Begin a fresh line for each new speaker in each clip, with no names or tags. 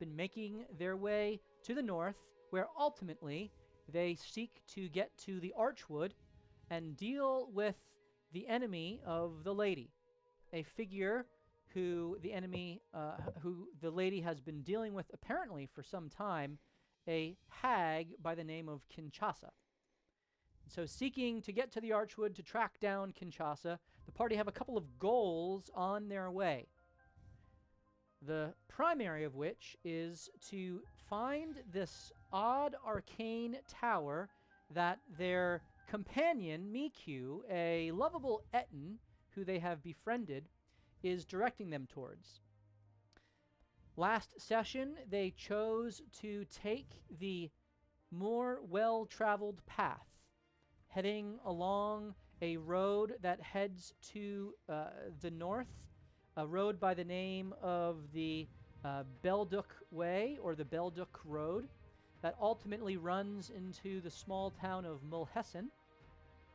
been making their way to the north, where ultimately they seek to get to the Archwood and deal with the enemy of the lady, a figure who the lady has been dealing with apparently for some time, a hag by the name of Kinshasa. So seeking to get to the Archwood to track down Kinshasa, the party have a couple of goals on their way. The primary of which is to find this odd arcane tower that their companion, Miku, a lovable Etten who they have befriended, is directing them towards. Last session, they chose to take the more well-traveled path, heading along a road that heads to the north, a road by the name of the Belduk Way, or the Belduk Road, that ultimately runs into the small town of Mulhessen,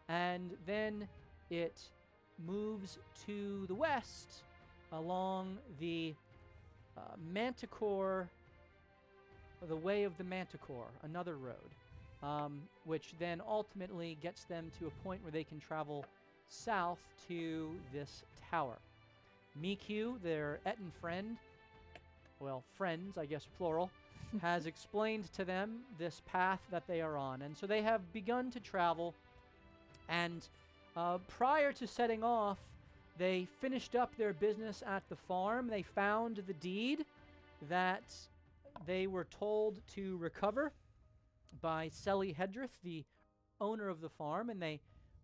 and then it moves to the west along the Manticore, the Way of the Manticore, another road, which then ultimately gets them to a point where they can travel south to this tower. Miku, their Etten friend, well, friends, I guess plural, has explained to them this path that they are on. And so they have begun to travel, and prior to setting off, they finished up their business at the farm. They found the deed that they were told to recover by Selly Hedrith, the owner of the farm, and they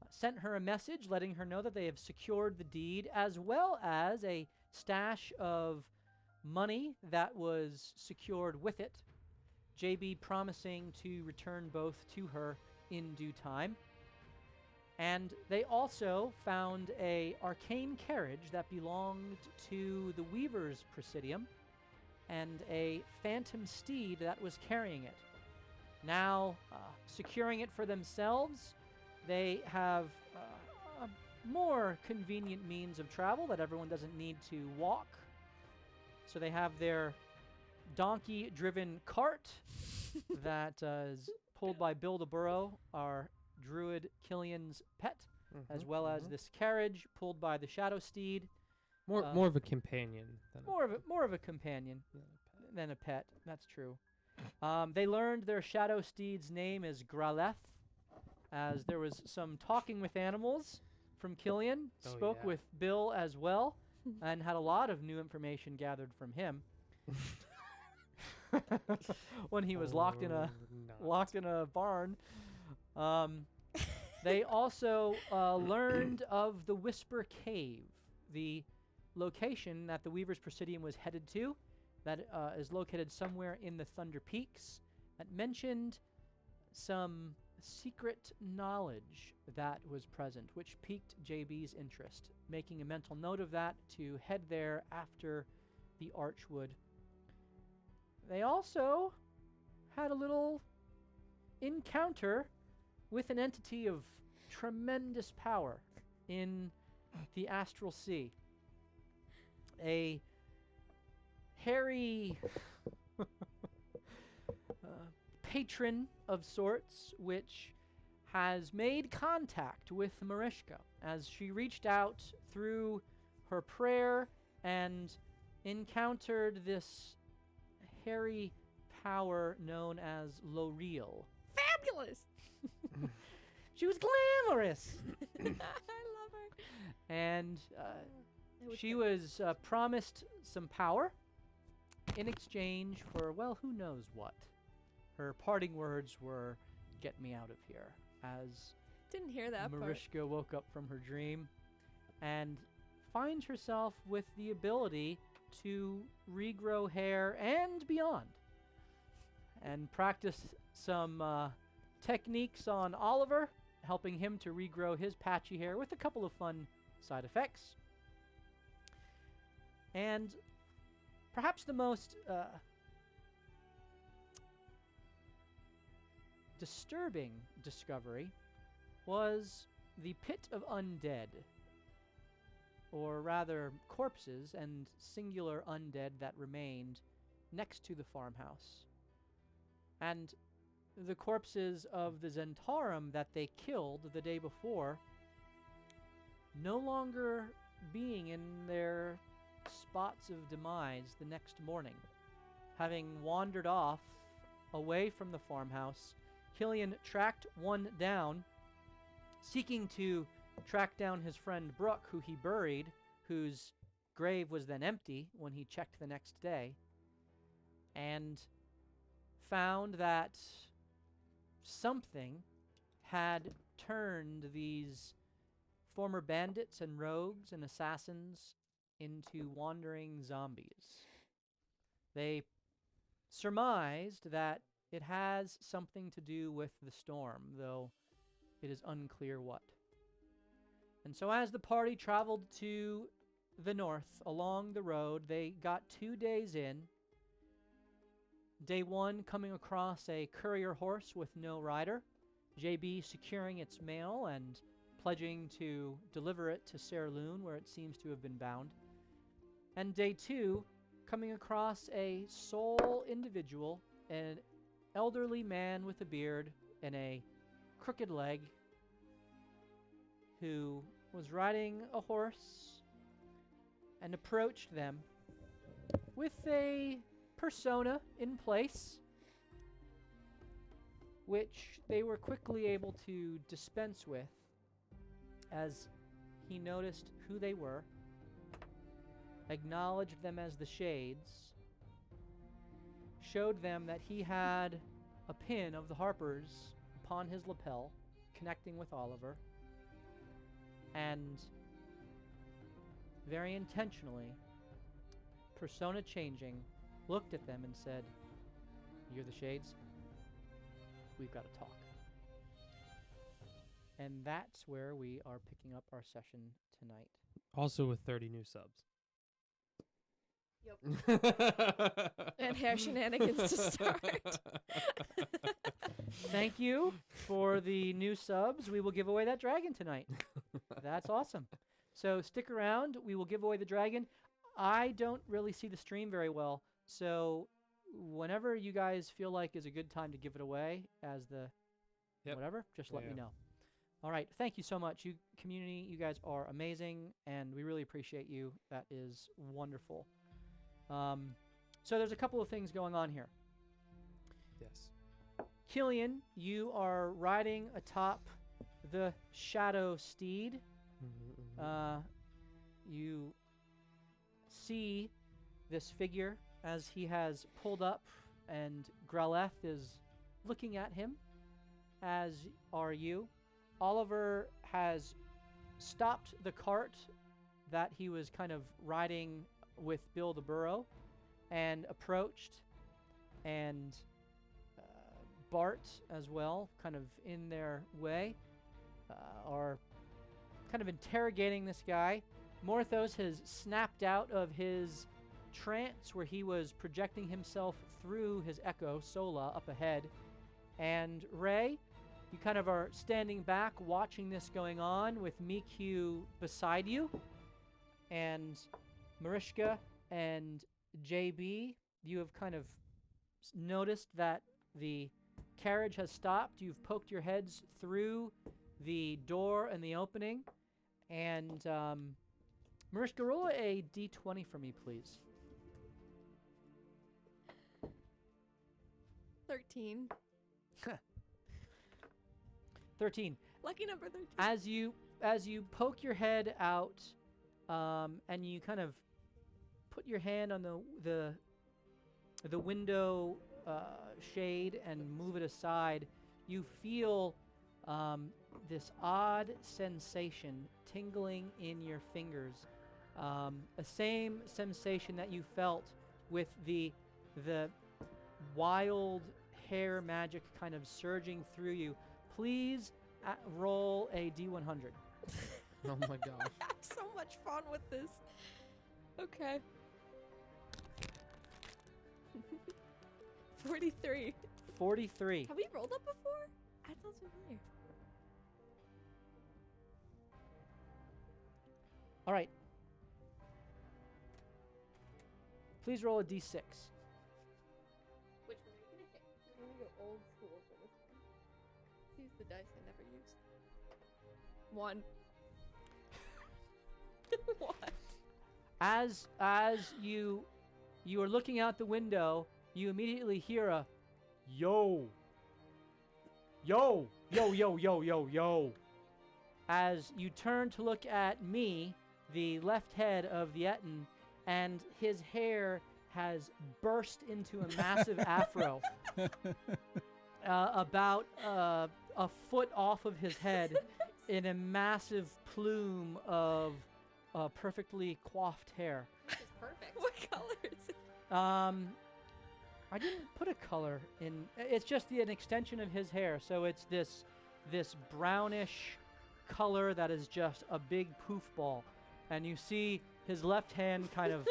sent her a message letting her know that they have secured the deed, as well as a stash of money that was secured with it, JB promising to return both to her in due time. And they also found a arcane carriage that belonged to the Weaver's Presidium and a phantom steed that was carrying it. Now, securing it for themselves, they have a more convenient means of travel that everyone doesn't need to walk. So they have their donkey-driven cart that is pulled by Bill the Burrow, our druid Killian's pet, as well as this carriage pulled by the Shadow Steed.
More of a companion than
more of a companion than a pet. That's true. They learned their Shadow Steed's name is Graleth, as there was some talking with animals from Killian. Spoke with Bill as well, and had a lot of new information gathered from him. When he was locked in a barn. They also learned of the Whisper Cave, the location that the Weaver's Presidium was headed to, that is located somewhere in the Thunder Peaks, that mentioned some secret knowledge that was present, which piqued JB's interest, making a mental note of that to head there after the Archwood. They also had a little encounter with an entity of tremendous power in the Astral Sea. A hairy patron of sorts, which has made contact with Marishka as she reached out through her prayer and encountered this hairy power known as L'Oreal.
Fabulous!
She was glamorous!
I love her.
And she was promised some power in exchange for, well, who knows what. Her parting words were, "Get me out of here," as
didn't hear that
Marishka woke up from her dream and finds herself with the ability to regrow hair and beyond, and practice some techniques on Oliver, helping him to regrow his patchy hair with a couple of fun side effects. And perhaps the most disturbing discovery was the Pit of Undead, or rather corpses and singular undead that remained next to the farmhouse. And the corpses of the Zentarum that they killed the day before no longer being in their spots of demise the next morning, having wandered off away from the farmhouse. Killian tracked one down, seeking to track down his friend Brooke, who he buried, whose grave was then empty when he checked the next day, and found that something had turned these former bandits and rogues and assassins into wandering zombies. They surmised that it has something to do with the storm, though it is unclear what. And so as the party traveled to the north along the road, they got 2 days in. Day 1 coming across a courier horse with no rider, JB securing its mail and pledging to deliver it to Serloon, where it seems to have been bound. And Day 2 coming across a sole individual, an elderly man with a beard and a crooked leg, who was riding a horse and approached them with a persona in place, which they were quickly able to dispense with as he noticed who they were, acknowledged them as the Shades, showed them that he had a pin of the Harpers upon his lapel, connecting with Oliver, and very intentionally, persona changing, looked at them and said, "You're the Shades? We've got to talk." And that's where we are picking up our session tonight.
Also with 30 new subs.
Yep. And hair shenanigans to start.
Thank you for the new subs. We will give away that dragon tonight. That's awesome. So stick around. We will give away the dragon. I don't really see the stream very well, so whenever you guys feel like is a good time to give it away as the whatever, just let me know. All right. Thank you so much. You community, you guys are amazing, and we really appreciate you. That is wonderful. So there's a couple of things going on here.
Yes.
Killian, you are riding atop the shadow steed. You see this figure as he has pulled up, and Greleth is looking at him, as are you. Oliver has stopped the cart that he was kind of riding with Bill the Burro and approached, and Bart as well, kind of in their way, are kind of interrogating this guy. Morthos has snapped out of his trance where he was projecting himself through his echo, Sola, up ahead. And Ray, you kind of are standing back watching this going on with Miku beside you. And Marishka and JB, you have kind of noticed that the carriage has stopped. You've poked your heads through the door and the opening. And Marishka, roll a d20 for me, please.
13.
13.
Lucky number 13.
As you poke your head out, and you kind of put your hand on the window shade and move it aside, you feel this odd sensation tingling in your fingers. A same sensation that you felt with the wild hair magic kind of surging through you. Please roll a D100.
Oh my gosh.
I have so much fun with this. Okay. 43.
43.
Have we rolled up before? I thought familiar.
All right. Please roll a D6.
old school for this one. Let's use the dice I never used. 1. What?
As you are looking out the window, you immediately hear a yo. Yo, yo, yo, yo, yo, yo. As you turn to look at me, the left head of the Etten, and his hair has burst into a massive afro. About a foot off of his head in a massive plume of perfectly coiffed hair.
Which is perfect.
What color is it?
I didn't put a color in. It's just an extension of his hair, so it's this brownish color that is just a big poof ball, and you see his left hand kind of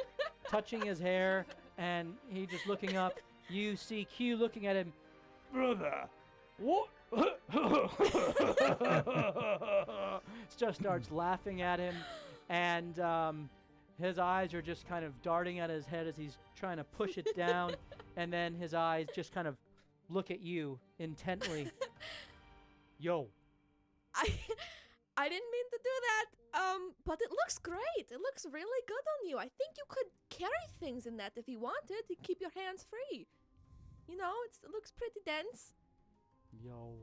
touching his hair, and he just looking up. You see Q looking at him, brother. What? Just starts laughing at him, and his eyes are just kind of darting at his head as he's trying to push it down, and then his eyes just kind of look at you intently. Yo.
I didn't mean to do that. But it looks great. It looks really good on you. I think you could carry things in that if you wanted to keep your hands free. You know, it looks pretty dense.
Yo.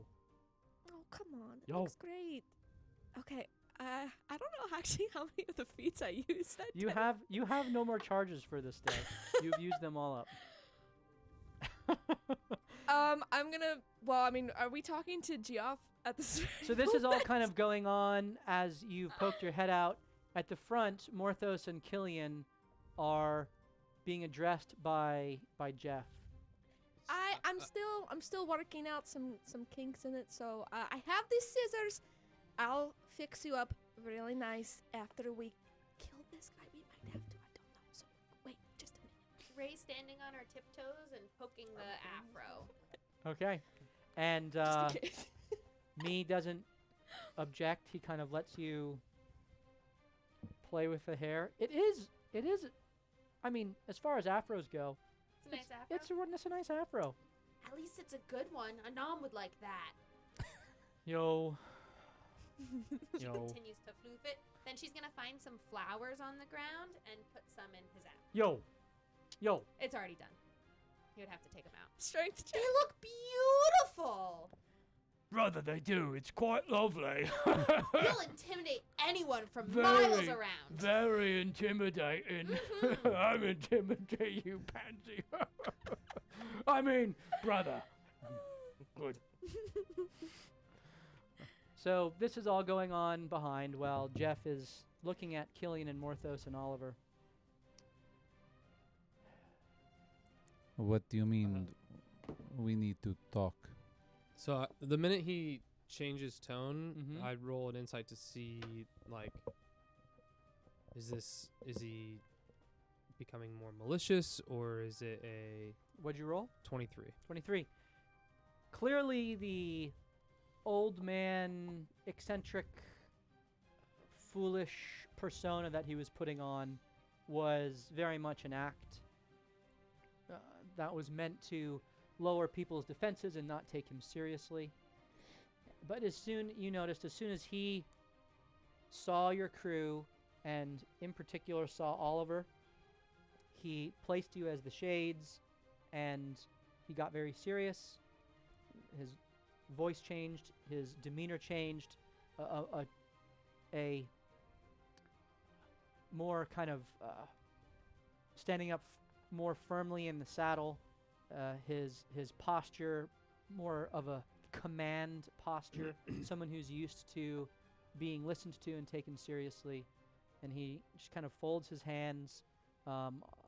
Oh, come on. It
Yo.
looks great. Okay. I don't know actually how many of the feats I used that
You
day.
have no more charges for this day. You've used them all up.
I'm gonna. Well, I mean, are we talking to Geoff at this?
So this is all kind of going on as you've poked your head out. At the front, Morthos and Killian are being addressed by Jeff.
I'm still working out some kinks in it. So I have these scissors. I'll fix you up really nice after we kill this guy. We might have to. I don't know. So wait, just a minute.
Ray's standing on her tiptoes and poking the afro.
Okay. And
Just in case.
Me doesn't object. He kind of lets you play with the hair. It is. I mean, as far as afros go,
It's a nice afro.
it's a nice afro.
At least it's a good one. Anam would like that.
Yo.
She
Yo.
continues to floof it. Then she's gonna find some flowers on the ground and put some in his afro.
Yo.
It's already done. He would have to take them out.
Strength check.
They look beautiful.
Brother, they do. It's quite lovely.
You'll intimidate anyone from miles around.
Very intimidating. I'm intimidating you, pansy. I mean, brother. Good. So this is all going on behind while Jeff is looking at Killian and Morthos and Oliver.
What do you mean we need to talk?
So the minute he changes tone,
Mhm.
I'd roll an insight to see, like, is he becoming more malicious, or is it a
What'd you roll?
23?
23. Clearly the old man, eccentric, foolish persona that he was putting on was very much an act that was meant to lower people's defenses and not take him seriously. But as soon as he saw your crew, and in particular saw Oliver, he placed you as the Shades, and he got very serious. His voice changed, his demeanor changed, a more kind of standing up more firmly in the saddle, his posture more of a command posture, someone who's used to being listened to and taken seriously, and he just kind of folds his hands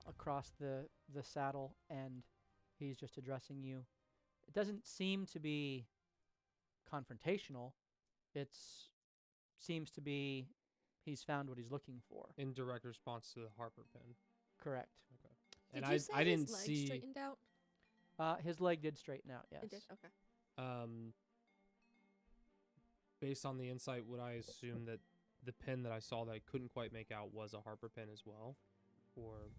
across the saddle, and he's just addressing you. It doesn't seem to be confrontational. It seems to be he's found what he's looking for.
In direct response to the Harper pin.
Correct.
Okay.
Did
And
you say
I didn't
his leg
see.
straightened out?
His leg did straighten out, yes.
It did. Okay.
Based on the insight, would I assume that the pin that I saw that I couldn't quite make out was a Harper pin as well, or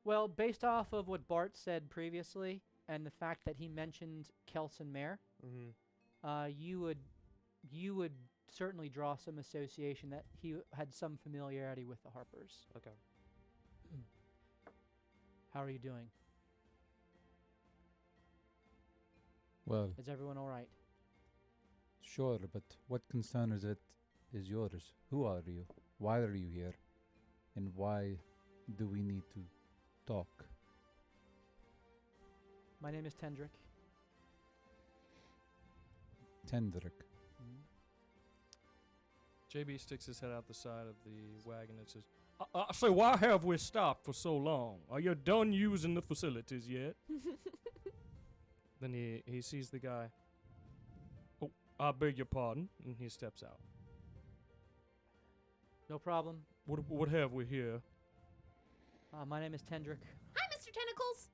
Well, based off of what Bart said previously, and the fact that he mentioned Kelson Mare,
Mm-hmm.
you would certainly draw some association that he had some familiarity with the Harpers.
Okay.
How are you doing?
Well,
Is everyone all right?
sure, but what concern is it is yours? Who are you? Why are you here? And why do we need to talk?
My name is Tendrick.
Tendrick.
JB sticks his head out the side of the wagon and says, "So why have we stopped for so long? Are you done using the facilities yet?" Then he sees the guy. "Oh, I beg your pardon," and he steps out.
No problem.
What have we here?"
My name is Tendrick.
Hi, Mr. Tentacles.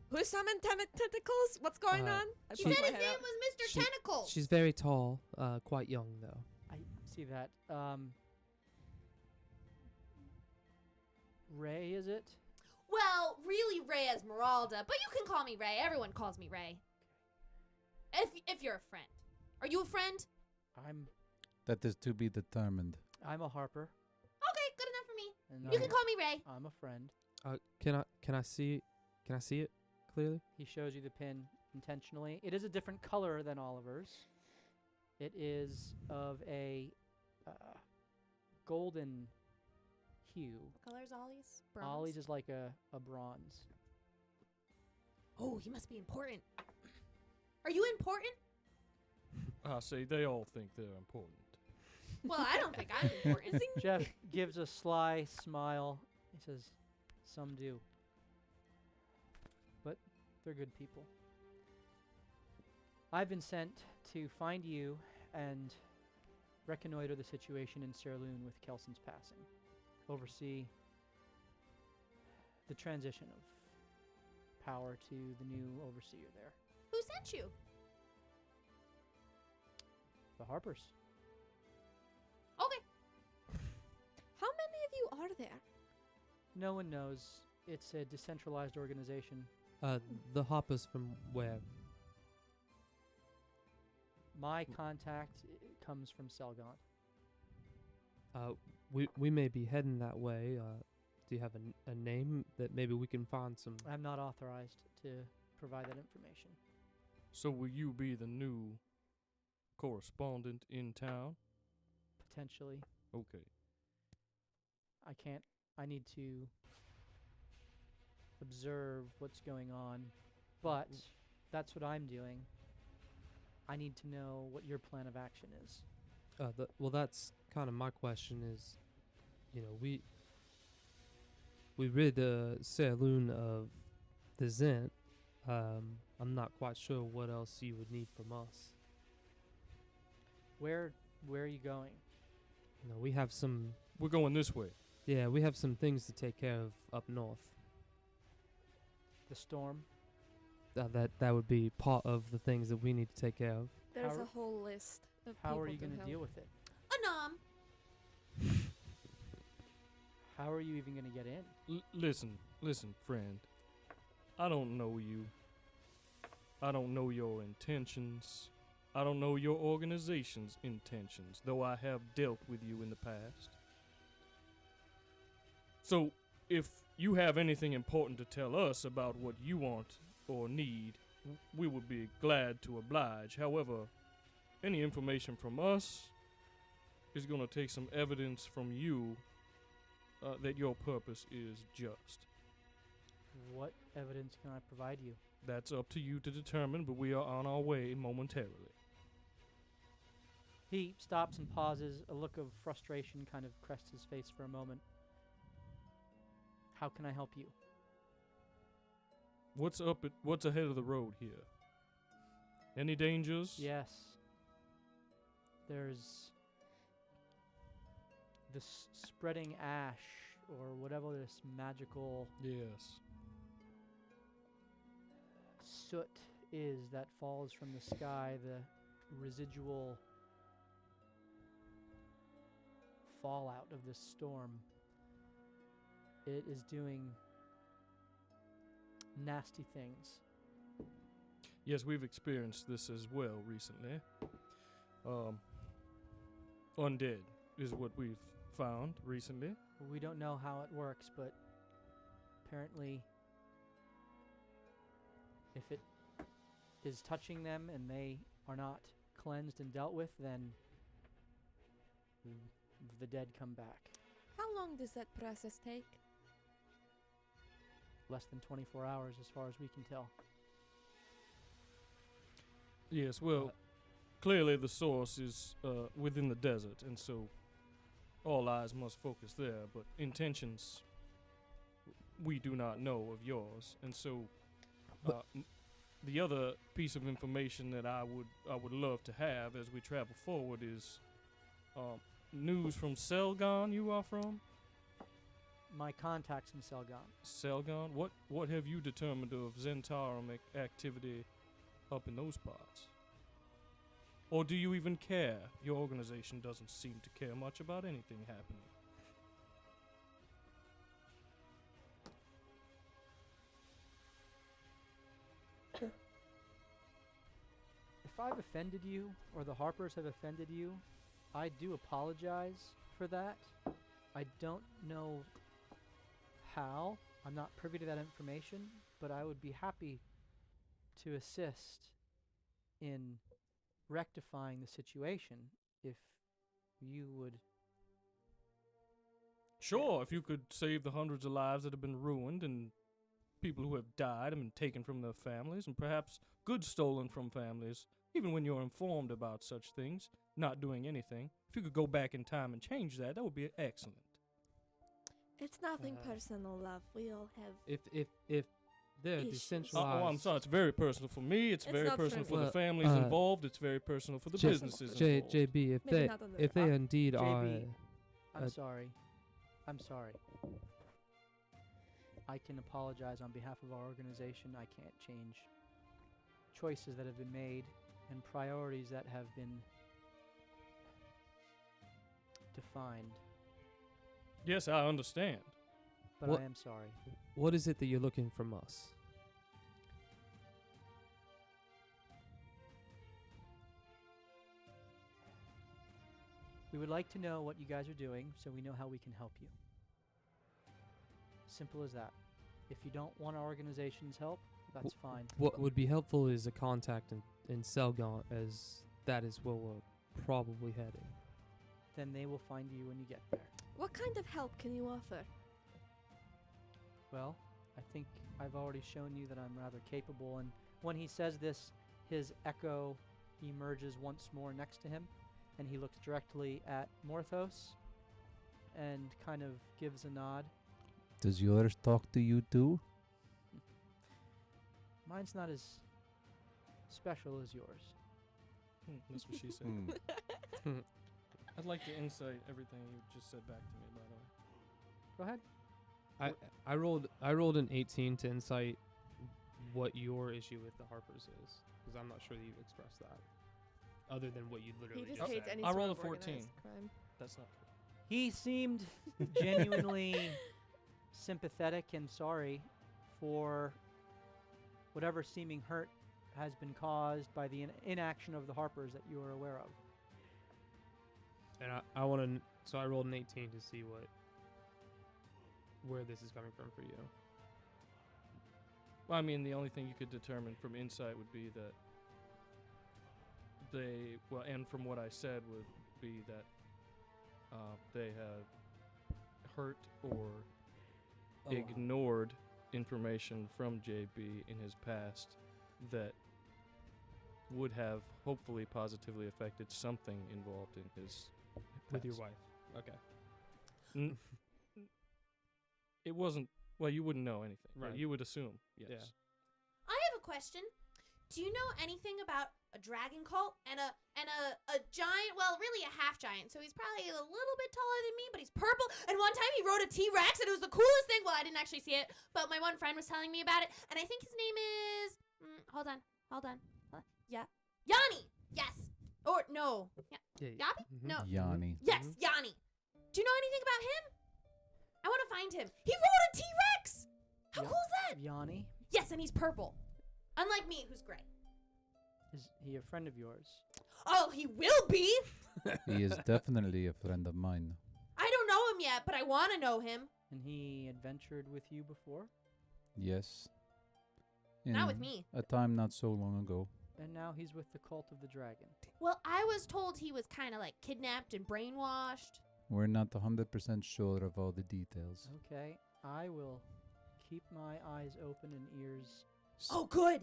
Who summoned tentacles? What's going on? I
He
poked
said
my
his
head
name
out.
was Mr.
She-
Tentacles.
She's very tall, quite young though.
I see that. Ray, is it?
Well, really Ray Esmeralda, but you can call me Ray. Everyone calls me Ray. If you're a friend. Are you a friend?
That is to be determined.
I'm a Harper.
Okay, good enough for me.
And
You can call me Ray.
I'm a friend.
Can I see it clearly?
He shows you the pin intentionally. It is a different color than Oliver's. It is of a golden hue.
What color is Ollie's?
Ollie's is like a bronze.
Oh, he must be important. Are you important?
I say they all think they're important.
Well, I don't think I'm important.
Jeff gives a sly smile. He says, "Some do. But they're good people. I've been sent to find you and reconnoiter the situation in Sirloon with Kelson's passing. Oversee the transition of power to the new overseer there.
Who sent you?
The Harpers.
Okay.
How many of you are there?
No one knows. It's a decentralized organization.
The hoppers from where?
My contact comes from Selgant.
We may be heading that way. Do you have a name that maybe we can find some?
I'm not authorized to provide that information.
So will you be the new correspondent in town?
Potentially.
Okay.
I can't. I need to observe what's going on. But that's what I'm doing. I need to know what your plan of action is.
Well, that's kind of my question. Is, we rid Saloon of the Zent. I'm not quite sure what else you would need from us.
Where are you going?
We have some.
We're going this way.
Yeah, we have some things to take care of up north.
The storm?
That would be part of the things that we need to take care of.
There's
How-
a whole list of
How
people
are you
going to
deal with it?
Anam.
How are you even going to get in?
Listen, friend. I don't know you. I don't know your intentions. I don't know your organization's intentions, though I have dealt with you in the past. So, if you have anything important to tell us about what you want or need, we would be glad to oblige. However, any information from us is going to take some evidence from you that your purpose is just.
What evidence can I provide you?
That's up to you to determine, but we are on our way momentarily.
He stops and pauses. A look of frustration kind of crests his face for a moment. How can I help you?
What's ahead of the road here? Any dangers?
Yes. There's this spreading ash or whatever this magical
Yes.
soot is that falls from the sky, the residual fallout of this storm. It is doing nasty things.
Yes, we've experienced this as well recently. Undead is what we've found recently.
We don't know how it works, but apparently if it is touching them and they are not cleansed and dealt with, then the dead come back.
How long does that process take?
Less than 24 hours as far as we can tell.
Yes, well, clearly the source is within the desert, and so all eyes must focus there, but intentions we do not know of yours. And so the other piece of information that I would love to have as we travel forward is news from Selgon you are from?
My contacts in Selgon.
Selgon? What have you determined of Zentarum activity up in those parts? Or do you even care? Your organization doesn't seem to care much about anything happening.
If I've offended you, or the Harpers have offended you, I do apologize for that. I don't know how. I'm not privy to that information, but I would be happy to assist in rectifying the situation if you would.
Sure, if you could save the hundreds of lives that have been ruined and people who have died and been taken from their families, and perhaps goods stolen from families, even when you're informed about such things, not doing anything. If you could go back in time and change that, that would be excellent.
It's nothing personal, love. We all have.
If they're
Issues.
decentralized.
Oh, I'm sorry. It's very personal for me. It's very
not
personal for
friendly.
the families involved. It's very personal for the
J-
businesses
J-
involved.
JB,
Maybe not on the
if they indeed are,
JB, I'm
uh,
sorry. I'm sorry. I can apologize on behalf of our organization. I can't change choices that have been made and priorities that have been defined.
Yes, I understand.
But
What-
I am sorry.
what is it that you're looking from us?
We would like to know what you guys are doing so we know how we can help you. Simple as that. If you don't want our organization's help, that's fine.
What would be helpful is a contact in Selgon, as that is where we're probably heading.
Then they will find you when you get there.
What kind of help can you offer?
Well, I think I've already shown you that I'm rather capable, and when he says this, his echo emerges once more next to him, and he looks directly at Morthos and kind of gives a nod.
Does yours talk to you too?
Mine's not as special as yours.
That's what she said.
Hmm.
I'd like to insight everything you just said back to me, by the way.
Go ahead.
I rolled an 18 to insight what your issue with the Harpers is, because I'm not sure that you've expressed that, other than what you literally
He just
just
hates
said.
any
I
sort
rolled
of
a 14.
organized crime.
That's not true.
He seemed genuinely sympathetic and sorry for whatever seeming hurt has been caused by the inaction of the Harpers that you are aware of.
And I want to. So I rolled an 18 to see where this is coming from for you.
Well, I mean, the only thing you could determine from insight would be that and from what I said would be that they have hurt or ignored information from JB in his past that would have hopefully positively affected something involved in his
With your
past.
wife. Okay.
It wasn't. Well, you wouldn't know anything. Right.
Right.
You would assume. Yes.
Yeah.
I have a question. Do you know anything about a dragon cult and a giant? Well, really a half giant. So he's probably a little bit taller than me, but he's purple. And one time he rode a T-Rex, and it was the coolest thing. Well, I didn't actually see it, but my one friend was telling me about it, and I think his name is. Hold on. Yeah, Yanni. Yes. Or no.
Yeah.
Yabi?
Mhm.
No.
Yanni.
Yes,
Mhm.
Yanni. Do you know anything about him? I want to find him. He rode a T-Rex. How
Yep.
cool is that?
Yanni.
Yes, and he's purple. Unlike me, who's gray.
Is he a friend of yours?
Oh, he will be!
He is definitely a friend of mine.
I don't know him yet, but I want to know him.
And he adventured with you before?
Yes.
Not with
In
me.
A time not so long ago.
And now he's with the Cult of the Dragon.
Well, I was told he was kind of like kidnapped and brainwashed.
We're not 100% sure of all the details.
Okay, I will keep my eyes open and ears.
Oh, good!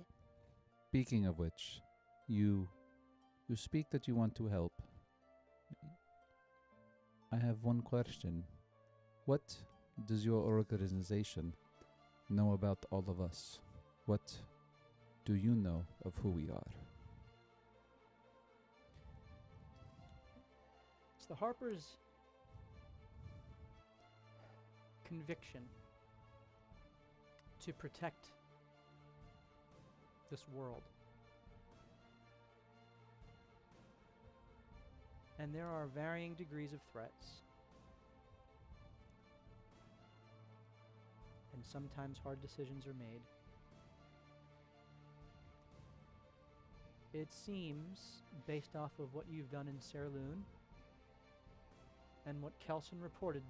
Speaking of which, you speak that you want to help. I have one question. What does your organization know about all of us? What do you know of who we are?
It's the Harper's conviction to protect this world. And there are varying degrees of threats. And sometimes hard decisions are made. It seems, based off of what you've done in Serloon and what Kelson reported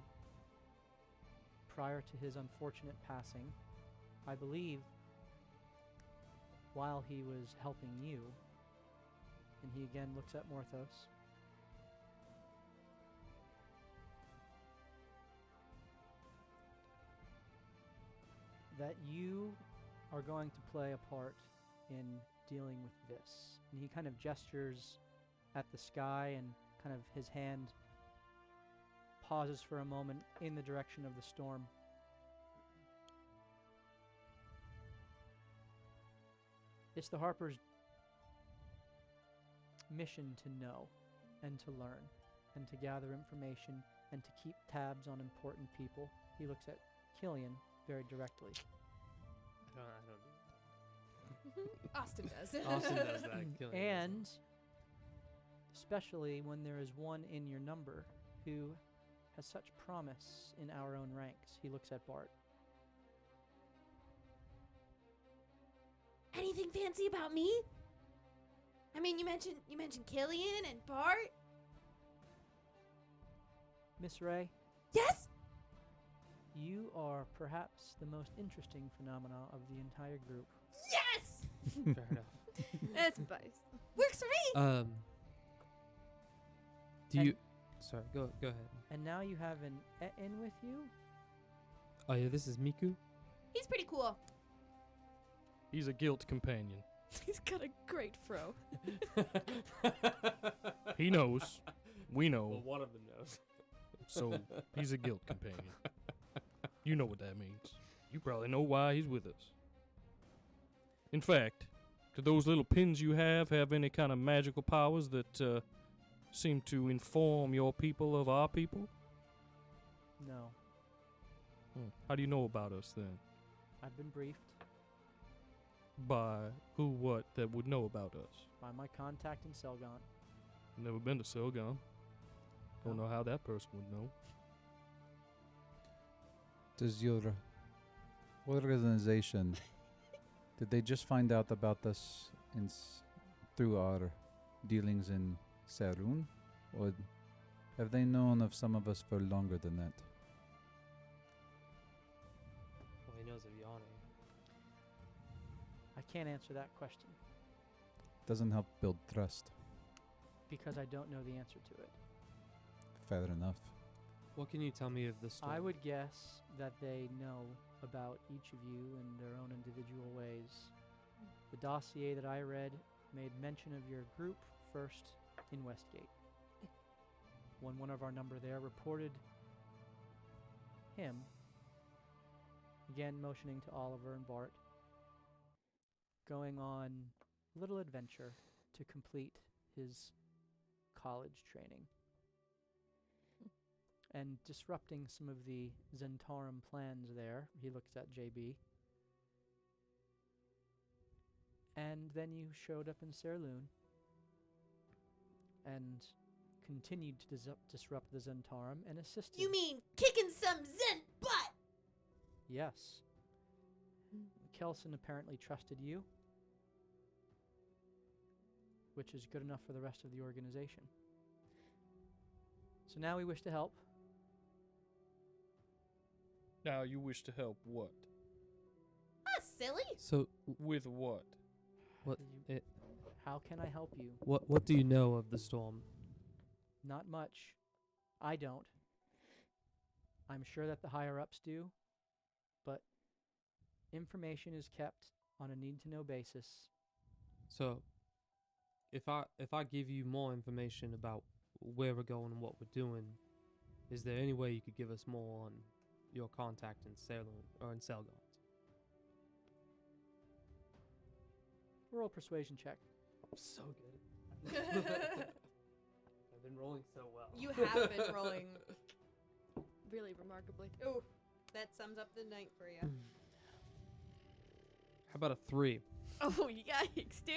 prior to his unfortunate passing, I believe, while he was helping you, and he again looks at Morthos, that you are going to play a part in dealing with this. And he kind of gestures at the sky, and kind of his hand pauses for a moment in the direction of the storm. It's the Harper's mission to know and to learn and to gather information and to keep tabs on important people. He looks at Killian very directly.
I don't do
Austin does.
that. Austin does that. Killing
And especially when there is one in your number who has such promise in our own ranks. He looks at Bart.
Anything fancy about me? I mean, you mentioned Killian and Bart.
Miss Ray,
Yes.
you are perhaps the most interesting phenomena of the entire group.
Yes.
Fair enough.
That's biased.
Works for me.
Do
And-
you? Sorry. Go ahead.
And now you have an in with you?
Oh yeah, this is Miku.
He's pretty cool.
He's a guilt companion.
He's got a great fro.
He knows. We know.
one of them knows.
So he's a guilt companion. You know what that means. You probably know why he's with us. In fact, do those little pins you have any kind of magical powers that seem to inform your people of our people?
No.
How do you know about us then?
I've been briefed
By who, what that would know about us?
by my contact in Selgon.
Never been to Selgon. Don't
No.
know how that person would know.
Does your organization, did they just find out about us through our dealings in Sarun? Or have they known of some of us for longer than that?
Well, he knows of Yanni.
I can't answer that question
Doesn't help build trust.
because I don't know the answer to it.
Fair enough.
What can you tell me of the story?
I would guess that they know about each of you in their own individual ways. The dossier that I read made mention of your group first in Westgate. When one of our number there reported him, again motioning to Oliver and Bart, going on a little adventure to complete his college training and disrupting some of the Zentarum plans there. He looks at JB. And then you showed up in Serloon and continued to disrupt the Zentarum and assisted.
You mean kicking some Zen butt?
Yes. Kelson apparently trusted you, which is good enough for the rest of the organization. So now we wish to help.
Now you wish to help what?
That's silly.
So
With what?
what?
You- How can I help you?
What do you know of the storm?
Not much. I don't. I'm sure that the higher-ups do, but information is kept on a need-to-know basis.
So, if I give you more information about where we're going and what we're doing, is there any way you could give us more on your contact in Salem or in Selgond?
Roll a persuasion check.
So good. I've been rolling so well.
You have been rolling.
Really remarkably.
Ooh, that sums up the night for you.
How about a 3?
Oh, yikes, dude.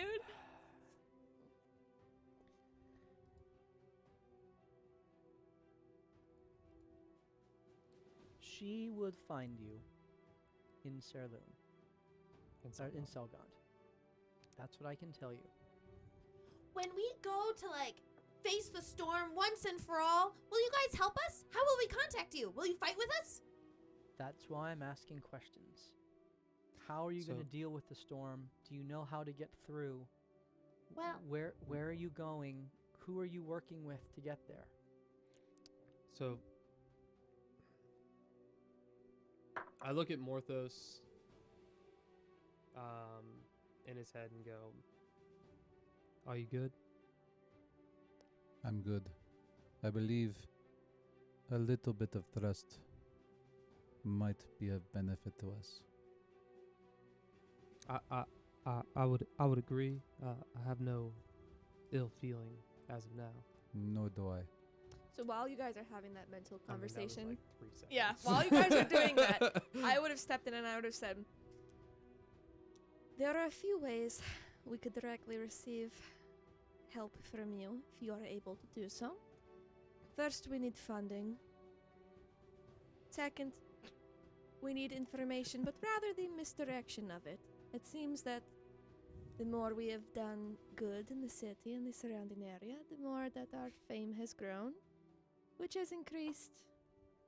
She would find you in Serloon, in Selgond. That's what I can tell you.
When we go to face the storm once and for all, will you guys help us? How will we contact you? Will you fight with us?
That's why I'm asking questions. How are you going to
So-
deal with the storm? Do you know how to get through?
Well,
Where are you going? Who are you working with to get there?
So, I look at Morthos in his head and go, "Are you good?"
I'm good. I believe a little bit of trust might be of benefit to us.
I would agree. I have no ill feeling as of now.
Nor do I.
So while you guys are having that mental
I mean, that was
conversation,
like 3 seconds.
yeah, while you guys are doing that, I would have stepped in and I would have said, there are a few ways we could directly receive help from you if you are able to do so. First, we need funding. Second, we need information, but rather the misdirection of it. It seems that the more we have done good in the city and the surrounding area, the more that our fame has grown, which has increased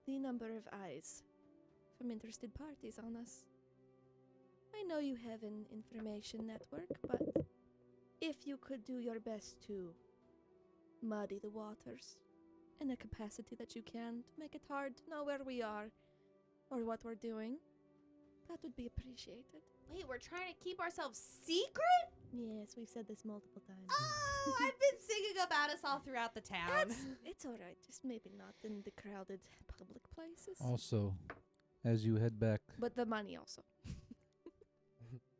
the number of eyes from interested parties on us. I know you have an information network, but if you could do your best to muddy the waters in the capacity that you can to make it hard to know where we are or what we're doing, that would be appreciated.
wait, we're trying to keep ourselves secret?
Yes, we've said this multiple times.
Oh, I've been singing about us all throughout the town.
It's alright, just maybe not in the crowded public places.
Also, as you head back
But the money also,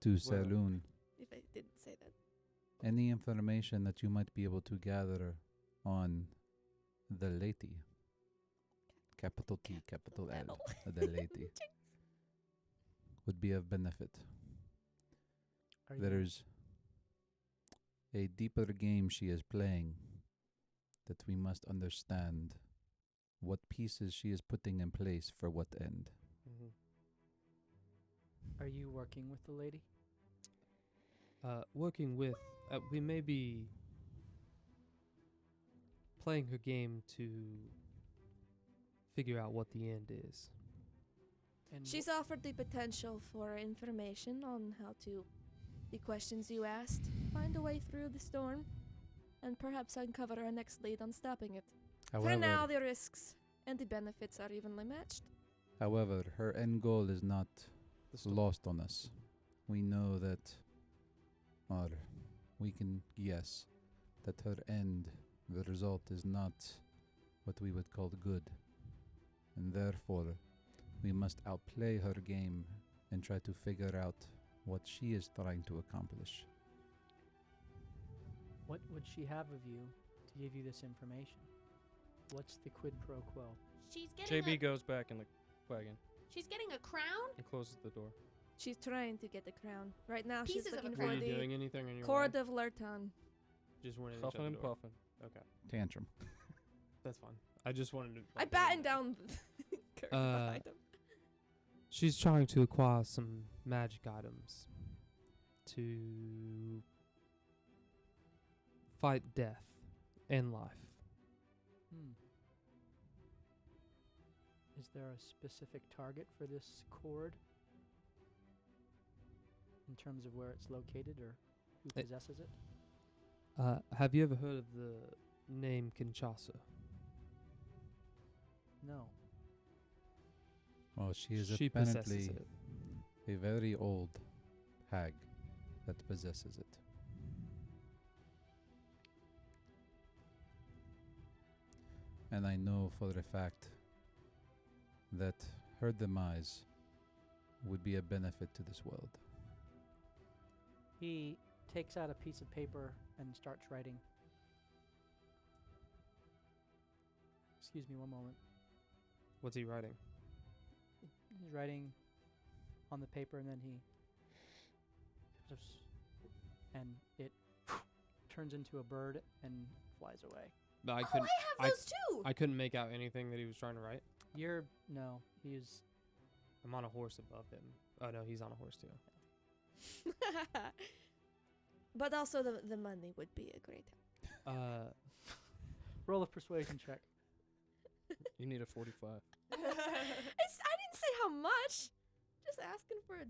to Saloon,
if I didn't say that.
any information that you might be able to gather on the lady, capital T, capital L, the lady, would be of benefit.
Are you-
There's a deeper game she is playing that we must understand what pieces she is putting in place for what end.
Mhm.
Are you working with the lady?
Working with, we may be playing her game to figure out what the end is.
And
She's offered the potential for information on how to, the questions you asked, find a way through the storm, and perhaps uncover our next lead on stopping it. For now, the risks and the benefits are evenly matched.
however, her end goal is not
The storm.
lost on us. We know that, or we can guess that her end, the result is not what we would call good. And therefore, we must outplay her game and try to figure out what she is trying to accomplish.
what would she have of you to give you this information? What's the quid pro quo?
She's getting
JB goes back in the wagon
she's getting a crown?
and closes the door.
She's trying to get the crown. Right now,
Pieces
she's
of
looking
a
Were
for
you
the
doing anything on your
Court
way?
of Lerton.
Just wanted to
Huffing
shut
and
the door.
puffing.
Okay,
Tantrum.
that's fine. I just wanted to.
I batten down the curtain behind him.
She's trying to acquire some magic items to fight death and life.
Is there a specific target for this cord? In terms of where it's located or who
It-
possesses it?
Have you ever heard of the name Kinshasa?
No.
Well, she is
She possesses
apparently
it.
a very old hag that possesses it. And I know for a fact that her demise would be a benefit to this world.
He takes out a piece of paper and starts writing. Excuse me one moment.
What's he writing?
He's writing on the paper and then he and it turns into a bird and flies away.
But I
Oh,
couldn't.
I have those too.
I couldn't make out anything that he was trying to write.
He's
I'm on a horse above him. Oh no, he's on a horse too.
But also the money would be a great help.
roll a persuasion check.
You need a 45.
I didn't say how much. Just asking for a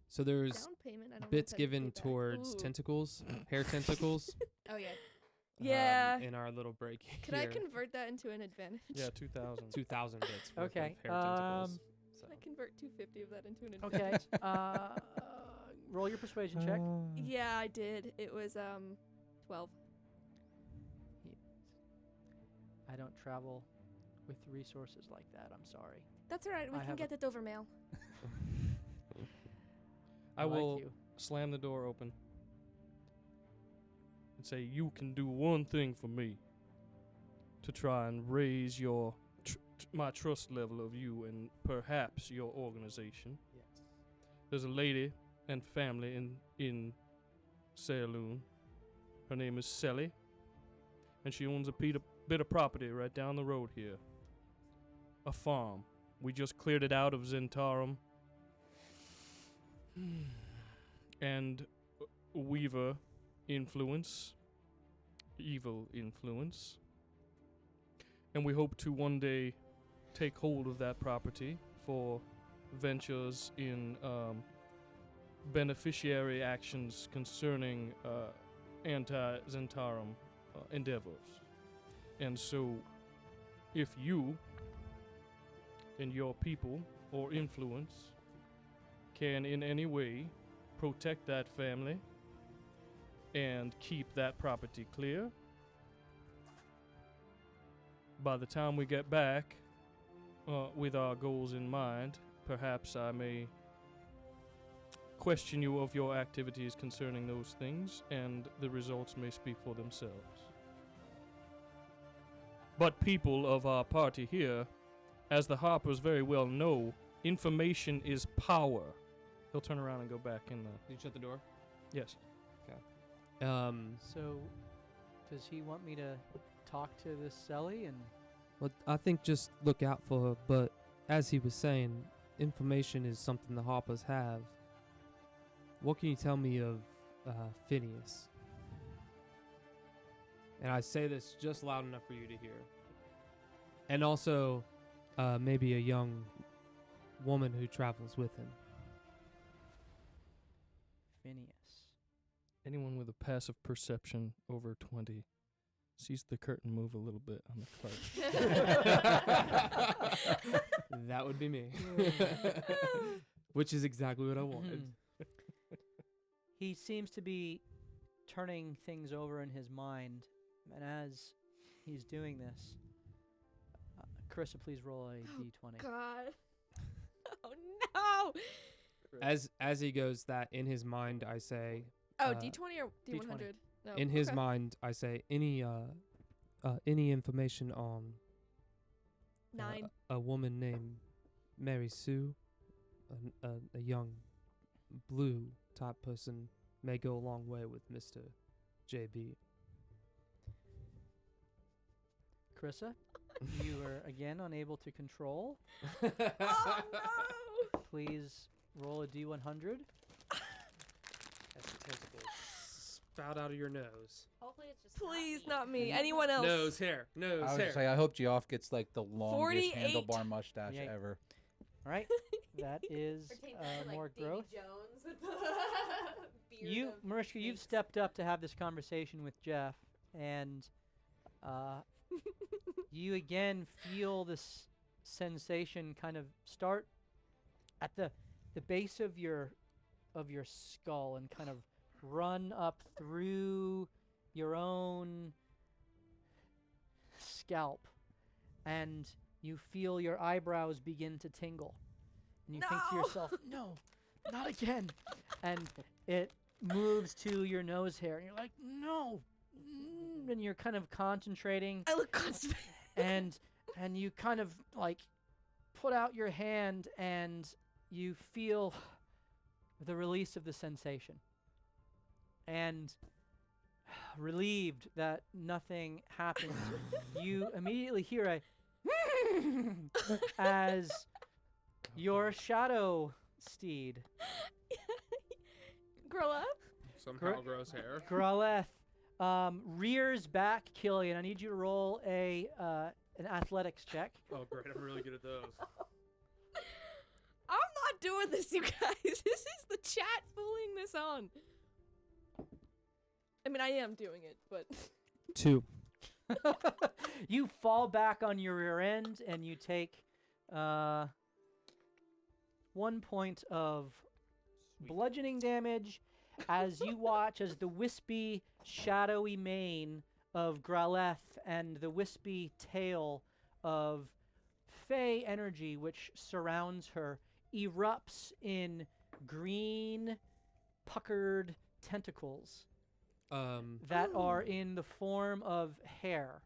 So there's
down payment. I don't
bits
want that
given
payback.
towards
Ooh.
tentacles, hair tentacles.
Oh yeah.
Yeah.
In our little break
Could
here.
I convert that into an advantage?
Yeah, 2,000.
2,000 bits. worth of
Okay,
hair tentacles. So.
I convert 250 of that into an advantage.
Okay. Roll your persuasion check.
Yeah, I did. It was 12.
I don't travel with resources like that. I'm sorry.
That's all right. We
I
can
have
get it over mail.
I
like
will
you.
slam the door open and say, "You can do one thing for me to try and raise your my trust level of you and perhaps your organization."
Yes.
There's a lady and family in Saloon. Her name is Sally, and she owns a bit of property right down the road here. A farm. We just cleared it out of Zentarum. And Weaver influence, evil influence. And we hope to one day take hold of that property for ventures in beneficiary actions concerning anti-Zentarum endeavors. And so, if you and your people or influence can in any way protect that family and keep that property clear, by the time we get back with our goals in mind, perhaps I may question you of your activities concerning those things, and the results may speak for themselves. But people of our party here, as the Harpers very well know, information is power. He'll turn around and go back in the...
Did you shut the door?
Yes.
So, does he want me to talk to this Sally and?
Well, I think just look out for her. But as he was saying, information is something the Harpers have. What can you tell me of Phineas? And I say this just loud enough for you to hear. And also, maybe a young woman who travels with him.
Phineas.
Anyone with a passive perception over 20 sees the curtain move a little bit on the cart.
That would be me. Which is exactly what I wanted.
He seems to be turning things over in his mind, and as he's doing this, Carissa, please roll a d20.
God. Oh no.
As he goes that, in his mind, I say...
Oh,
Uh,
D20 or D100?
D20.
No.
in his
okay.
mind, I say, any information on
9.
a woman named Mary Sue, a young blue type person, may go a long way with Mr. JB.
Carissa, you are again unable to control.
Oh no.
Please roll a d100.
As the tentacles spout out of your nose.
Hopefully it's just
Please,
not
not me. Anyone else?
Nose hair. Nose
I was
hair.
just like, I hope Geoff gets like the longest
48.
handlebar mustache
48.
ever.
All right. That is
Pertain that to, like,
more
Davy
growth.
Jones with the beard
You,
of
Mariska, you've
snakes.
stepped up to have this conversation with Jeff, and you again feel this sensation kind of start at the base of your skull and kind of run up through your own scalp, and you feel your eyebrows begin to tingle, and you think to
No!
yourself, "No, not again," and it moves to your nose hair, and you're like, "No," and you're kind of concentrating,
I look constipated.
and you kind of like put out your hand, and you feel the release of the sensation, and relieved that nothing happened, you immediately hear a as your shadow steed,
Grow up.
Somehow grows hair.
Graleth, rears back Killian. I need you to roll an athletics check.
Oh, great. I'm really good at those.
I'm not doing this, you guys. This is the chat fooling this on. I mean, I am doing it, but
2.
You fall back on your rear end, and you take 1 point of bludgeoning damage as you watch as the wispy, shadowy mane of Graleth and the wispy tail of Fey energy, which surrounds her, erupts in green, puckered tentacles that are in the form of hair,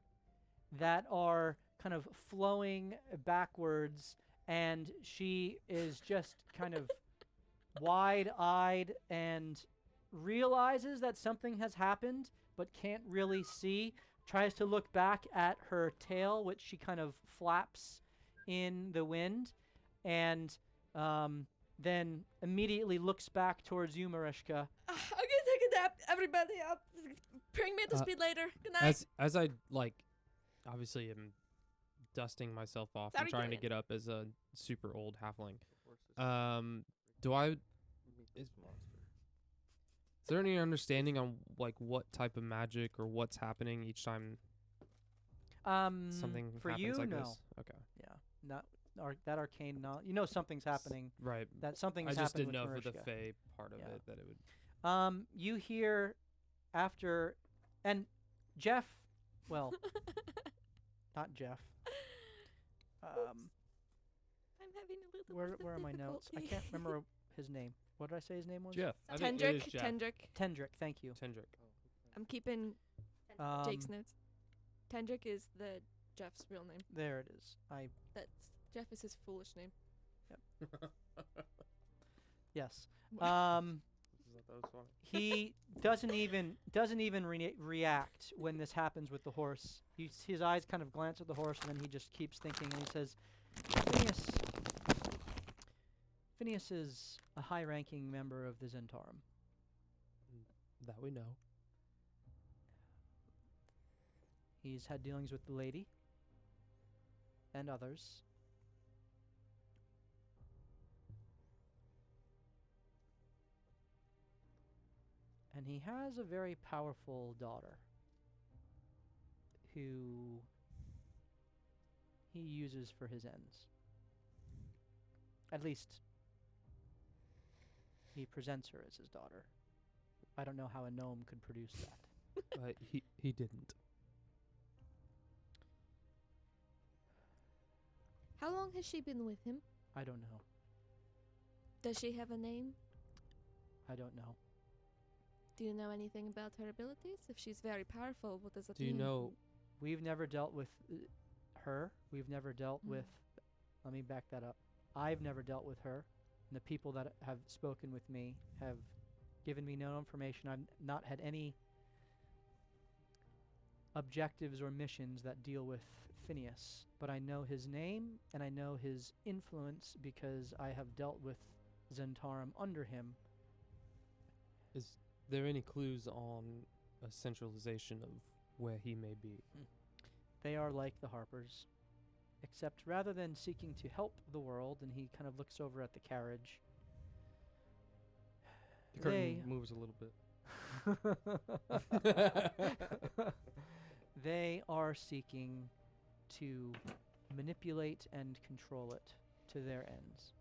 that are kind of flowing backwards, and she is just kind of wide-eyed and realizes that something has happened but can't really see, tries to look back at her tail, which she kind of flaps in the wind, and then immediately looks back towards you, Mariska.
I'm gonna take a nap. Everybody up. Bring me to speed later. Good night.
As I like, obviously am dusting myself off and
Sorry,
trying to
Gillian.
get up as a super old halfling. Do I? Is there any understanding on like what type of magic or what's happening each time something
for
happens
you,
like
no.
this? Okay.
Yeah, not that arcane knowledge. You know something's happening.
Right.
That something's
I just
happened
didn't know
with
for the
Mariska.
Fey part of
Yeah.
it that it would.
You hear after, and Jeff, well, not Jeff.
I'm having a little.
Where are my notes? I can't remember his name. What did I say his name was?
Jeff. I think it is
Tendrick.
Jeff.
Tendrick.
Tendrick. Thank you.
Tendrick.
I'm keeping Jake's
Um,
notes. Tendrick is the Jeff's real name.
There it is.
That's Jeff is his foolish name.
Yes.
That was funny.
He doesn't even react when this happens with the horse. His eyes kind of glance at the horse, and then he just keeps thinking, and he says, Phineas is a high-ranking member of the Zentarum.
That we know.
He's had dealings with the lady and others. And he has a very powerful daughter who he uses for his ends. At least, he presents her as his daughter. I don't know how a gnome could produce that.
He didn't.
How long has she been with him?
I don't know.
Does she have a name?
I don't know.
Do you know anything about her abilities? If she's very powerful, what does that
Do
mean?
you know?
We've never dealt with her. We've never dealt
Mm.
with. Let me back that up. I've never dealt with her. And the people that have spoken with me have given me no information. I've not had any objectives or missions that deal with Phineas, but I know his name and I know his influence because I have dealt with Zentarum under him.
Is there any clues on a centralization of where he may be?
They are like the Harpers, except rather than seeking to help the world, and he kind of looks over at the carriage.
The curtain moves a little bit.
They are seeking to manipulate and control it to their ends.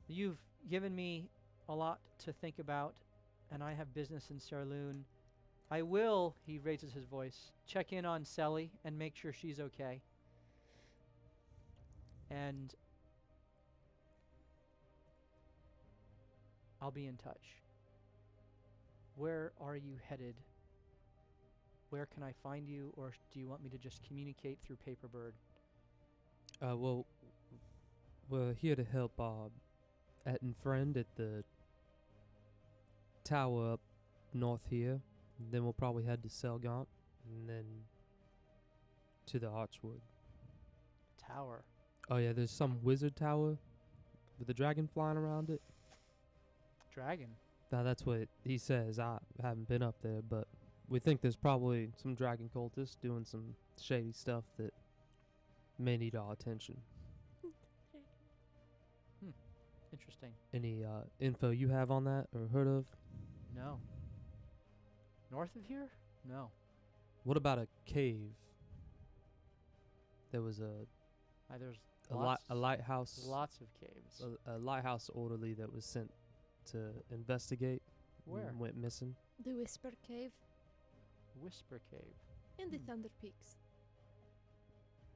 You've given me a lot to think about, and I have business in Sarloon. I will, he raises his voice, check in on Selly and make sure she's okay. And I'll be in touch. Where are you headed? Where can I find you, or do you want me to just communicate through Paperbird?
Well, we're here to help our Etten friend at the tower up north here. Then we'll probably head to Selgaunt, and then to the Archwood.
Tower.
Oh yeah, there's some wizard tower with a dragon flying around it.
Dragon.
That's what he says. I haven't been up there, but we think there's probably some dragon cultists doing some shady stuff that may need our attention.
Interesting.
Any info you have on that or heard of?
No. North of here? No.
What about a cave? There was
There's
a lighthouse.
lots of caves.
A lighthouse orderly that was sent to investigate.
Where?
and went missing.
The Whisper Cave
Whisper Cave.
in the
Hmm.
Thunder Peaks.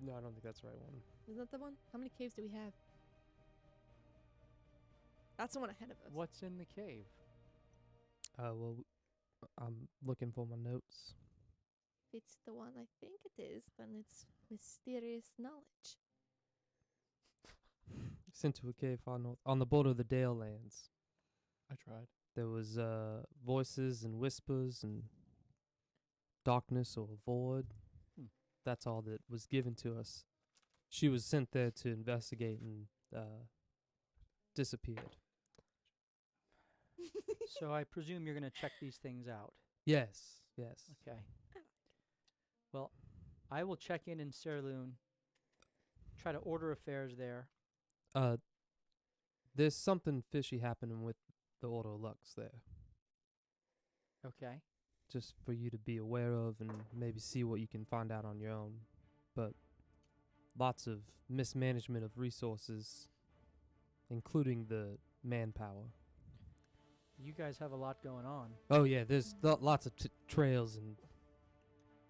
No, I don't think that's the right one.
Isn't that the one? How many caves do we have? That's the one ahead of us.
What's in the cave?
Well, I'm looking for my notes.
If it's the one I think it is, then it's mysterious knowledge.
Sent to a cave far north on the border of the Dale lands.
I tried.
There was voices and whispers and darkness or void.
Hmm.
That's all that was given to us. She was sent there to investigate and disappeared.
So I presume you're going to check these things out.
Yes.
Okay. Well, I will check in Sarloon, try to order affairs there.
There's something fishy happening with the Order of Lux there.
Okay.
Just for you to be aware of and maybe see what you can find out on your own. But lots of mismanagement of resources, including the manpower.
You guys have a lot going on.
Oh yeah, there's lots of trails and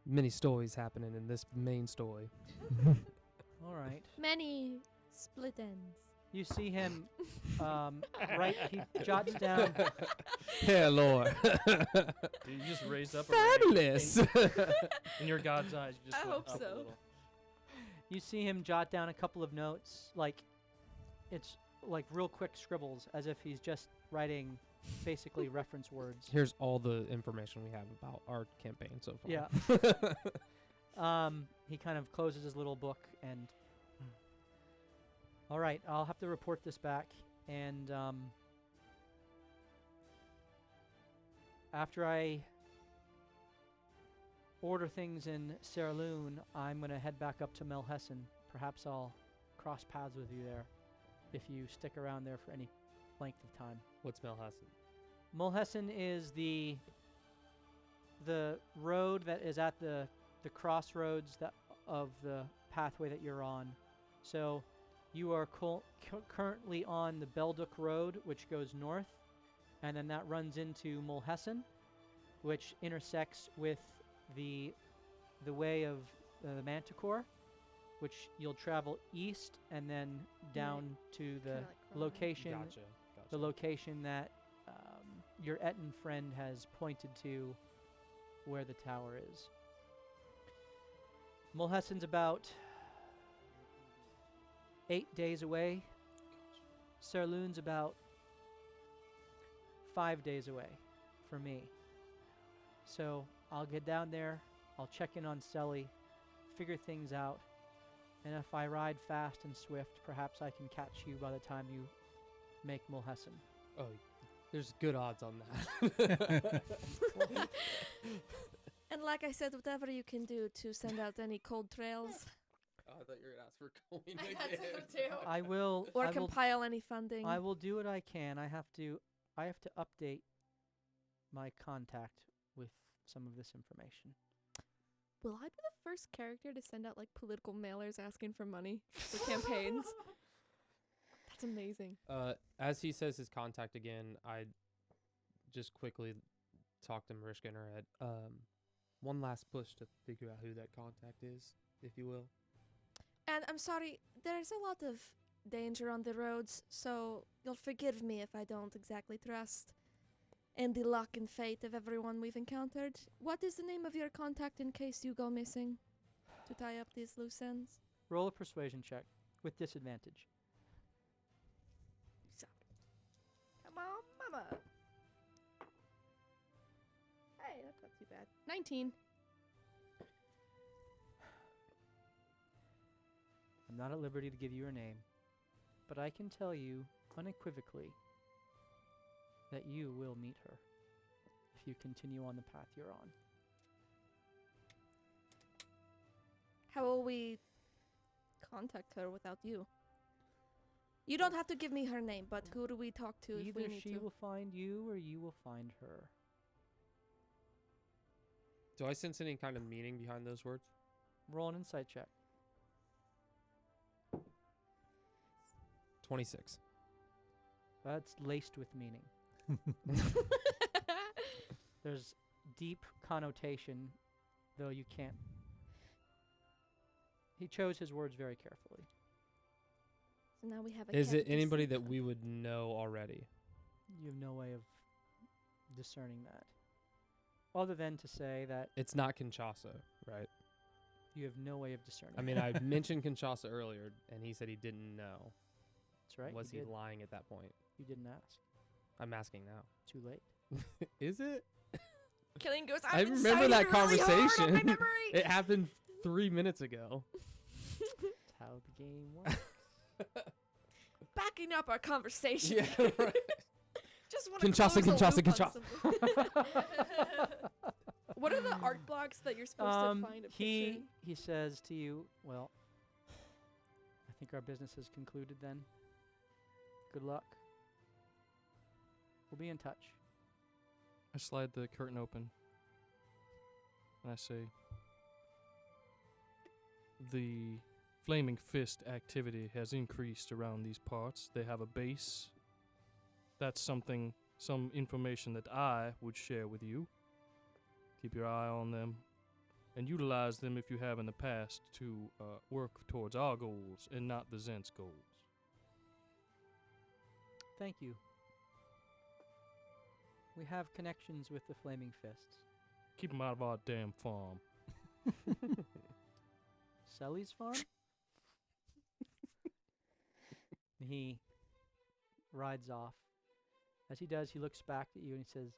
many stories happening in this main story.
All right.
Many split ends.
You see him, right, he jots down,
Hey Lord.
Dude, you just raised up.
Fabulous.
In your god's eyes, you just
I
went
hope
up
so.
a little.
you see him jot down a couple of notes, like, it's like real quick scribbles, as if he's just writing basically reference words.
Here's all the information we have about our campaign so far.
Yeah. He kind of closes his little book and... All right, I'll have to report this back, and after I order things in Sarloon, I'm going to head back up to Melhessen. Perhaps I'll cross paths with you there, if you stick around there for any length of time.
What's Melhessen?
Melhessen is the road that is at the crossroads of the pathway that you're on. So you are currently on the Belduc Road, which goes north, and then that runs into Mulhessen, which intersects with the way of the Manticore, which you'll travel east and then down to the
Kinda like Cromwell.
location,
Gotcha.
the location that your Etten friend has pointed to, where the tower is. Mulhessen's about 8 days away. Sarloon's about 5 days away for me. So I'll get down there, I'll check in on Selly, figure things out, and if I ride fast and swift, perhaps I can catch you by the time you make Mulhessen.
Oh, there's good odds on that.
And like I said, whatever you can do to send out any cold trails
Oh, I thought you were gonna ask for coin
I thought
again.
so too.
I will.
or
I will,
compile any funding.
I will do what I can. I have to update my contact with some of this information.
Will I be the first character to send out like political mailers asking for money for campaigns? That's amazing.
As he says his contact again, I just quickly talk to Mariska in her head. One last push to figure out who that contact is, if you will.
And I'm sorry, there's a lot of danger on the roads, so you'll forgive me if I don't exactly trust in the luck and fate of everyone we've encountered. What is the name of your contact in case you go missing to tie up these loose ends?
Roll a persuasion check with disadvantage.
Come on, mama. Hey, that's not too bad. 19.
I'm not at liberty to give you her name, but I can tell you unequivocally that you will meet her if you continue on the path you're on.
How will we contact her without you? You don't have to give me her name, but who do we talk to if we
Either
need
she
to?
will find you or you will find her.
Do I sense any kind of meaning behind those words?
Roll an insight check.
26.
That's laced with meaning. There's deep connotation, though you can't. He chose his words very carefully.
So now we have a
Is it
cat
anybody that
deceiver.
we would know already?
You have no way of discerning that. Other than to say that
It's not Kinshasa, right?
you have no way of discerning.
I mean, I mentioned Kinshasa earlier, and he said he didn't know.
That's right.
Was
you
he
did.
lying at that point?
You didn't ask.
I'm asking now.
Too late.
Is it?
Killing goes.
I
I've been
remember
citing
that
it really hard on my
conversation.
memory.
It happened 3 minutes ago.
That's how the game works.
Backing up our conversation.
Yeah, right.
Just want to
Kinshasa, Kinshasa, Kinshasa.
What are the art blocks that you're supposed to find a picture?
he says to you, well, I think our business is concluded then. Good luck. We'll be in touch.
I slide the curtain open. And I say, the Flaming Fist activity has increased around these parts. They have a base. That's some information that I would share with you. Keep your eye on them and utilize them if you have in the past to work towards our goals and not the Zent's goals.
Thank you. We have connections with the Flaming Fists.
Keep them out of our damn farm.
Selly's farm? He rides off. As he does, he looks back at you and he says,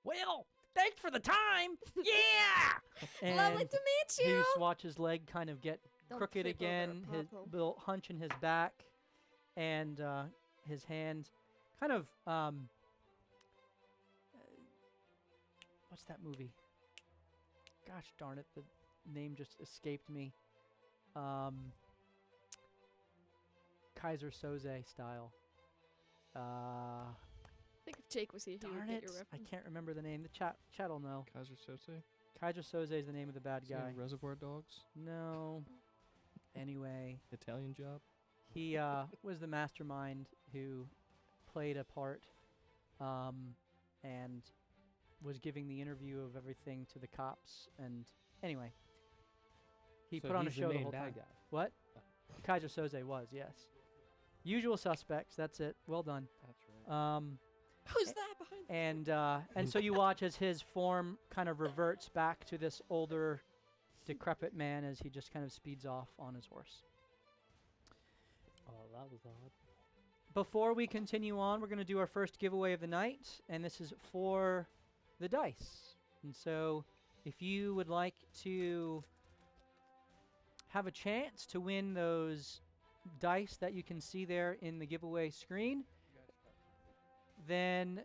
well, thanks for the time. Yeah! And
Lovely to meet
he
you.
just watch his leg kind of get
Don't
crooked
trip over a
again, his
pothole.
little hunch in his back, and his hand kind of, what's that movie? Gosh darn it, the name just escaped me. Kaiser Soze style.
I think if Jake was here, he would
Darn
get
it,
your
I
reference.
can't remember the name. The chat will know.
Kaiser Sose?
Kaiser Soze is the name of the bad guy.
Reservoir Dogs?
No. Anyway,
Italian Job?
he was the mastermind who played a part and was giving the interview of everything to the cops. And anyway, he
So
put on a
he's the
show the
main
whole
bad
time.
guy.
What? Kaiser Soze was, yes. Usual suspects. That's it. Well done.
That's right.
Who's that behind?
And so you watch as his form kind of reverts back to this older, decrepit man as he just kind of speeds off on his horse.
Oh, that was odd.
Before we continue on, we're going to do our first giveaway of the night, and this is for the dice. And so, if you would like to have a chance to win those dice that you can see there in the giveaway screen, then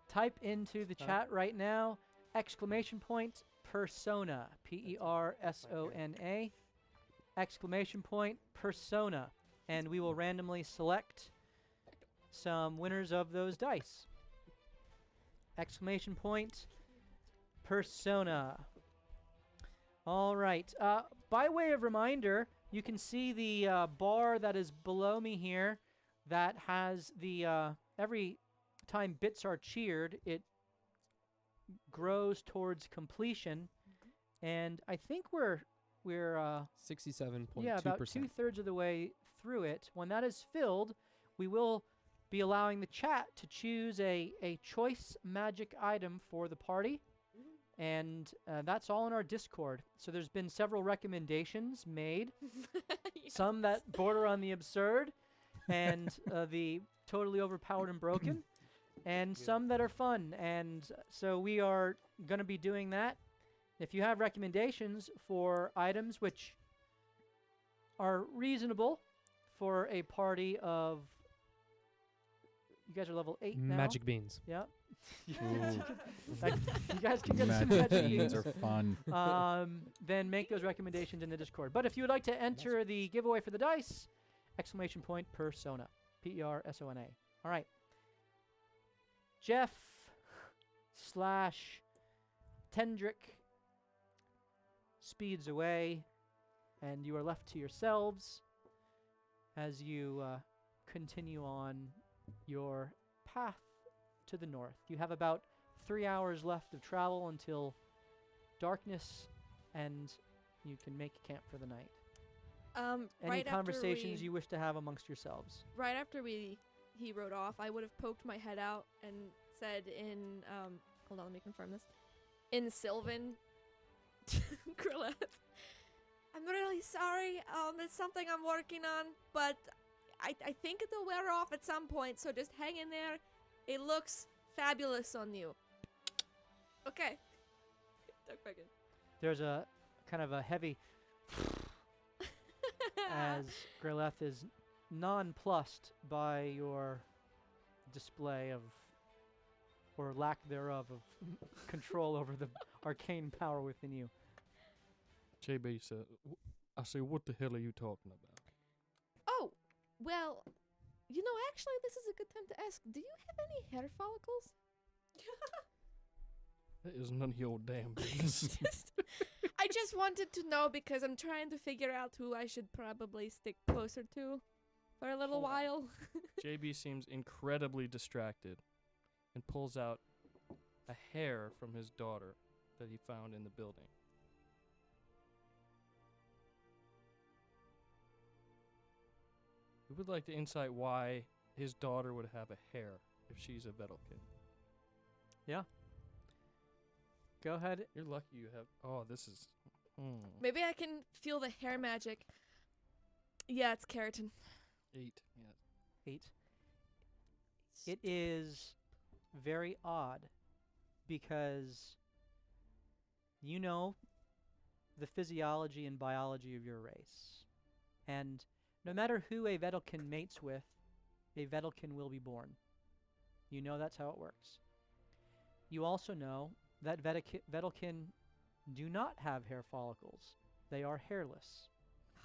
type into the chat right now, exclamation point persona, Persona, exclamation point persona, and we will randomly select some winners of those dice. Exclamation point persona. All right. By way of reminder, you can see the bar that is below me here that has the every time bits are cheered, it grows towards completion, and I think we're
67.2%.
yeah, about 2/3 of the way through it. When that is filled, we will be allowing the chat to choose a choice magic item for the party, and that's all in our Discord. So there's been several recommendations made, some that border on the absurd and the totally overpowered and broken, and some that are fun. And so we are going to be doing that. If you have recommendations for items which are reasonable for a party of... You guys are level 8 now.
Magic beans.
Yeah.
Ooh.
You guys can get some
Magic
magic
beans
beans.
are fun.
Then make those recommendations in the Discord. But if you would like to enter the giveaway for the dice, exclamation point persona, Persona. All right. Jeff / Tendrick speeds away, and you are left to yourselves as you continue on your path to the north. You have about 3 hours left of travel until darkness, and you can make camp for the night. Any
Right
conversations
after
you wish to have amongst yourselves?
Right after he rode off, I would have poked my head out and said in hold on, let me confirm this. In Sylvan, Grilleth, I'm really sorry. It's something I'm working on, but I think it'll wear off at some point. So just hang in there. It looks fabulous on you. Okay. Tuck back in.
There's a kind of a heavy as Grilleth is nonplussed by your display of, or lack thereof, of control over the arcane power within you.
JB said, I say, what the hell are you talking about?
Oh, well, you know, actually, this is a good time to ask. Do you have any hair follicles?
That is none of your damn business.
I just wanted to know because I'm trying to figure out who I should probably stick closer to for a little
Hold on.
while.
JB seems incredibly distracted and pulls out a hair from his daughter that he found in the building. We would like to insight why his daughter would have a hair if she's a Vedelkin.
Go ahead.
You're lucky you have... Oh, this is...
Maybe I can feel the hair magic. Yeah, it's keratin.
8. Yeah.
8. It is very odd because you know the physiology and biology of your race. And no matter who a Vedelkin mates with, a Vedelkin will be born. You know that's how it works. You also know that Vedelkin do not have hair follicles. They are hairless.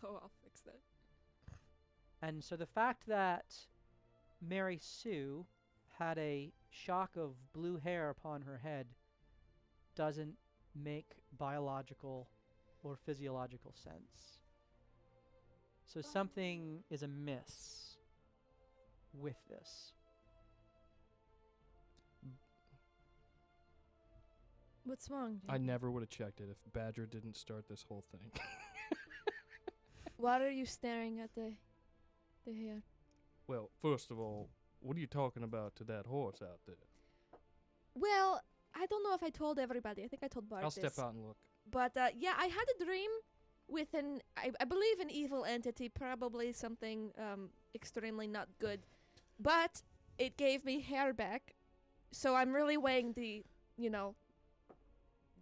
Oh, I'll fix that.
And so the fact that Mary Sue had a shock of blue hair upon her head doesn't make biological or physiological sense. So something is amiss with this.
What's wrong?
I
Jamie?
never would have checked it if Badger didn't start this whole thing.
Why are you staring at the hair?
Well, first of all, what are you talking about to that horse out there?
Well, I don't know if I told everybody. I think I told Bart
I'll
this.
step out and look.
But yeah, I had a dream with I believe an evil entity, probably something extremely not good. But it gave me hair back, so I'm really weighing the,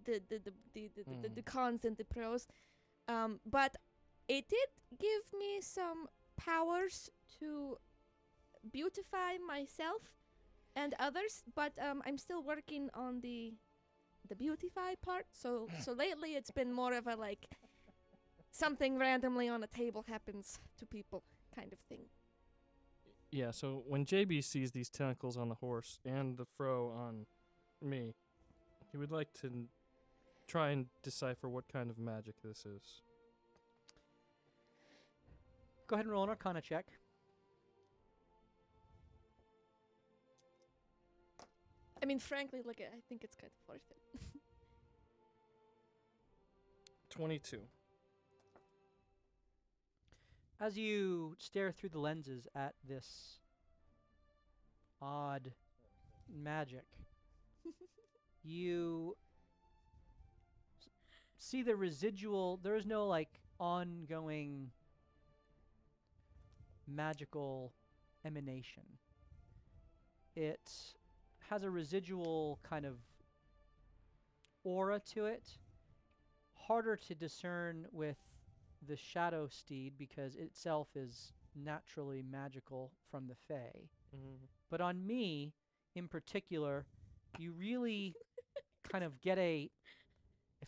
the cons and the pros. But it did give me some powers to beautify myself and others. But I'm still working on the beautify part. So lately it's been more of a like something randomly on a table happens to people kind of thing.
Yeah, so when JB sees these tentacles on the horse and the fro on me, he would like to try and decipher what kind of magic this is.
Go ahead and roll an Arcana check.
I mean, frankly, look, I think it's kind of worth it.
22.
As you stare through the lenses at this odd magic, you see the residual. There is no like ongoing magical emanation. It has a residual kind of aura to it, harder to discern with the Shadow Steed because it itself is naturally magical from the Fae.
Mm-hmm.
But on me, in particular, you really kind of get if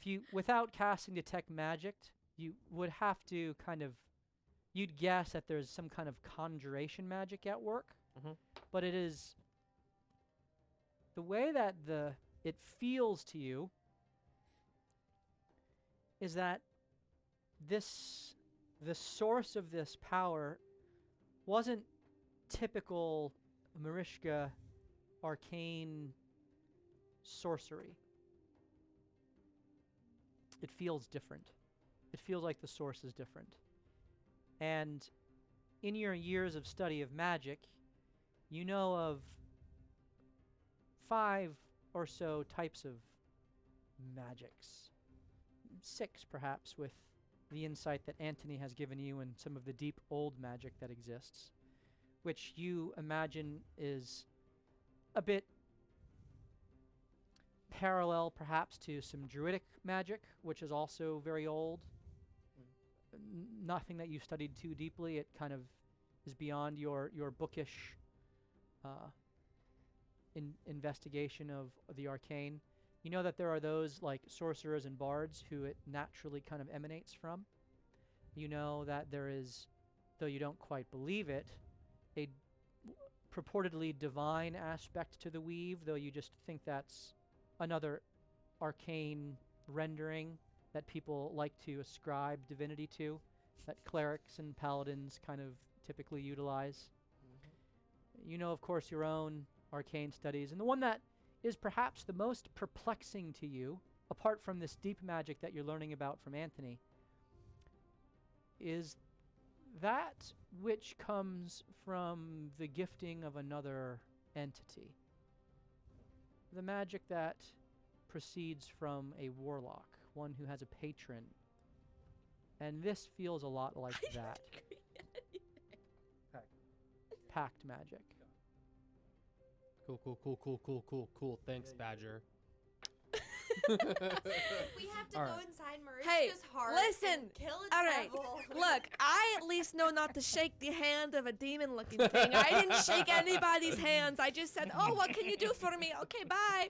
you, without casting Detect Magic, you would have to you'd guess that there's some kind of conjuration magic at work.
Mm-hmm.
But it is, the way that it feels to you is that the source of this power wasn't typical Marishka arcane sorcery. It feels different. It feels like the source is different. And in your years of study of magic, you know of 5 or so types of magics. 6 perhaps, with the insight that Antony has given you and some of the deep old magic that exists, which you imagine is a bit parallel perhaps to some druidic magic, which is also very old. Nothing that you studied too deeply. It kind of is beyond your bookish investigation of the arcane. You know that there are those like sorcerers and bards who it naturally kind of emanates from. You know that there is, though you don't quite believe it, a purportedly divine aspect to the weave, though you just think that's another arcane rendering that people like to ascribe divinity to, that clerics and paladins kind of typically utilize. Mm-hmm. You know, of course, your own arcane studies, and the one that is perhaps the most perplexing to you, apart from this deep magic that you're learning about from Antony, is that which comes from the gifting of another entity. The magic that proceeds from a warlock, one who has a patron. And this feels a lot like that. Pact magic.
Cool. Thanks, Badger.
We have to
All
go
right.
inside
Hey,
Marishka's heart
listen.
and kill a
All right,
devil.
look, I at least know not to shake the hand of a demon-looking thing. I didn't shake anybody's hands. I just said, "Oh, what can you do for me?" Okay, bye.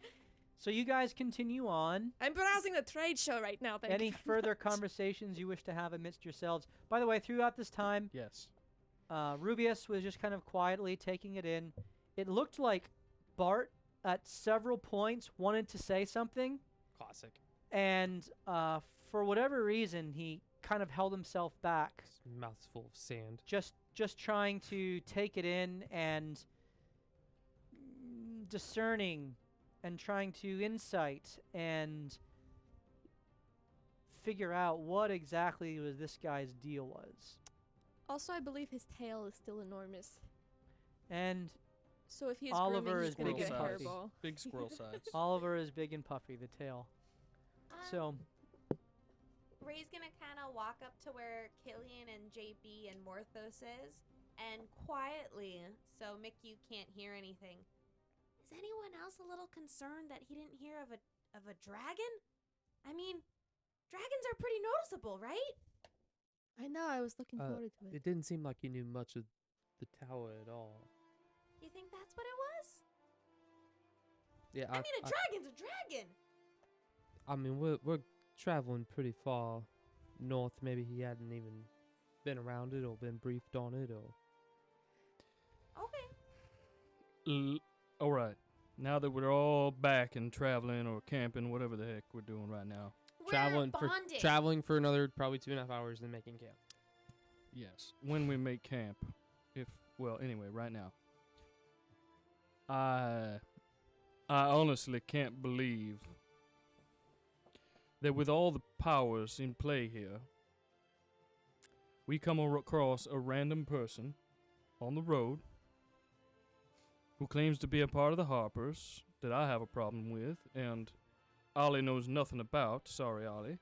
So you guys continue on.
I'm browsing the trade show right now. Thank
Any
you.
further conversations you wish to have amidst yourselves? By the way, throughout this time,
Yes.
Rubius was just kind of quietly taking it in. It looked like Bart, at several points, wanted to say something,
Classic.
and for whatever reason, he kind of held himself back,
His mouth's full of sand.
just trying to take it in and discerning and trying to insight and figure out what exactly was this guy's deal was.
Also, I believe his tail is still enormous.
And
So if he's
Oliver
grooming,
is
he's gonna
big
get a
and puffy.
hairball.
Big squirrel size.
Oliver is big and puffy, the tail. So
Ray's gonna kind of walk up to where Killian and JB and Morthos is, and quietly, so Mick, you can't hear anything. Is anyone else a little concerned that he didn't hear of a dragon? I mean, dragons are pretty noticeable, right?
I know. I was looking forward to it.
It didn't seem like you knew much of the tower at all.
You think that's what it was?
Yeah,
I mean, a dragon's a dragon.
I mean, we're traveling pretty far north. Maybe he hadn't even been around it or been briefed on it, or
Okay.
All right. Now that we're all back and traveling or camping, whatever the heck we're doing right now.
We're bonding.
traveling for another probably 2.5 hours, then making camp.
Yes. When we make camp, anyway, right now. I honestly can't believe that with all the powers in play here, we come across a random person on the road who claims to be a part of the Harpers that I have a problem with, and Ollie knows nothing about. Sorry, Ollie.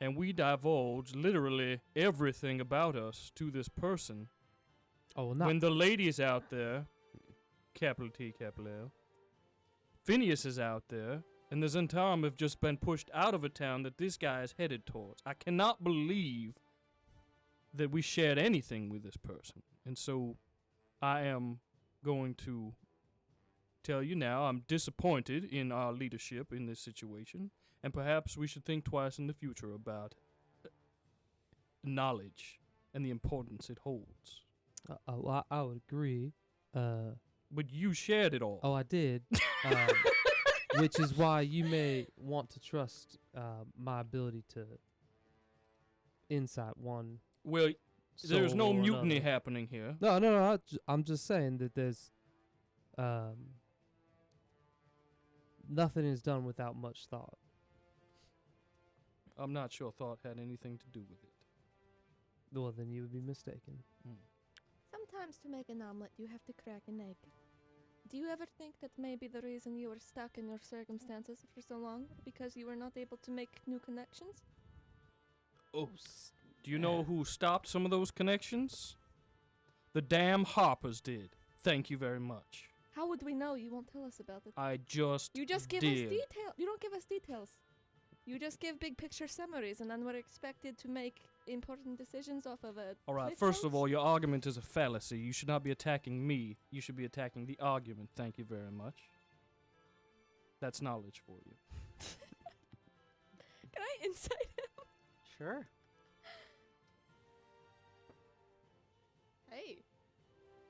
And we divulge literally everything about us to this person.
Oh, well, not
When the ladies out there, capital T, capital L, Phineas is out there, and the Zentarum have just been pushed out of a town that this guy is headed towards. I cannot believe that we shared anything with this person. And so I am going to tell you now I'm disappointed in our leadership in this situation, and perhaps we should think twice in the future about knowledge and the importance it holds.
I would agree.
But you shared it all.
Oh, I did. Which is why you may want to trust my ability to insight one.
Well, there's no
soul or
mutiny
another.
happening here.
No. I'm just saying that there's nothing is done without much thought.
I'm not sure thought had anything to do with it.
Well, then you would be mistaken.
Sometimes to make an omelet, you have to crack an egg. Do you ever think that maybe the reason you were stuck in your circumstances for so long because you were not able to make new connections?
Oh, do you know who stopped some of those connections? The damn Harpers did. Thank you very much.
How would we know? You won't tell us about it.
I just
You just give
did.
us detail. You don't give us details. You just give big picture summaries, and then we're expected to make important decisions off of it.
All right, first of all, your argument is a fallacy. You should not be attacking me. You should be attacking the argument. Thank you very much. That's knowledge for you.
Can I insight him?
Sure.
Hey,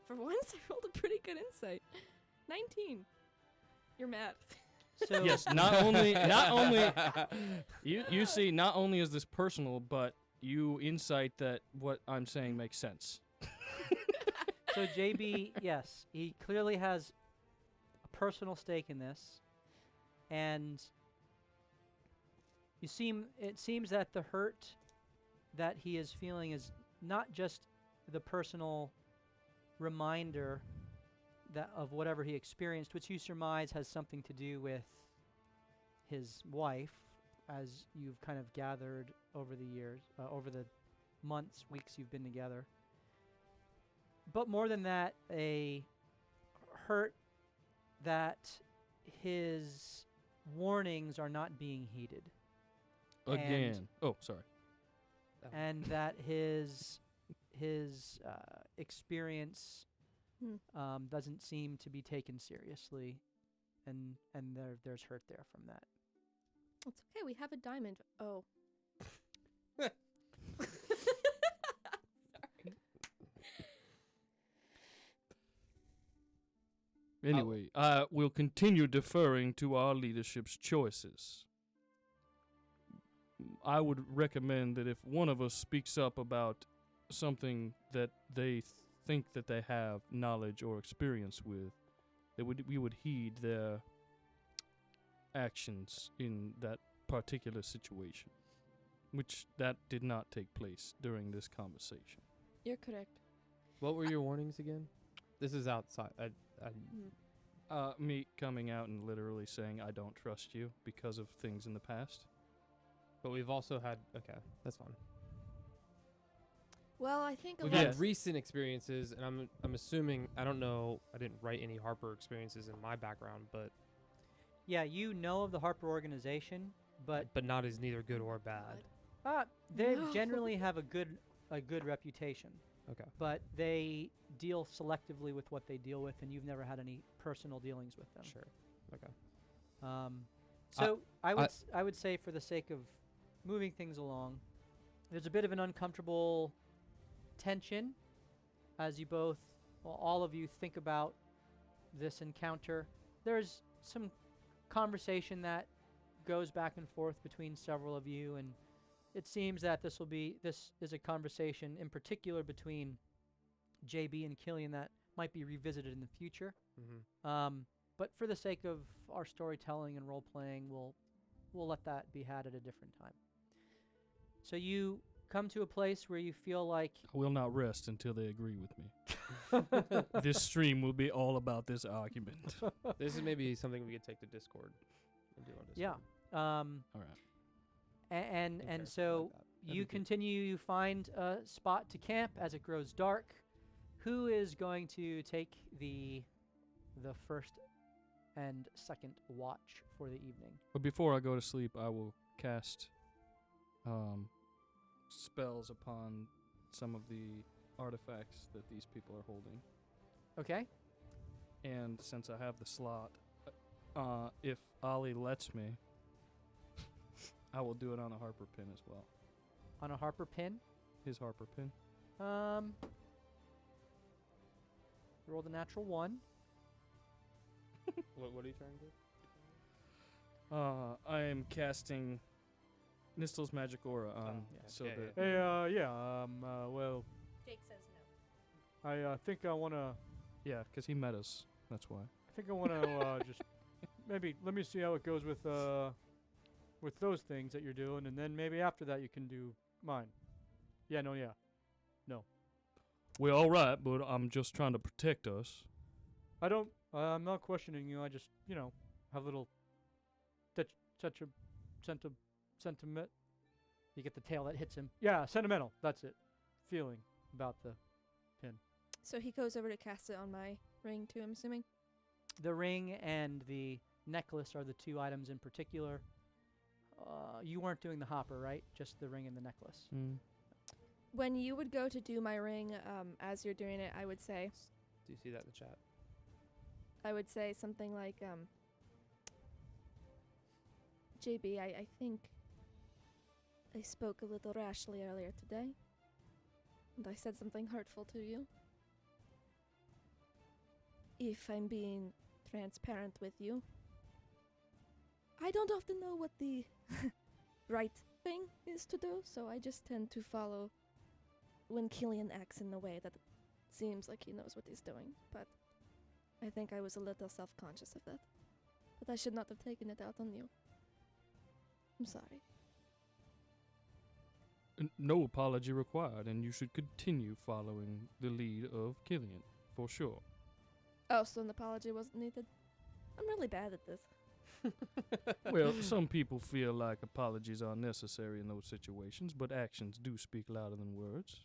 for once I rolled a pretty good insight. 19. You're mad.
So
Yes, not only you see, not only is this personal, but you insight that what I'm saying makes sense.
So JB, yes, he clearly has a personal stake in this, and it seems that the hurt that he is feeling is not just the personal reminder of whatever he experienced, which you surmise has something to do with his wife, as you've kind of gathered over the years, over the months, weeks you've been together. But more than that, a hurt that his warnings are not being heeded.
Again. Oh, sorry.
And that his experience doesn't seem to be taken seriously, and there's hurt there from that.
It's okay. We have a diamond. Oh.
Anyway, we'll continue deferring to our leadership's choices. I would recommend that if one of us speaks up about something that they think that they have knowledge or experience with, that we would heed their actions in that particular situation, which that did not take place during this conversation.
You're correct.
What were your warnings again? This is outside.
Me coming out and literally saying I don't trust you because of things in the past.
But we've also had. Okay, that's fine.
Well, I think a
We've
lot.
had recent experiences, and I'm assuming, I don't know, I didn't write any Harper experiences in my background, but
Yeah, you know of the Harper organization, but
but not as neither good or bad.
they
No.
generally have a good reputation.
Okay.
But they deal selectively with what they deal with, and you've never had any personal dealings with them.
Sure. Okay.
So I would say, for the sake of moving things along, there's a bit of an uncomfortable tension as you both, well, all of you, think about this encounter. There's some conversation that goes back and forth between several of you, and it seems that this is a conversation in particular between JB and Killian that might be revisited in the future.
Mm-hmm.
But for the sake of our storytelling and role playing, we'll let that be had at a different time. So you come to a place where you feel like
I will not rest until they agree with me. This stream will be all about this argument.
This is maybe something we could take to Discord and do on Discord.
yeah.
All right.
And
Okay,
so
like that. That'd
you
be good.
continue. You find a spot to camp as it grows dark. Who is going to take the first and second watch for the evening?
But before I go to sleep, I will cast spells upon some of the artifacts that these people are holding.
Okay.
And since I have the slot, if Ollie lets me, I will do it on a Harper pin as well.
On a Harper pin.
His Harper pin.
Roll the natural 1.
What are you trying to do?
I am casting Nistel's magic aura on,
yeah.
so
Yeah,
that
Hey, well,
Jake says no.
I think I want to.
yeah, because he met us. That's why.
I think I want to just maybe let me see how it goes with those things that you're doing, and then maybe after that you can do mine. Yeah, no, yeah.
We're all right, but I'm just trying to protect us.
I'm not questioning you. I just, have a little such a sentiment. You get the tail that hits him. Yeah, sentimental. That's it. Feeling about the pin.
So he goes over to cast it on my ring too, I'm assuming.
The ring and the necklace are the two items in particular. You weren't doing the hopper, right? Just the ring and the necklace.
When you would go to do my ring, as you're doing it, I would say
Do you see that in the chat?
something like, JB, I think I spoke a little rashly earlier today, and I said something hurtful to you. If I'm being transparent with you, I don't often know what the right thing is to do, so I just tend to follow when Killian acts in the way that it seems like he knows what he's doing, but I think I was a little self-conscious of that. But I should not have taken it out on you. I'm sorry.
No apology required, and you should continue following the lead of Killian, for sure.
Oh, so an apology wasn't needed? I'm really bad at this.
Well, some people feel like apologies are necessary in those situations, but actions do speak louder than words.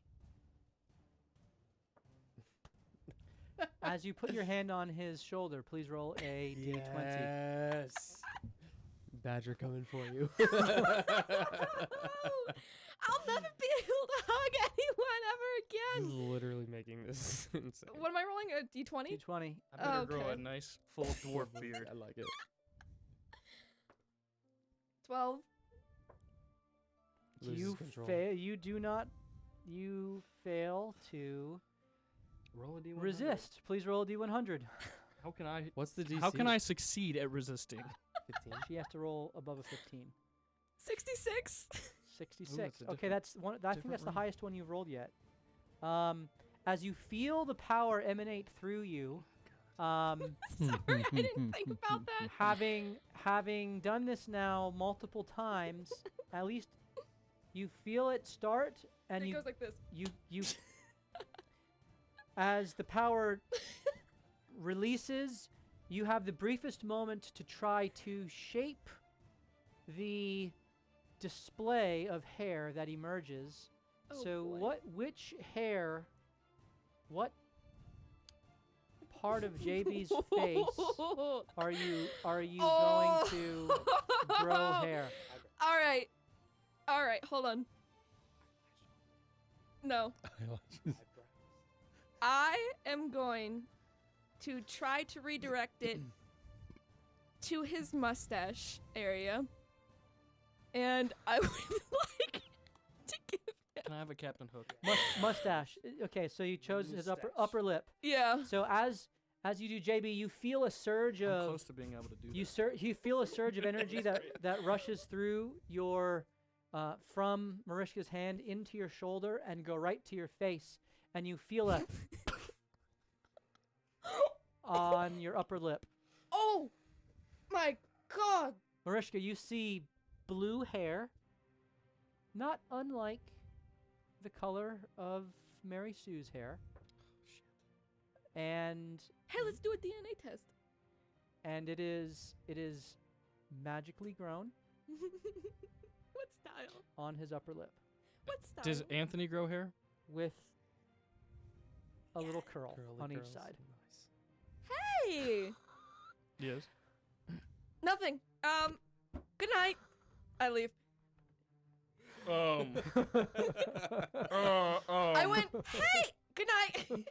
As you put your hand on his shoulder, please roll a d20.
Yes. Badger coming for you.
I'll never be able to hug anyone ever
This is
again.
literally making this insane.
What am I rolling? A d20?
D20.
I better grow a
Okay.
nice full dwarf beard.
I like it.
12.
Loses
You
control.
fail. You fail to
Roll a D100.
resist. Please roll a d100.
How can I?
What's the DC?
How can I succeed at resisting?
15.
She has to roll above a 15.
66.
66.
that's a
Okay, that's one. I think
different
that's the
roll.
highest one you've rolled yet. As you feel the power emanate through you,
Sorry, I didn't think about that.
having done this now multiple times, at least you feel it start, and
It
you
goes like this.
you as the power releases, you have the briefest moment to try to shape the display of hair that emerges.
Oh,
So
boy.
which hair, what part of JB's face are you
Oh.
going to grow hair?
All right. Hold on. No, I am going to try to redirect it to his mustache area, and I would like to give.
Can I have a Captain Hook?
Mustache. Okay, so you chose his upper lip.
Yeah.
So as you do, JB, you feel a surge
I'm
of
close to being able to do that.
you feel a surge of energy that rushes through your from Marishka's hand into your shoulder and go right to your face, and you feel a on your upper lip.
Oh, my God.
Marishka, you see blue hair, not unlike the color of Mary Sue's hair. And
Hey, let's do a DNA test.
it is magically grown
What style?
on his upper lip
What style?
Does Anthony grow hair?
with a little curl
Curly
on each
girls.
side.
Nice.
Hey.
Yes.
Nothing. Good night. I leave. I went, hey, good night.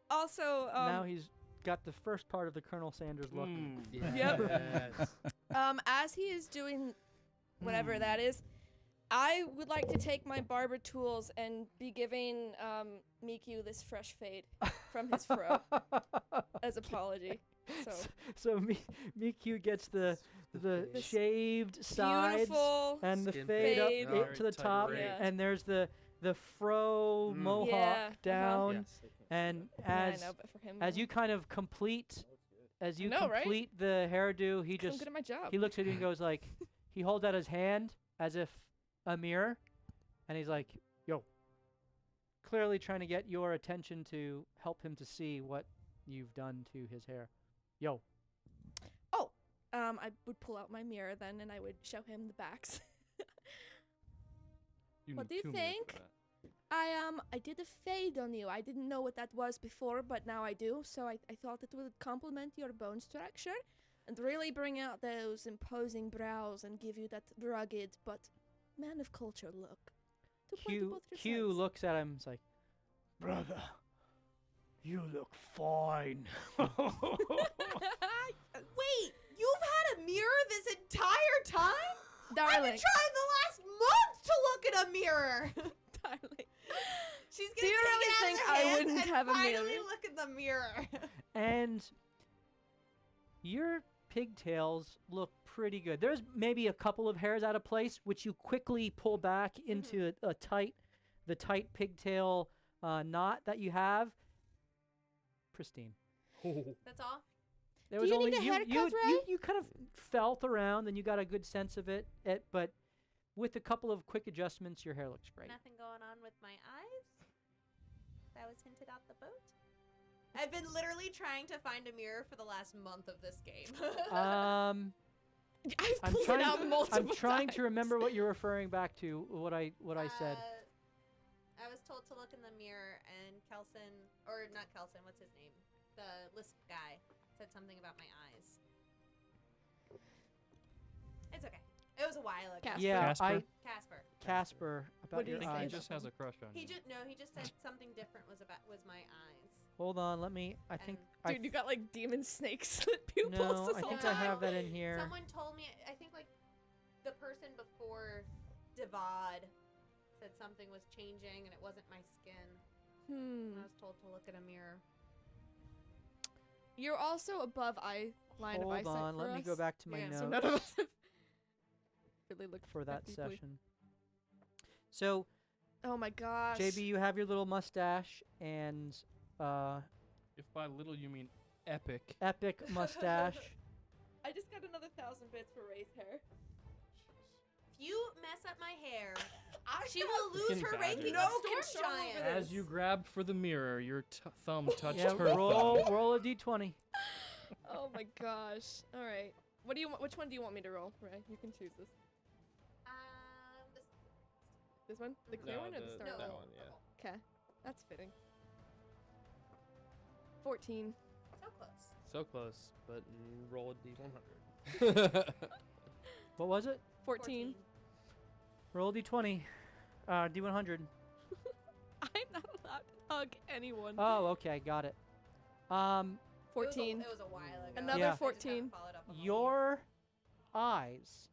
Also,
Now he's got the first part of the Colonel Sanders look.
Yep. As he is doing whatever that is, I would like to take my barber tools and be giving Miku this fresh fade from his fro as apology. So
So Miku gets the
This
shaved sides
beautiful
and the
Skin
fade up
fade.
Alright,
to the
tight
top,
right.
Yeah.
and there's the fro
Mm.
mohawk
Yeah, uh-huh.
down,
Yes.
and
yeah, I
as
know, but for him,
as you kind of complete
know, right?
the hairdo, he
'cause I'm
just
good at my job.
he looks at you and goes like, he holds out his hand as if a mirror, and he's like, yo, clearly trying to get your attention to help him to see what you've done to his hair. Yo.
I would pull out my mirror then, and I would show him the backs. What do you think? I did a fade on you. I didn't know what that was before, but now I do. So I thought it would complement your bone structure and really bring out those imposing brows and give you that rugged but man of culture look. To point to both your
Q
sides.
looks at him. It's like, brother, you look fine.
Wait, you've had a mirror this entire time? I've been
Darling,
trying the last month to look at a mirror.
darling.
She's
Do
gonna
you
take
really
it out
think
of her
I
hands
wouldn't
and
have a
finally
mirror?
look at the mirror.
And your pigtails look pretty good. There's maybe a couple of hairs out of place, which you quickly pull back into the tight pigtail knot that you have. Pristine.
That's all?
There
Do
was
you
only
need a haircut, Ray?
you kind of felt around and you got a good sense of it, but with a couple of quick adjustments, your hair looks great.
Nothing going on with my eyes? That was hinted out the boat? I've been literally trying to find a mirror for the last month of this game.
I've
I'm
pulled
trying.
it out multiple
I'm trying to
times.
remember what you're referring back to. What I said.
I was told to look in the mirror, and Kelson, or not Kelson, what's his name? The lisp guy said something about my eyes. It's okay. It was a while ago.
Casper.
Yeah,
Casper?
Casper about
What did
your
he
I
say?
think
eyes.
he just has a crush on
He
you.
just said something different was my eyes.
Hold on, let me. I think.
And
Dude, you got like demon snake slit pupils.
no,
this
I
whole
think
time.
I have that in here.
Someone told me, I think like the person before Divod said something was changing and it wasn't my skin. And I was told to look at a mirror.
You're also above line of
Hold
eyesight
on,
for
let me
us.
go back to my
Yeah,
So
notes
none of us have really looked
for that
deeply.
session. So,
Oh my gosh.
JB, you have your little mustache and
If by little you mean epic.
epic mustache.
I just got another 1,000 bits for Ray's hair.
If you mess up my hair, she
have
will lose
Freaking
her
badger.
ranking
no
of Storm
control over
Giant.
this.
As you grabbed for the mirror, your thumb touched
Yeah,
her thumb.
roll a d20.
Oh my gosh. All right. What do you want? Which one do you want me to roll, Ray? You can choose this.
This,
This one? The clear one or the star
no,
one?
that one, yeah.
Okay. That's fitting. 14.
So close.
So close, but roll a d100.
What was it?
14.
Roll d20. D100.
I'm not allowed to hug anyone.
Oh, okay, got it.
14.
It was a while ago.
Another
Yeah.
I just haven't
14.
followed up on the
Your eyes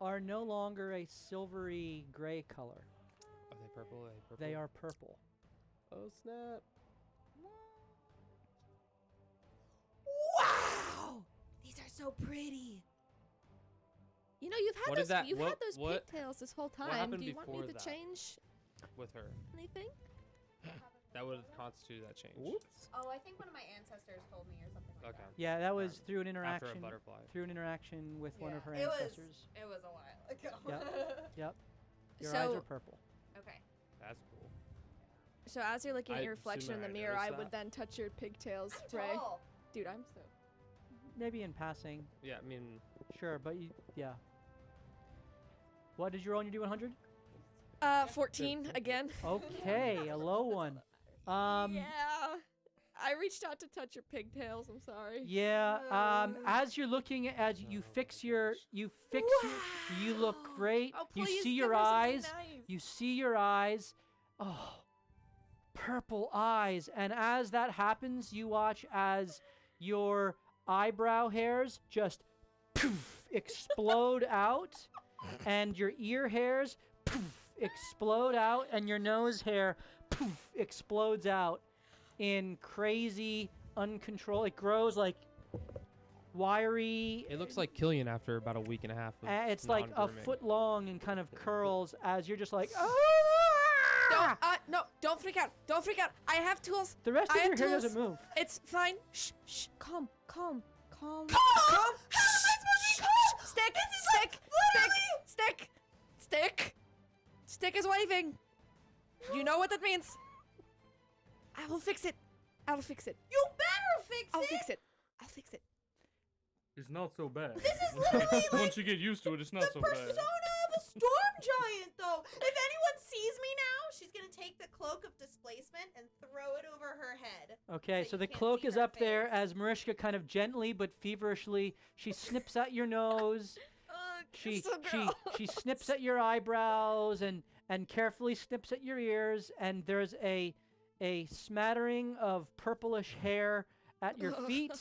are no longer a silvery gray color.
Are they purple? Are they purple?
They are purple.
Oh snap!
Wow! These are so pretty.
You know, you've had
What is
those.
that?
You've had
What-
those
what-
pigtails this whole time.
happened
Do you want me
before
to
that?
change
With her,
anything?
that would have constituted that change.
Oh, I think one of my ancestors told me or something like
Okay.
that.
Yeah, that was through an
After a
interaction.
butterfly.
Through an interaction with one of her
It was-
ancestors.
It was a while ago.
Yep. Your
so,
eyes are purple.
Okay.
That's cool.
so as you're looking at
I
your reflection in the
assume I
mirror, I
noticed
would
that.
then touch your pigtails,
I'm
Ray.
tall.
Dude, I'm so.
Maybe in passing.
Yeah, I mean,
Sure, but yeah. What did you roll on your D100?
14 again.
Okay, a low one.
Yeah. I reached out to touch your pigtails. I'm sorry.
Yeah. As you're looking as you fix your, you look great.
Oh,
You
please
see
give
your
her something
eyes.
nice.
You see your eyes. Oh, purple eyes. And as that happens, you watch as your eyebrow hairs just poof, explode out, and your ear hairs poof, explode out, and your nose hair poof, explodes out in crazy, uncontrolled. It grows like wiry.
it looks like Killian after about a week and a half. Of
It's like a
non-grooming.
foot long and kind of curls as you're just like,
Don't,
ah!
no, don't freak out. Don't freak out. I have tools.
The rest
I
of your
have
hair
tools.
doesn't move.
It's fine. Shh, shh. Calm, calm, calm.
Calm! How am I supposed to be calm?
Stick,
This is
stick,
like
stick, stick. Stick is waving. You know what that means. I will fix it. I'll fix it.
You better fix
I'll
it.
fix it. I'll fix it.
It's not so bad.
This is literally like
Once you get used to it, it's not
the
so
persona
bad.
of a storm giant, though. If anyone sees me now, she's gonna take the cloak of displacement and throw it over her head.
Okay,
So
so
you
the
can't
cloak
see
is
her
up there
face.
as Marishka kind of gently but feverishly, she snips at your nose. She she snips at your eyebrows and carefully snips at your ears, and there's a smattering of purplish hair at your feet.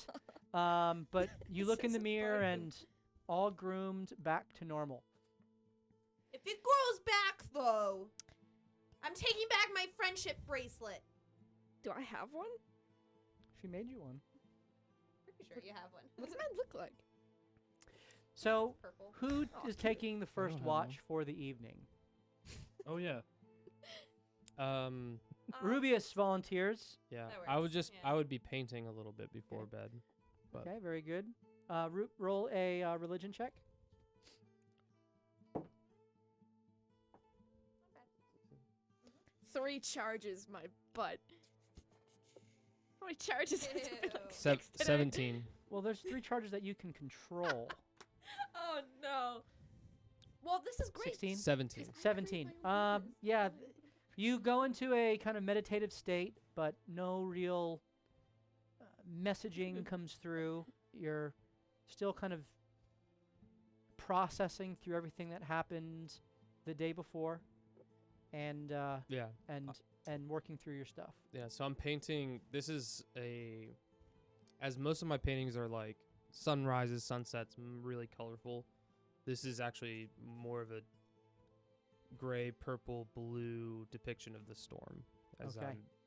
But you
This
look in the
is
mirror
fun.
and all groomed back to normal.
If it grows back, though, I'm taking back my friendship bracelet.
Do I have one?
She made you one.
Pretty sure you have one.
What does mine look like?
So,
Purple.
who
Oh,
is
cute.
taking the first
have
watch
one.
for the evening?
Oh yeah.
Rubius volunteers.
Yeah.
That
I would
works,
just,
yeah.
I would be painting a little bit before bed. But
Okay, very good. Roll a religion check.
Three charges, my butt. How many charges? has it been, like,
Ew.
6 today?
17.
Well, there's 3 charges that you can control.
Oh no. Well, this is great.
16?
17.
17. Yeah, you go into a kind of meditative state, but no real messaging comes through. You're still kind of processing through everything that happened the day before, and
Yeah.
and working through your stuff.
Yeah, so I'm painting. This is as most of my paintings are like sunrises, sunsets, really colorful. This is actually more of a gray, purple, blue depiction of the storm as
Okay.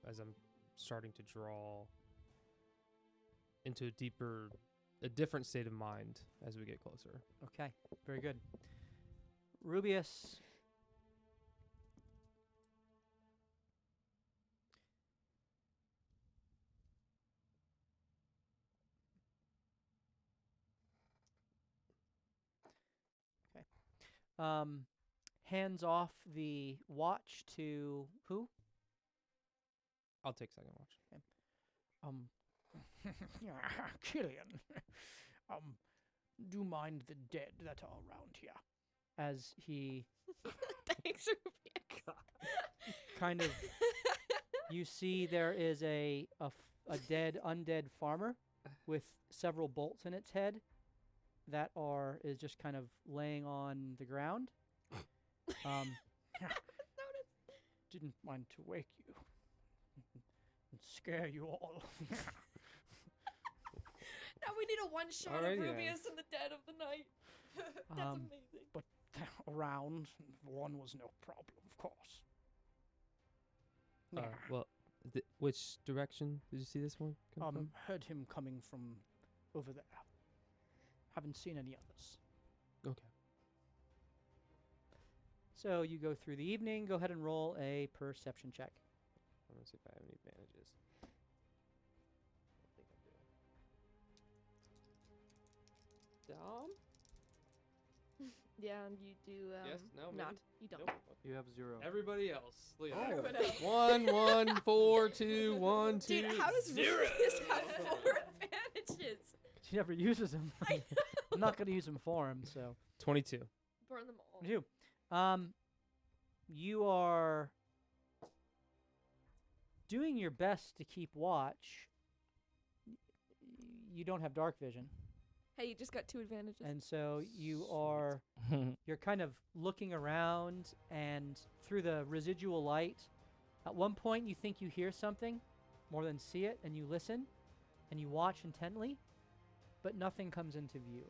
I'm starting to draw into a different state of mind as we get closer.
Okay, very good. Rubius. Okay. Hands off the watch to who?
I'll take second watch.
Killian. Do mind the dead that are around here. As he
Thanks, Rubik.
kind of You see there is a dead, undead farmer with several bolts in its head that is just kind of laying on the ground. Didn't want to wake you and scare you all.
Now we need a one shot
Alrighty
of
then.
Rubius in the dead of the night. That's amazing.
But around, one was no problem, of course.
Well, which direction did you see this one come from?
Heard him coming from over there. Haven't seen any others.
Okay.
So you go through the evening. Go ahead and roll a perception check.
I'm gonna see if I have any advantages. I think I do. Dom?
Yeah, and you do.
Yes, no,
not.
maybe?
You don't.
Nope.
You have 0.
Everybody else. Look at that.
Everyone else.
1, 1, 4, 2, 1, 2.
Dude, how does Rubius have 4 advantages?
She never uses them. I'm not going to use them for him, so.
22.
Burn them all.
You. You are doing your best to keep watch. You don't have dark vision,
Hey, you just got 2 advantages.
and so you're kind of looking around, and through the residual light, at one point you think you hear something more than see it, and you listen, and you watch intently, but nothing comes into view.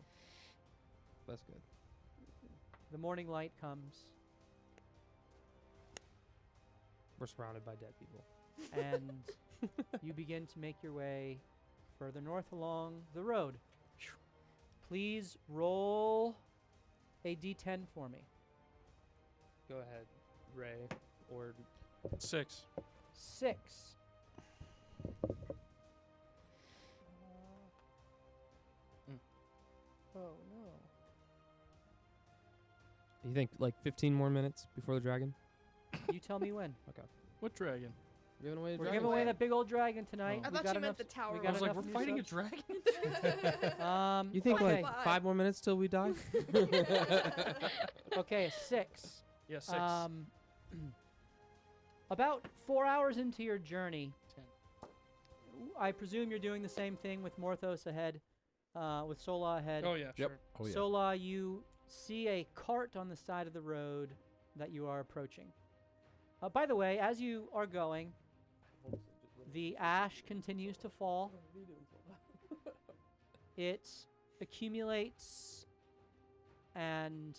That's good.
The morning light comes,
We're surrounded by dead people.
and you begin to make your way further north along the road. Please roll a d10 for me.
Go ahead, Ray. Or
6.
6. Oh no.
you think like 15 more minutes before the dragon?
You tell me when.
What dragon?
We're giving away the
We're
dragon.
giving away that big old dragon tonight.
Oh.
I
We
thought
got
you meant
enough
the tower.
we
I
got
was like,
enough
we're
new
fighting a
subs.
dragon?
You think
Okay.
like 5 more minutes till we die?
Okay, 6.
Yeah, 6.
About 4 hours into your journey,
10.
I presume you're doing the same thing with Morthos ahead, with Sola ahead.
Oh, yeah,
Yep.
sure.
Oh, yeah.
Sola, you see a cart on the side of the road that you are approaching. By the way, as you are going, the ash continues to fall. It accumulates, and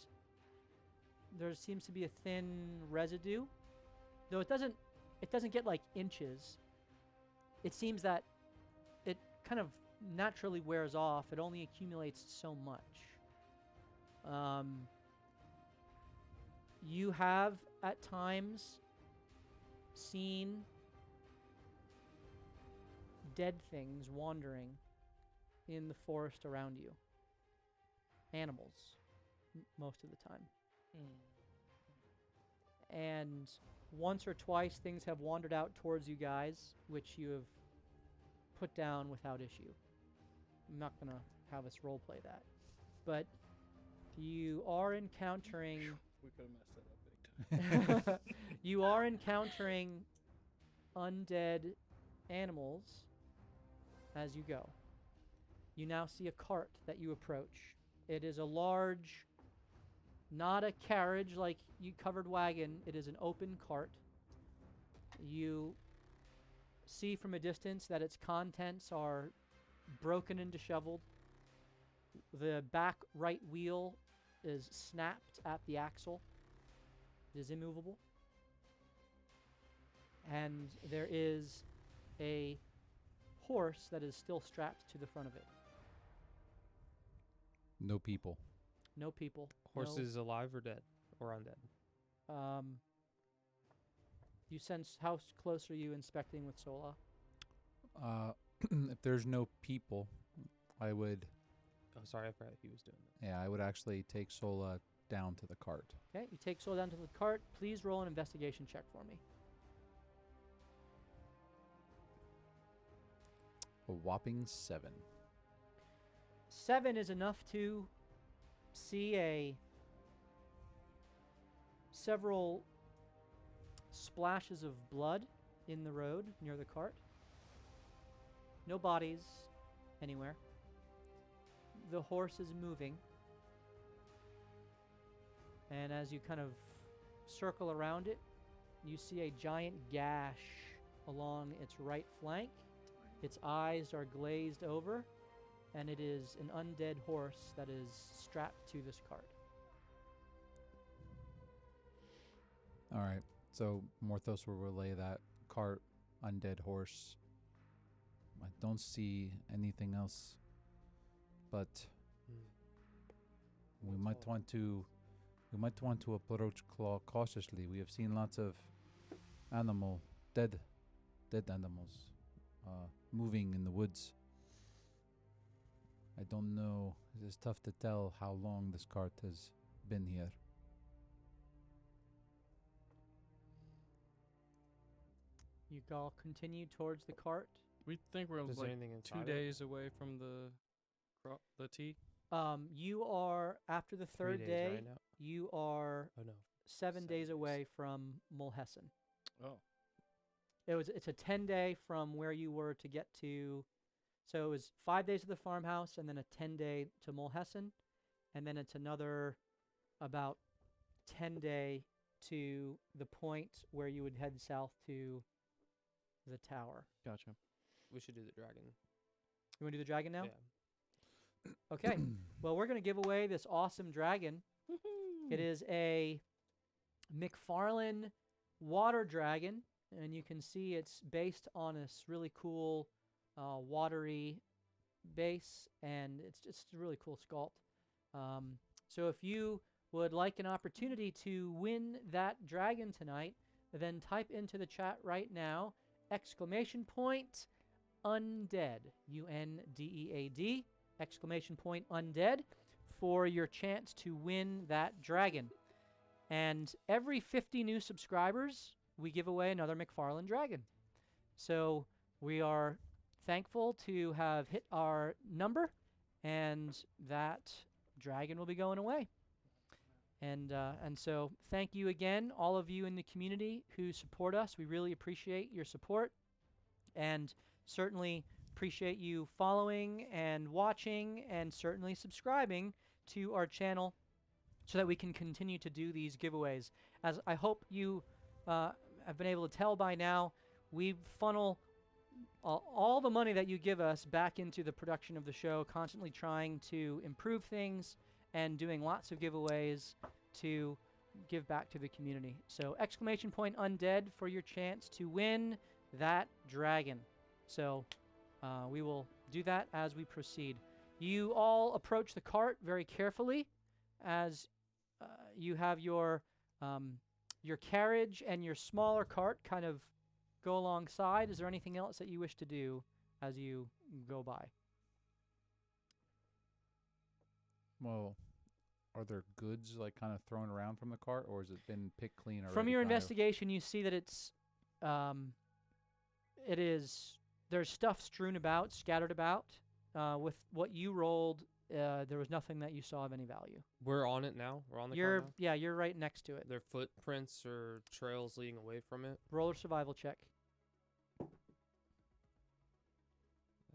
there seems to be a thin residue. Though it doesn't get like inches. It seems that it kind of naturally wears off. It only accumulates so much. You have at times seen dead things wandering in the forest around you. Animals, most of the time. And once or twice things have wandered out towards you guys, which you have put down without issue. I'm not going to have us roleplay that. But you are encountering...
We could have messed that up big time.
you are encountering undead animals as you go. You now see a cart that you approach. It is a large, not a carriage like you covered wagon. It is an open cart. You see from a distance that its contents are broken and disheveled. The back right wheel is snapped at the axle. It is immovable. And there is a horse that is still strapped to the front of it.
No people.
No people.
Horse
no,
is alive or dead? Or undead?
You sense how close are you inspecting with Sola?
If there's no people, I would.
Oh, sorry, I forgot he was doing that.
Yeah, I would actually take Sola down to the cart.
Okay, you take Sola down to the cart. Please roll an investigation check for me.
A whopping 7.
7 is enough to see several splashes of blood in the road near the cart. No bodies anywhere. The horse is moving. And as you kind of circle around it, you see a giant gash along its right flank. Its eyes are glazed over, and it is an undead horse that is strapped to this cart.
All right. So Morthos will relay that cart, undead horse. I don't see anything else, but we might want to approach Claw cautiously. We have seen lots of dead animals, moving in the woods. I don't know. It is tough to tell how long this cart has been here.
You all continue towards the cart.
We think we're
Is there
like
anything
2
inside
days away from the tea.
You are, after the
3
third
days
day,
right now?
you are
Oh no.
7 days
days.
away from Mulhessen.
Oh.
It's a 10-day from where you were to get to. So it was 5 days to the farmhouse, and then a 10-day to Mulhessen, and then it's another about 10-day to the point where you would head south to the tower.
Gotcha.
We should do the dragon.
You want to do the dragon now?
Yeah.
Okay. Well, we're going to give away this awesome dragon. It is a McFarlane water dragon, and you can see it's based on this really cool watery base, and it's just a really cool sculpt. So if you would like an opportunity to win that dragon tonight, then type into the chat right now, !undead, UNDEAD, !undead, for your chance to win that dragon. And every 50 new subscribers, we give away another McFarlane dragon. So we are thankful to have hit our number, and that dragon will be going away. And so thank you again, all of you in the community who support us. We really appreciate your support, and certainly appreciate you following and watching and certainly subscribing to our channel so that we can continue to do these giveaways. As I hope you have been able to tell by now, we funnel all the money that you give us back into the production of the show, constantly trying to improve things and doing lots of giveaways to give back to the community. So !undead for your chance to win that dragon. So we will do that as we proceed. You all approach the cart very carefully as you have your carriage and your smaller cart kind of go alongside. Is there anything else that you wish to do as you go by?
Well, are there goods like kind of thrown around from the cart, or has it been picked clean already?
From your
kind of?
investigation, you see that there's stuff strewn about, scattered about. With what you rolled, there was nothing that you saw of any value.
We're on it now. We're on the
You're
car now.
you're right next to it.
There are footprints or trails leading away from it.
Roll a survival check.
I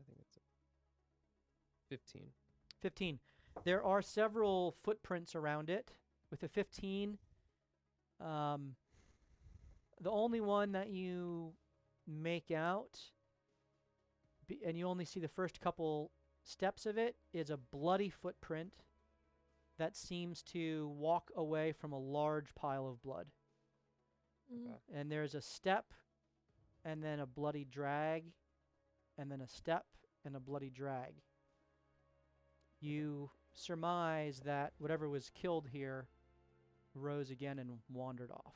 think it's 15.
15. There are several footprints around it. With a 15, the only one that you make out, and you only see the first couple steps of it, is a bloody footprint that seems to walk away from a large pile of blood.
Mm.
And there's a step, and then a bloody drag, and then a step, and a bloody drag. You surmise that whatever was killed here rose again and wandered off.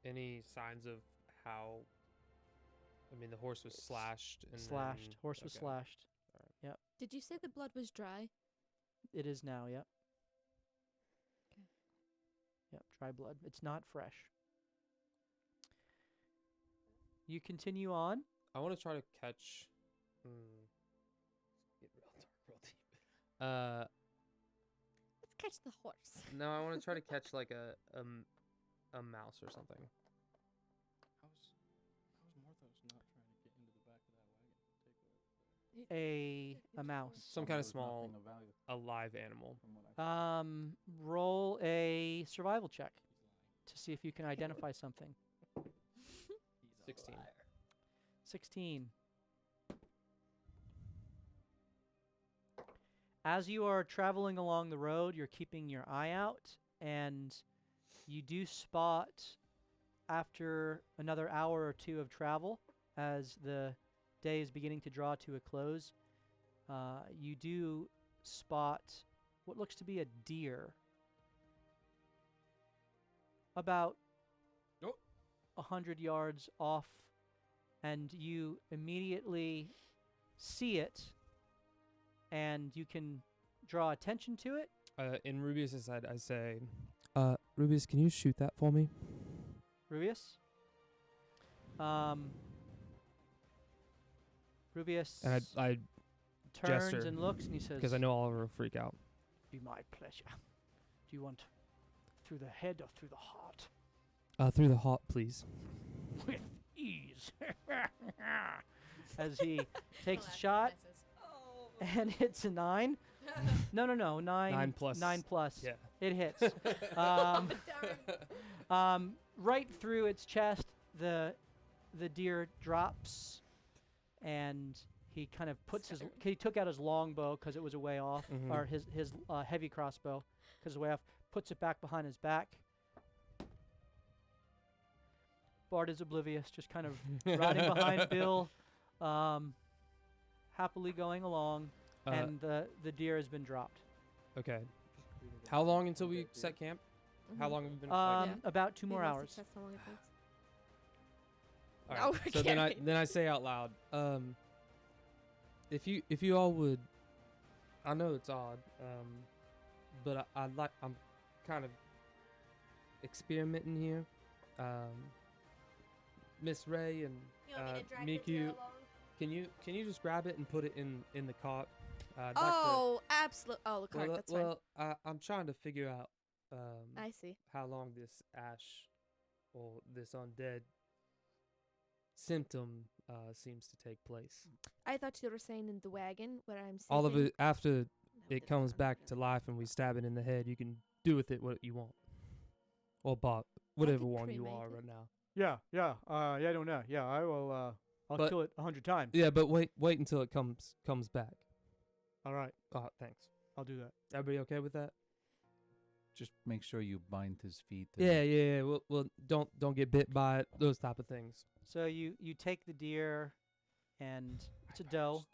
Any signs of how? I mean, the horse was slashed. And
Slashed.
then-
Horse was
okay.
slashed.
Did you say the blood was dry?
It is now, yep.
Okay.
Yep, dry blood. It's not fresh. You continue on.
I want to try to catch. Get real dark, real deep.
Let's catch the horse.
No, I want to try to catch like a mouse or something.
How's Morthos
a mouse.
Some kind of small alive animal.
Roll a survival check to see if you can identify something.
16.
16. As you are traveling along the road, you're keeping your eye out, and you do spot, after another hour or two of travel, as the day is beginning to draw to a close, you do spot what looks to be a deer about 100 yards off, and you immediately see it, and you can draw attention to it.
In Rubius's side, I say, Rubius, can you shoot that for me?
Rubius? Rubius
And I
turns
gesture,
and looks, and he says,
because I know Oliver will freak out.
"Be my pleasure. Do you want through the head or through the heart?"
Through the heart, please.
With ease. As he takes a shot and hits a 9. No, 9.
9 plus.
9 plus.
Yeah.
It hits. Right through its chest, the deer drops, and he kind of puts he took out his longbow because it was a way off,
Mhm.
or his heavy crossbow because it was way off. Puts it back behind his back. Bart is oblivious, just kind of riding behind Bill, happily going along, and the deer has been dropped.
Okay. How long until we set camp? How long have we been?
About 2
He
more
wants to
hours.
test how long it takes.
All
No,
right.
we're
So then
kidding.
I say out loud, if you all would, I know it's odd, but I'm kind of experimenting here. Miss Ray and
You want me to drag the
Miku,
tail along?
can you just grab it and put it in the cart? I'd like to-
Oh, absolutely. Oh, the cart. That's fine.
I'm trying to figure out
I see.
how long this ash or this undead symptom seems to take place.
I thought you were saying in the wagon where I'm sitting.
All of it after
No,
it
that's
comes
not
back
good.
to life and we stab it in the head. You can do with it what you want, or bot, whatever
could
one you
cremate
are
it.
right now.
Yeah, I don't know. Yeah, I will. I'll
But-
kill it 100 times.
Yeah, but wait until it comes back.
All right,
Oh, thanks.
I'll do that.
Everybody okay with that?
Just make sure you bind his feet.
Yeah. Well, don't get bit by it. Those type of things.
So you take the deer, and it's a doe.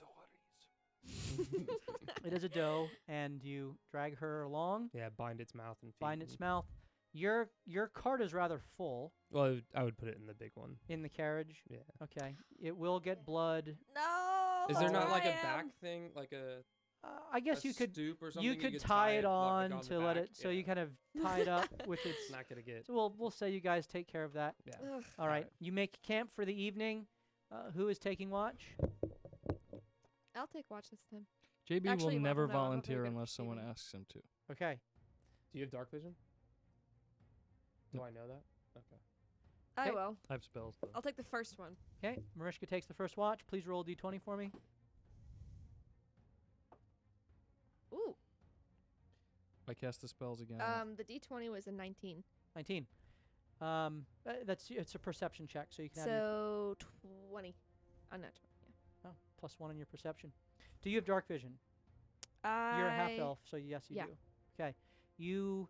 It is a doe, and you drag her along,
Yeah, bind its mouth and feet.
bind its mouth. Your cart is rather full
Well, I would put it in the big one.
in the carriage.
Yeah.
Okay, it will get blood.
No.
Is there
that's
not
where
like
I
a back
am.
thing, like a
I guess
a
you could
stoop or something?
you could tie it on
the
to let
back?
it, so
Yeah.
you kind of tie it up with its.
It's not gonna get.
So we'll say you guys take care of that.
Yeah.
Ugh.
All right, you make camp for the evening. Who is taking watch?
I'll take watch this time.
JB
Actually,
will
well,
never
no, I'm not very
volunteer
good at
unless someone
shooting.
asks him to.
Okay.
Do you have dark vision? Do I know that? Okay.
I
Okay.
will.
I have spells though.
I'll take the first one.
Okay, Marishka takes the first watch. Please roll a d20 for me.
Ooh.
I cast the spells again.
The D20 was a 19.
19. It's a perception check, so you can add
So 20. Unnatural.
oh, +1 on your perception. Do you have dark vision?
Yeah.
You're a half elf, so yes, you
yeah.
do. Okay, you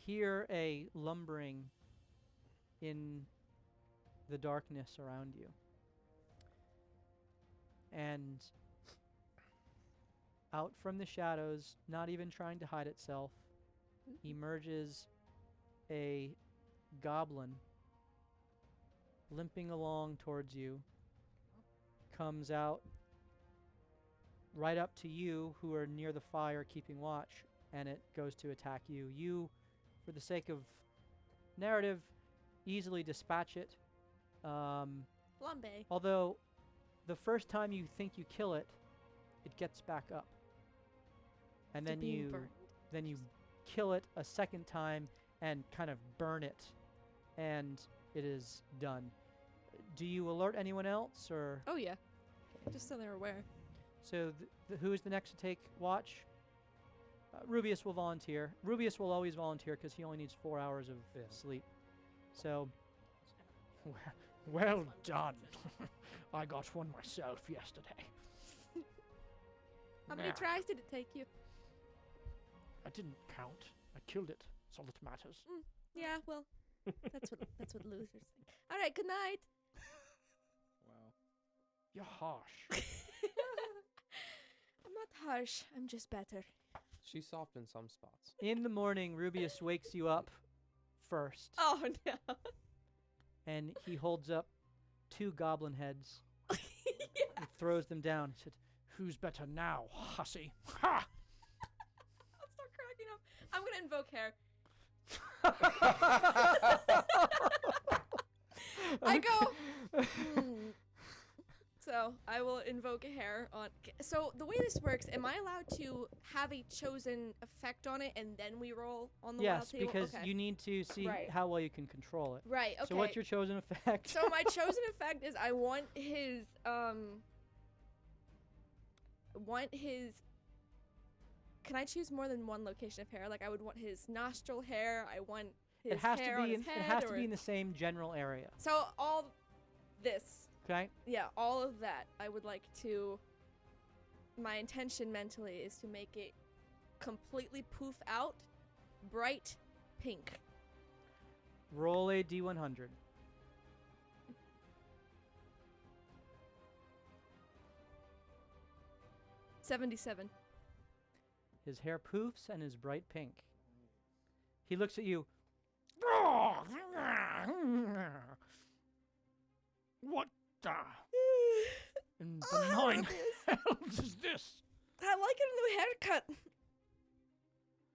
hear a lumbering in the darkness around you, and out from the shadows, not even trying to hide itself, emerges a goblin, limping along towards you, comes out right up to you who are near the fire keeping watch, and it goes to attack you. You, for the sake of narrative, easily dispatch it.
Flambe.
Although the first time you think you kill it, it gets back up. And
To
then
being
you
burned.
kill it a second time and kind of burn it, and it is done. do you alert anyone else, or
Oh yeah. Just so they're aware.
so? Who is the next to take watch? Rubius will volunteer. Rubius will always volunteer because he only needs 4 hours of sleep. So, well done. I got one myself yesterday.
How many
Yeah.
tries did it take you?
I didn't count. I killed it. That's all that matters.
Yeah, well, that's what losers think. All right, good night.
Wow.
You're harsh.
I'm not harsh. I'm just better.
She's soft in some spots.
In the morning, Rubius wakes you up first,
Oh no.
and he holds up 2 goblin heads
Yeah.
and throws them down. He said, "Who's better now, hussy?" Ha!
I'll start cracking up. I'm gonna invoke hair. I go. So I will invoke a hair on. So the way this works, am I allowed to have a chosen effect on it and then we roll on the wild
Yes,
table?
because
Okay.
you need to see
Right.
how well you can control it.
Right. Okay.
So what's your chosen effect?
So my chosen effect is I want his Can I choose more than one location of hair? Like I would want his nostril hair. I want his
it has
hair
to
on
be
his
in,
head.
it has to
or-
be in the same general area.
So all this.
Okay?
Yeah, all of that. I would like to. My intention mentally is to make it completely poof out, bright pink.
Roll a d100.
$77.
His hair poofs and is bright pink. He looks at you. What the? In the
Oh,
nine
this.
hells is this?
I like it in the haircut.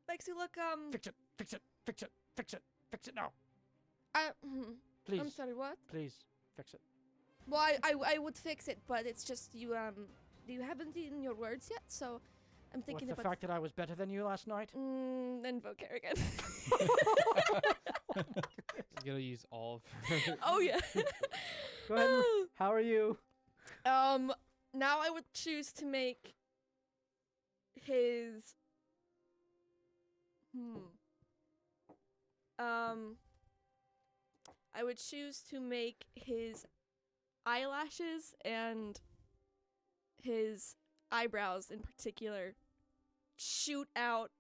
Makes you look
Fix it, fix it, fix it, fix it, fix it now.
I'm
Please,
sorry, what?
please, fix it.
Well, I would fix it, but it's just you haven't eaten your words yet, so I'm thinking
What's the
about
fact that I was better than you last night?
invoke hair again.
You gotta use all of
Oh yeah.
Go ahead. How are you?
Now I would choose to make his I would choose to make his eyelashes and his eyebrows in particular shoot out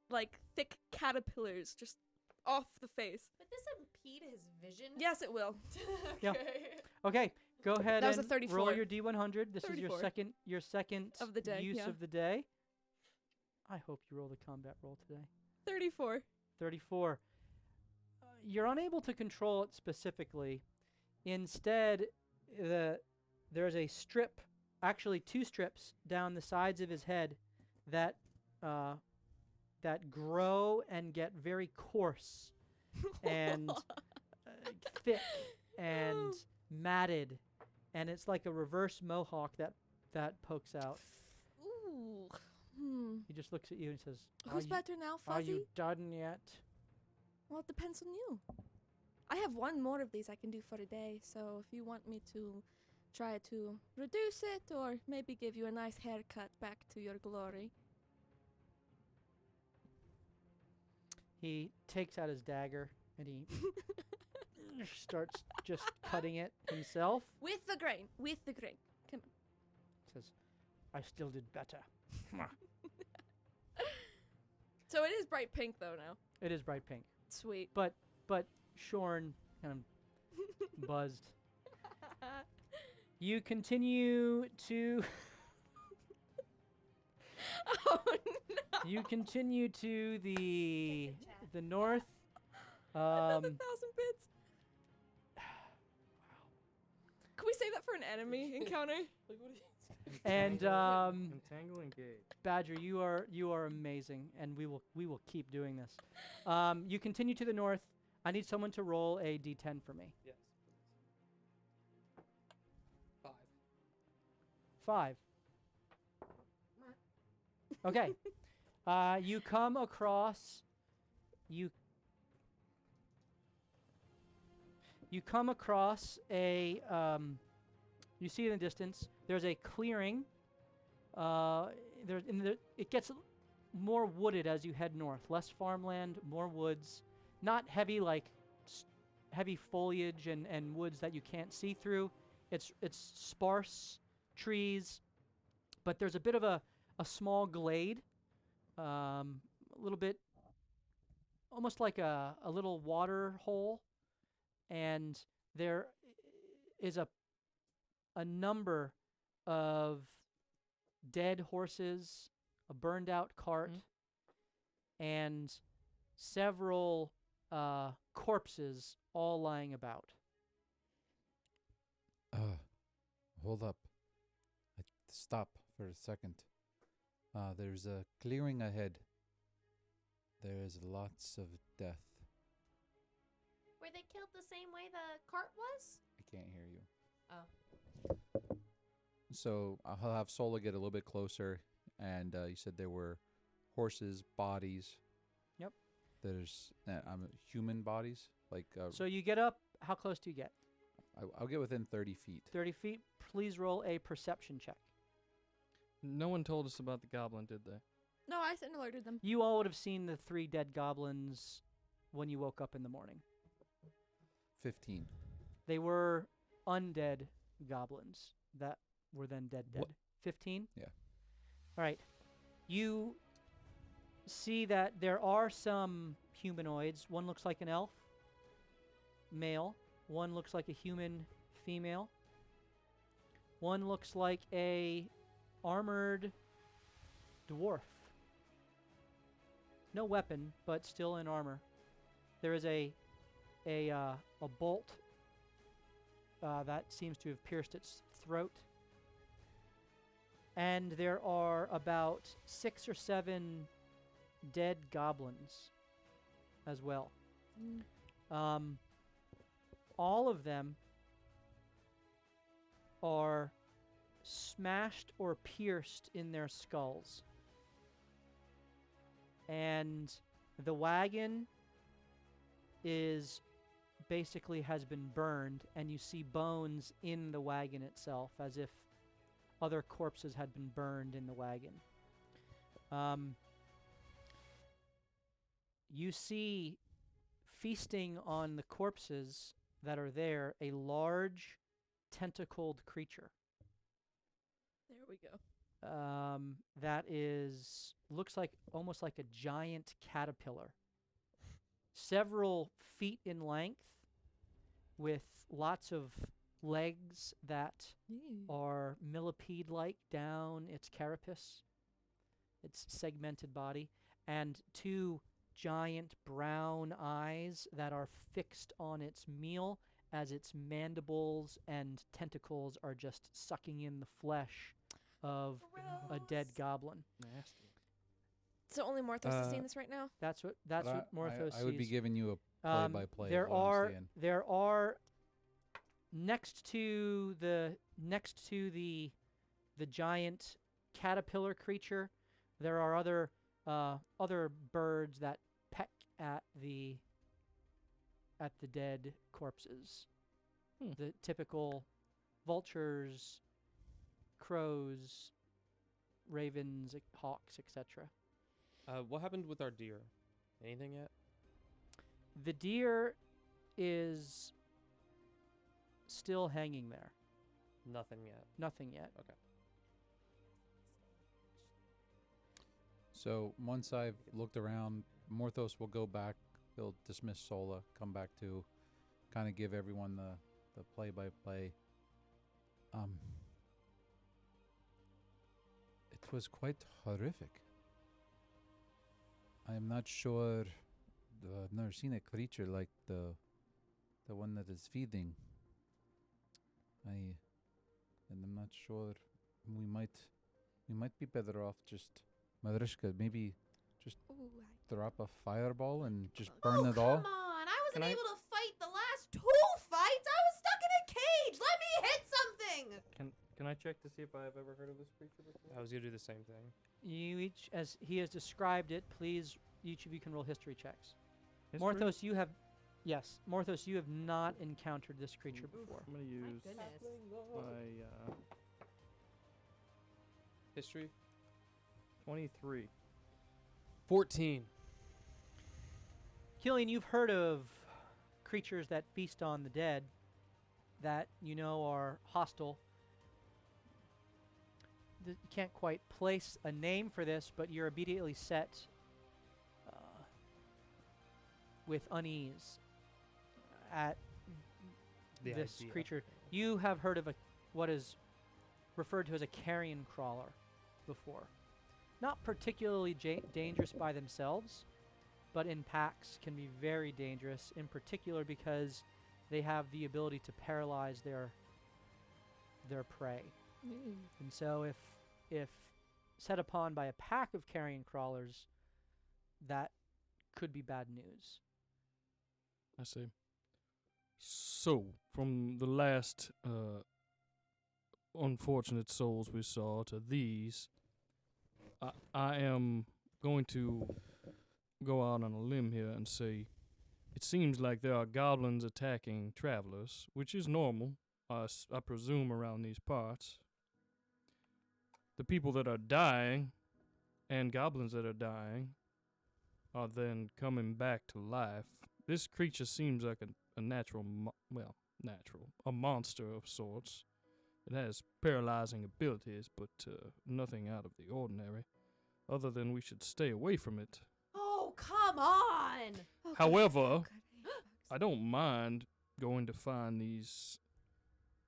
like thick caterpillars just off the face.
But this impede his vision.
Yes, it will.
Yeah. Okay, go ahead
That was a
and
34.
roll your d100. This is
34.
your second
Of the day,
use
yeah.
of the day. I hope you roll the combat roll today.
34.
34. You're unable to control it specifically. Instead, there's a strip, actually 2 strips down the sides of his head that that grow and get very coarse and thick and matted, and it's like a reverse mohawk that pokes out.
Ooh.
He just looks at you and says,
Who's better now,
Are
Fuzzy?
you done yet?
Well, it depends on you. I have one more of these I can do for a day, so if you want me to try to reduce it or maybe give you a nice haircut back to your glory.
He takes out his dagger and he starts just cutting it himself.
With the grain. With the grain. Come on.
Says, I still did better.
So it is bright pink, though, now.
It is bright pink.
Sweet.
But Shorn kind of buzzed. You continue to
Oh, no.
you continue to the north.
Another 1,000 bits. Can we save that for an enemy encounter?
And
Entangle, engage.
Badger, you are amazing, and we will keep doing this. You continue to the north. I need someone to roll a d10 for me.
Yes. 5.
5. Okay. You come across. You come across a, you see in the distance, there's a clearing. It gets more wooded as you head north. Less farmland, more woods. Not heavy like heavy foliage and woods that you can't see through. It's sparse trees, but there's a bit of a small glade, a little bit, almost like a little water hole, and there is a number of dead horses, a burned out cart, and several corpses all lying about.
Hold up. Stop for a second. There's a clearing ahead. There's lots of death.
Were they killed the same way the cart was?
I can't hear you.
Oh.
So I'll have Sola get a little bit closer, and you said there were horses' bodies.
Yep.
There's human bodies, like.
So you get up. How close do you get?
I'll get within 30 feet.
30 feet. Please roll a perception check.
No one told us about the goblin, did they?
No, I alerted them.
You all would have seen the 3 dead goblins when you woke up in the morning.
15.
They were undead goblins that were then dead. 15?
Yeah.
All right. You see that there are some humanoids. One looks like an elf, male. One looks like a human, female. One looks like a armored dwarf. No weapon, but still in armor. There is a bolt that seems to have pierced its throat. And there are about 6 or 7 dead goblins as well. All of them are smashed or pierced in their skulls. And the wagon is basically has been burned, and you see bones in the wagon itself, as if other corpses had been burned in the wagon. You see, feasting on the corpses that are there, a large tentacled creature.
There we go.
That looks like almost like a giant caterpillar. Several feet in length, with lots of legs that are millipede-like down its carapace, its segmented body, and 2 giant brown eyes that are fixed on its meal as its mandibles and tentacles are just sucking in the flesh of a dead goblin.
Nasty.
So only Morthos is seeing this right now?
That's what Morthos sees.
I would be giving you a play-by-play.
There
of what I'm seeing.
there are next to the giant caterpillar creature, there are other birds that peck at the dead corpses. The typical vultures, crows, ravens, hawks, etc.
What happened with our deer? Anything yet?
The deer is still hanging there.
Nothing yet.
Nothing yet.
Okay.
So once I've looked around, Morthos will go back. He'll dismiss Sola, come back to kind of give everyone the play-by-play. It was quite horrific. I am not sure. I've never seen a creature like the one that is feeding. And I'm not sure. We might be better off just, Madrishka, maybe just drop a fireball and just burn it all.
Come on, I wasn't
Can I-
able to fight the last 2 fights. I was stuck in a cage. Let me hit something.
Can I check to see if I've ever heard of this creature before?
I was gonna do the same thing.
You each, as he has described it, please, each of you can roll history checks.
History?
Morthos, you have Yes, Morthos, you have not encountered this creature before.
I'm gonna
My
use
goodness.
my
History.
23.
14.
Killian, you've heard of creatures that feast on the dead that you know are hostile. You can't quite place a name for this, but you're immediately set with unease at
The
this
idea.
creature. You have heard of what is referred to as a carrion crawler before. Not particularly dangerous by themselves, but in packs can be very dangerous, in particular because they have the ability to paralyze their prey. And so if set upon by a pack of carrion crawlers, that could be bad news.
I see. So, from the last unfortunate souls we saw to these, I am going to go out on a limb here and say it seems like there are goblins attacking travelers, which is normal, I presume, around these parts. The people that are dying and goblins that are dying are then coming back to life. This creature seems like a natural, a monster of sorts. It has paralyzing abilities, but nothing out of the ordinary, other than we should stay away from it.
Oh, come on!
Oh,
However,
God,
I don't mind going to find these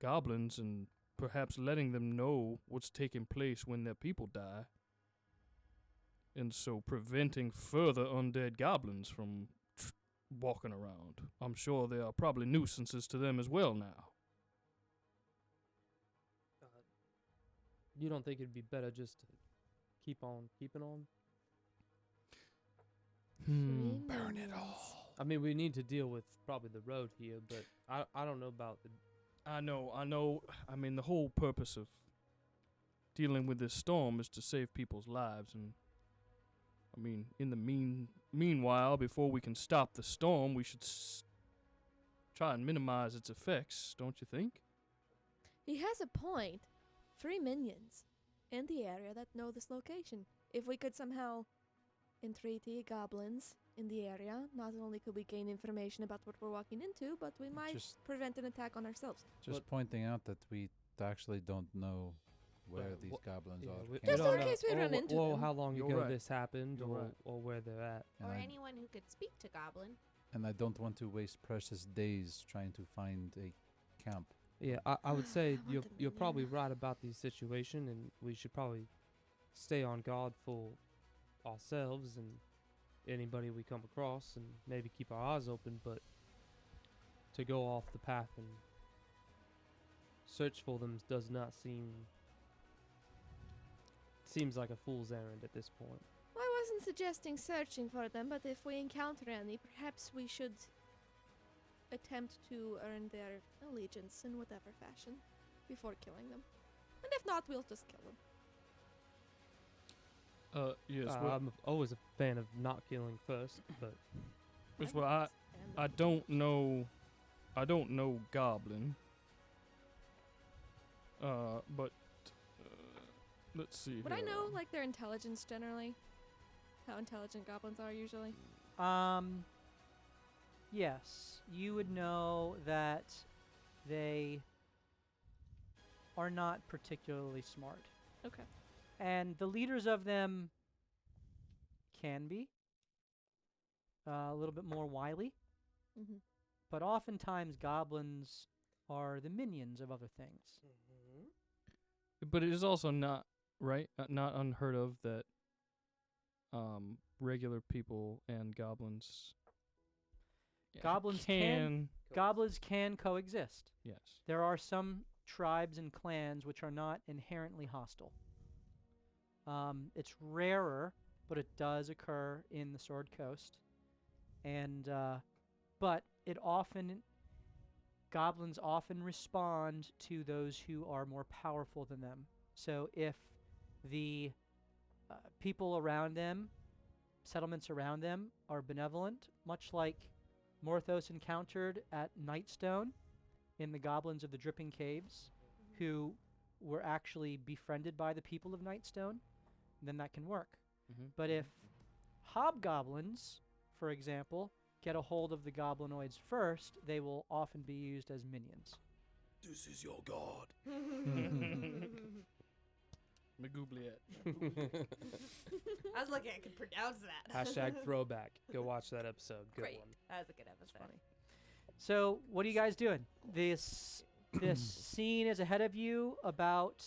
goblins and perhaps letting them know what's taking place when their people die, and so preventing further undead goblins from walking around. I'm sure there are probably nuisances to them as well now.
You don't think it'd be better just to keep on keeping on?
Burn it
all.
I mean, we need to deal with probably the road here, but I don't know about the.
I know. I mean, the whole purpose of dealing with this storm is to save people's lives, and I mean, in the meanwhile, before we can stop the storm, we should try and minimize its effects, don't you think?
He has a point. 3 minions in the area that know this location. If we could somehow entreaty goblins in the area, not only could we gain information about what we're walking into, but we might
Just-
prevent an attack on ourselves.
Just
But-
pointing out that we actually don't know where
Well,
these goblins
Yeah,
are.
we
Can't
Just
don't
in
know.
case we
or
run
wh-
into
or
them.
how long
You're
ago
right.
this happened,
You're right.
or where they're at.
And
Or
I-
anyone who could speak to Goblin.
And I don't want to waste precious days trying to find a camp.
Yeah, I would say
want
you're
the
you're probably
minion.
right about the situation, and we should probably stay on guard for ourselves and anybody we come across, and maybe keep our eyes open. But to go off the path and search for them does not seems like a fool's errand at this point.
Well, I wasn't suggesting searching for them, but if we encounter any, perhaps we should attempt to earn their allegiance in whatever fashion before killing them. And if not, we'll just kill them.
Yes. Well,
I'm always a fan of not killing first, but
yes, well, I don't know. I don't know Goblin. But let's see.
Would I
here.
know, like, their intelligence generally? How intelligent goblins are usually?
Yes, you would know that they are not particularly smart.
Okay.
And the leaders of them can be a little bit more wily,
Mm-hmm.
but oftentimes goblins are the minions of other things.
But it is also not right, not unheard of that regular people and goblins.
Goblins Goblins can coexist.
Yes.
There are some tribes and clans which are not inherently hostile. It's rarer, but it does occur in the Sword Coast. And but goblins often respond to those who are more powerful than them. So if the people around them, settlements around them, are benevolent, much like Morthos encountered at Nightstone in the Goblins of the Dripping Caves, who were actually befriended by the people of Nightstone, then that can work. But if hobgoblins, for example, get a hold of the goblinoids first, they will often be used as minions.
This is your god. Magoobliet.
I was lucky I could pronounce that.
Hashtag throwback. Go watch that episode. Good
Great.
one.
That was a good episode.
Funny. So, what are you guys doing? This scene is ahead of you about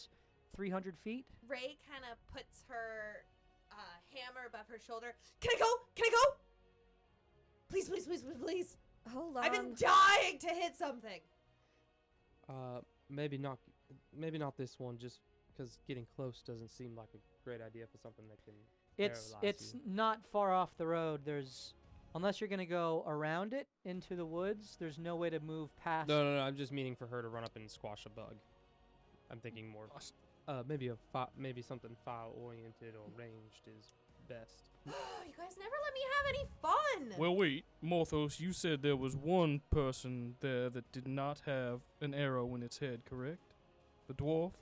300 feet.
Ray kind of puts her hammer above her shoulder. Can I go? Can I go? Please, please, please, please, please.
Hold on.
I've been dying to hit something.
Maybe not this one, just because getting close doesn't seem like a great idea for something that can
It's
paralyze you.
not far off the road. Unless you're going to go around it into the woods, there's no way to move past.
No, I'm just meaning for her to run up and squash a bug. I'm thinking more, maybe maybe something file oriented or ranged is best.
You guys never let me have any fun.
Well, wait, Morthos, you said there was one person there that did not have an arrow in its head, correct? The dwarf?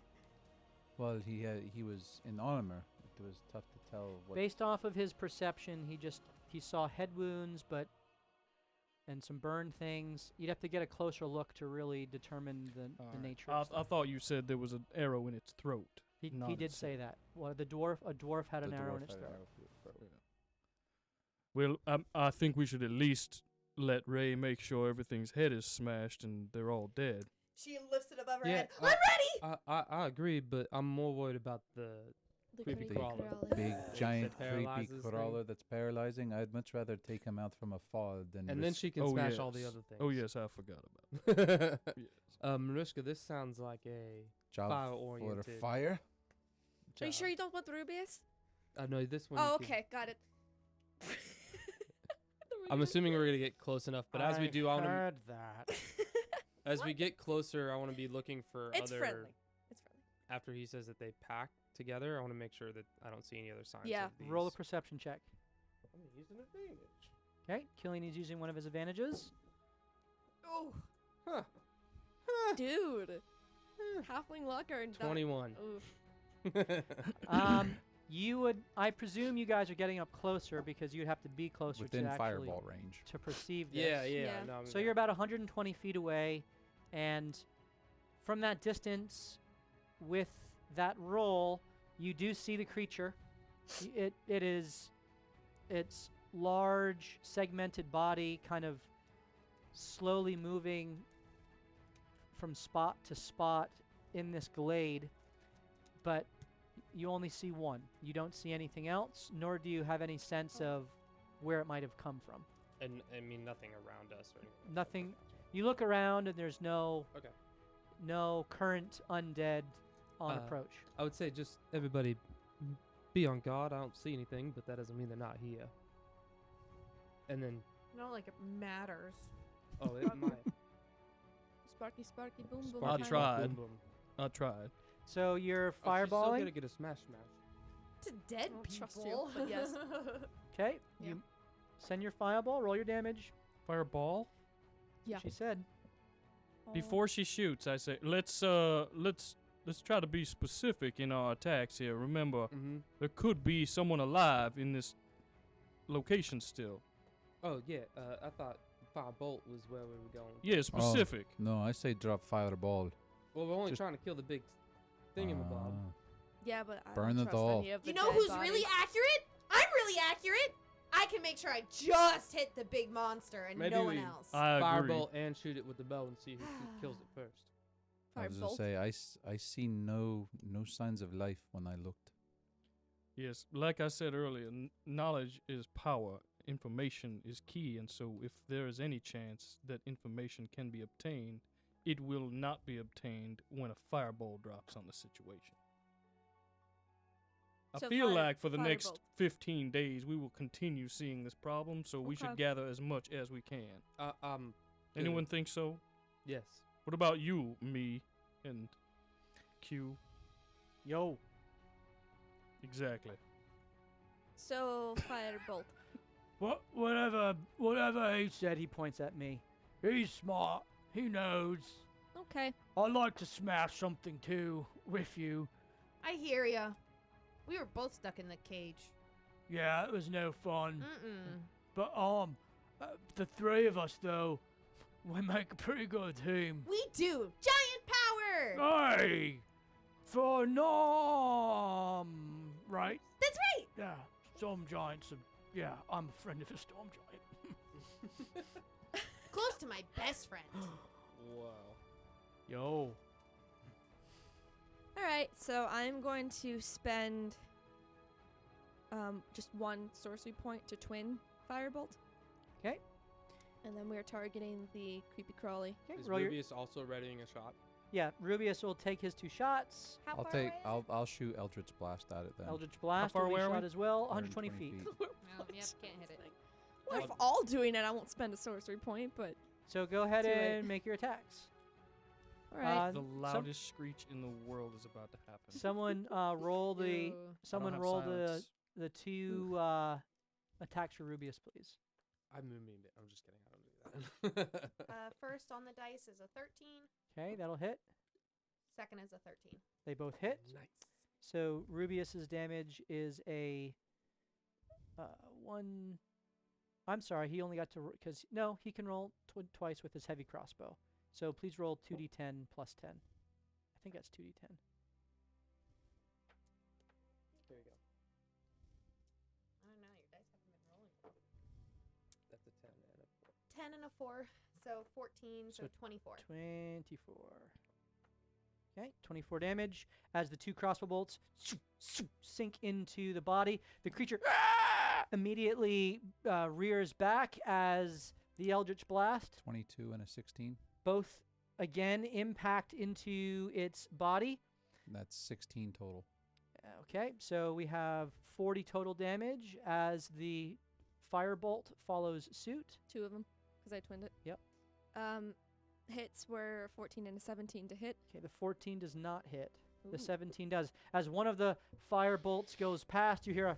Well, he was in armor. It was tough to tell what.
Based off of his perception, he saw head wounds, and some burn things. You'd have to get a closer look to really determine the
Alright.
nature.
I
of stuff.
thought you said there was an arrow in its throat.
He
not
did
its
say
head.
that. Well, a dwarf had
the
an arrow in
dwarf
its
had an
throat.
arrow through the throat.
Well, I think we should at least let Ray make sure everything's head is smashed and they're all dead.
She lifts it above her
Yeah,
head. I'm ready.
I agree, but I'm more worried about the creepy
Big,
crawler.
big giant
That
creepy
paralyzes thing.
crawler that's paralyzing. I'd much rather take him out from afar than.
And then she can
Oh,
smash all the
yes.
other things.
Oh, yes, I forgot about
yes.
Yes.
Mariska, this sounds like a
job
fire-oriented
for fire.
Are you
job.
sure you don't want rubies?
No, this one.
Oh,
you could-
okay, got it.
I'm assuming we're gonna get close enough, but as we do, I want to.
heard that.
As we get closer, I want to be looking for
It's
other.
friendly. It's friendly.
After he says that they pack together, I want to make sure that I don't see any other signs.
Yeah.
Of these.
Roll a perception check.
I'm gonna use an advantage.
Okay, Killian is using one of his advantages.
Oh,
Huh.
dude. Halfling locker and
21.
I presume you guys are getting up closer because you'd have to be closer
Within
to actually
fireball range.
to perceive this.
Yeah.
Yeah.
No, I'm
So you're about 120 feet away, and from that distance, with that roll, you do see the creature. Its large, segmented body kind of slowly moving from spot to spot in this glade, but you only see one. You don't see anything else, nor do you have any sense of where it might have come from.
And I mean nothing around us or anything.
Nothing. You look around and there's no current undead on approach.
I would say just everybody be on guard. I don't see anything, but that doesn't mean they're not here. And then,
Not like it matters.
oh, it might.
Sparky, sparky, boom, boom.
I
kind of-
tried.
Boom, boom.
I tried.
So you're
Oh, she's still
fireballing.
gonna get a smash.
To dead
I don't
people.
trust you, but yes.
Okay.
Yeah.
You send your fireball. Roll your damage.
Fireball?
Yeah.
She said.
Before she shoots, I say, let's try to be specific in our attacks here. Remember,
Mm-hmm.
there could be someone alive in this location still.
Oh yeah. I thought firebolt was where we were going.
Yeah, specific.
No, I say drop fireball.
Well, we're only
Just-
trying to kill the big thingamabob.
Ah.
Yeah, but I
Burn
don't
it
trust
all.
any of the
You know
dead
who's
bodies.
really accurate? I'm really accurate. I can make sure I just hit the big monster and
Maybe
no one
we-
else.
I agree.
Firebolt and shoot it with the bow and see who kills it first.
I was just
Firebolt.
say I see no signs of life when I looked.
Yes, like I said earlier, knowledge is power. Information is key, and so if there is any chance that information can be obtained, it will not be obtained when a fireball drops on the situation.
So
I feel
fire-
like for the next
firebolt.
15 days, we will continue seeing this problem, so we should
Okay.
gather as much as we can.
Good.
Anyone think so?
Yes.
What about you, me, and Q?
Yo.
Exactly.
So, firebolt.
Whatever he said, he points at me. He's smart. He knows.
Okay.
I'd like to smash something too with you.
I hear ya. We were both stuck in the cage.
Yeah, it was no fun.
Mm-mm.
But the three of us though, we make a pretty good team.
We do. Giant power.
Hey, for Nom, right?
That's right.
Yeah, storm giants. Yeah, I'm a friend of a storm giant.
Close to my best friend.
Wow.
Yo.
All right, so I'm going to spend just one sorcery point to twin firebolt.
'Kay.
And then we're targeting the creepy crawly.
Okay,
Is
roll your.
Rubius also readying a shot?
Yeah, Rubius will take his 2 shots.
How
I'll
far
take.
away is
I'll shoot Eldritch Blast at it then.
Eldritch Blast
far
will be
away are
shot
we?
as well, 120 feet.
it? No, yep, can't hit it.
Well, if all doing it, I won't spend a sorcery point, but
So go ahead
Too late.
and make your attacks.
all right.
The
some-
loudest screech in the world is about to happen.
Someone roll the.
Ew.
I don't
Someone
have
roll
silence.
the 2 attacks for Rubius, please.
I'm just kidding. I don't do that.
First on the dice is a 13.
Okay, that'll hit.
Second is a 13.
They both hit.
Nice.
So Rubius's damage is a 1. I'm sorry, he only got to because no, he can roll twice with his heavy crossbow. So please roll 2d10 plus 10. I think that's 2d10.
There you go.
I don't know. Your dice haven't been rolling.
That's a 10 and a 4.
10 and a 4, so 14, so
So
24.
24. Okay, 24 damage as the 2 crossbow bolts sink into the body. The creature immediately rears back as the Eldritch Blast
22 and a 16.
both again impact into its body.
That's 16 total.
Okay, so we have 40 total damage as the firebolt follows suit.
2 of them, because I twinned it.
Yep.
Hits were 14 and a 17 to hit.
Okay, the 14 does not hit. The
Ooh.
17 does. As one of the fire bolts goes past, you hear a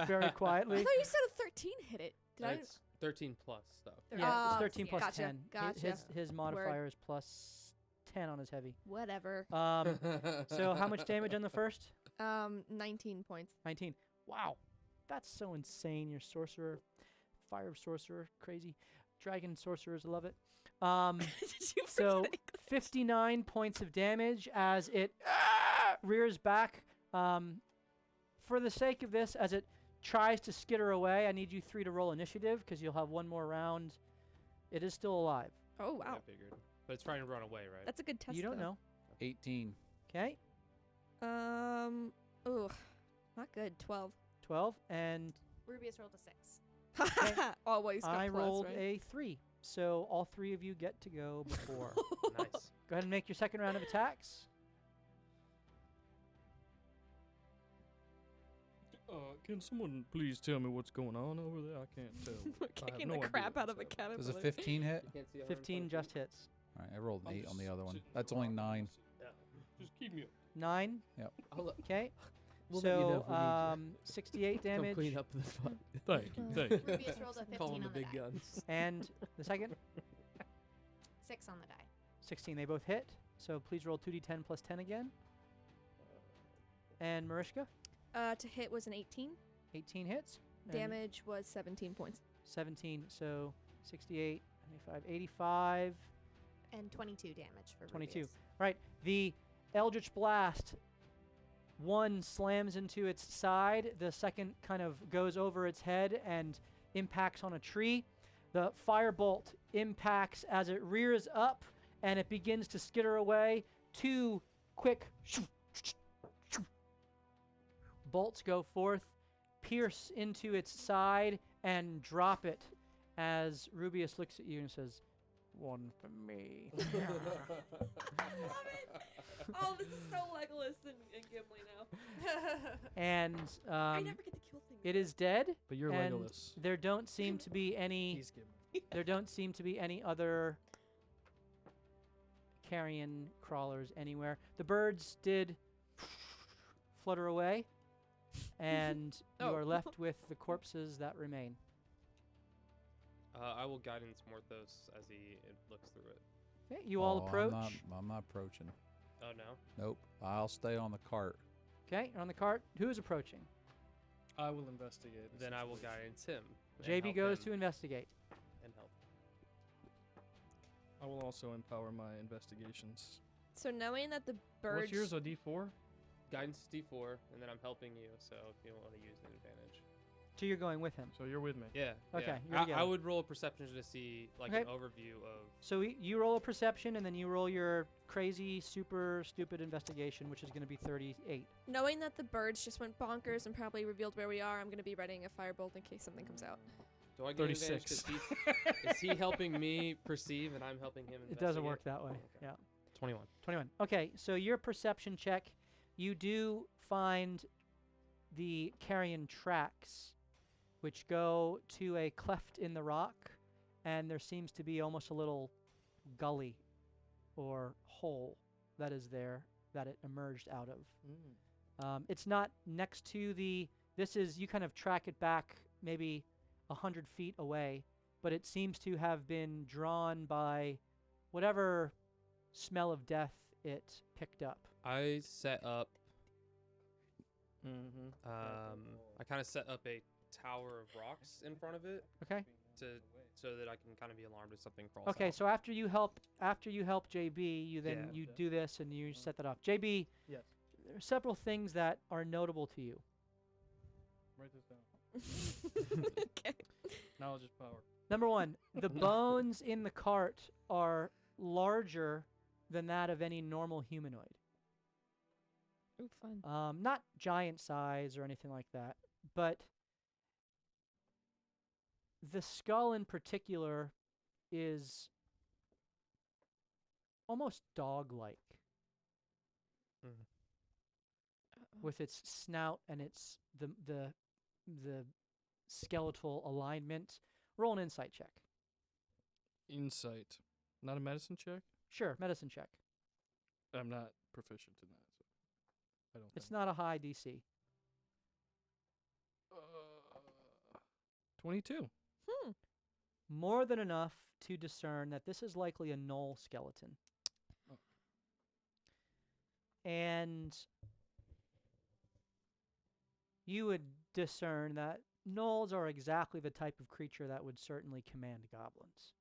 very
I
quietly.
thought you said a 13 hit it. Did I?
It's 13 plus stuff.
Yeah, it's
Oh,
13
yeah.
plus
Gotcha,
10.
gotcha.
His modifier is plus 10 on his heavy.
Whatever.
So how much damage on the first?
19 points.
19. Wow. That's so insane. You're sorcerer, fire sorcerer, crazy. Dragon sorcerers love it.
Did you
So
forget English?
59 points of damage as it rears back. For the sake of this, as it tries to skitter away, I need you 3 to roll initiative because you'll have one more round. It is still alive.
Oh,
Yeah, I
wow.
figured. But it's trying to run away, right?
That's a good test.
You don't
though.
know.
18.
Okay.
Ugh. Not good. 12.
12. And
Rubius rolled a 6.
Always got
I
plus,
rolled
right?
a 3. So all 3 of you get to go before.
Nice.
Go ahead and make your second round of attacks.
Can someone please tell me what's going on over there? I can't tell.
We're
I have
kicking
no
the
idea
crap out of a
what's happening.
Does a
caterpillar.
15 hit?
You can't see
15 just hits.
All right, I rolled an
I'm
8 on the
just
other one.
sitting
That's
here.
only 9.
Just keep me up.
9.
I'll let,
Okay.
we'll let you know
So
if we need
68
to come
damage.
clean up the fun.
Thank you, thank you.
Rubius rolled a 15
Call
on
them
the
the big
die.
guns.
And the second?
6 on the die.
16. They both hit. So please roll 2d10 plus 10 again. And Marishka?
To hit was an 18.
18 hits. And
Damage was 17 points.
17. So 68, 95, 85.
And 22 damage for
22.
Rubius.
Right. The Eldritch Blast, one slams into its side. The second kind of goes over its head and impacts on a tree. The firebolt impacts as it rears up and it begins to skitter away. 2 quick bolts go forth, pierce into its side, and drop it as Rubius looks at you and says, "One for me."
Oh, this is so Legolas and Gimli now.
And
I never get to kill things.
it is dead.
But you're
and
Legolas.
there don't seem to be any.
He's giving.
There don't seem to be any other carrion crawlers anywhere. The birds did flutter away. and you
Oh.
are left with the corpses that remain.
I will guidance Morthos as he looks through it.
Okay, you all approach.
I'm not approaching.
Oh no.
Nope. I'll stay on the cart.
Okay, you're on the cart. Who's approaching?
I will investigate. the
Then I will
situation.
guidance him. and
JB
help
goes
him
to investigate.
and help.
I will also empower my investigations.
So knowing that the birds.
What's yours? A D4?
Guidance is D4, and then I'm helping you. So if you want to use an advantage.
So you're going with him.
So you're with me.
Yeah.
Okay,
Yeah.
you're
I
together.
would roll a perception to see like
Okay.
an overview of.
So you roll a perception, and then you roll your crazy, super stupid investigation, which is going to be 38.
Knowing that the birds just went bonkers and probably revealed where we are, I'm gonna be readying a firebolt in case something comes out.
Do I get an advantage
36.
'cause is he helping me perceive and I'm helping him investigate?
It doesn't work that way.
Okay.
Yeah.
21.
21. Okay, so your perception check, you do find the carrion tracks, which go to a cleft in the rock, and there seems to be almost a little gully or hole that is there that it emerged out of. It's not next to the. This is, you kind of track it back maybe 100 feet away, but it seems to have been drawn by whatever smell of death it picked up.
I set up.
Mm-hmm.
I kind of set up a tower of rocks in front of it
Okay.
so that I can kind of be alarmed if something crawls
Okay.
out.
So after you help JB, you then
Yeah.
you do this and you set that off. JB,
Yes.
there are several things that are notable to you.
Write this down.
Okay.
Knowledge is power.
Number one, the bones in the cart are larger than that of any normal humanoid.
Ooh, fun.
Not giant size or anything like that, but the skull in particular is almost dog-like
Mhm.
with its snout and its the skeletal alignment. Roll an insight check.
Insight. Not a medicine check?
Sure, medicine check.
I'm not proficient in that, so I don't
It's
think.
not a high DC.
22.
More than enough to discern that this is likely a gnoll skeleton.
Oh.
And you would discern that gnolls are exactly the type of creature that would certainly command goblins.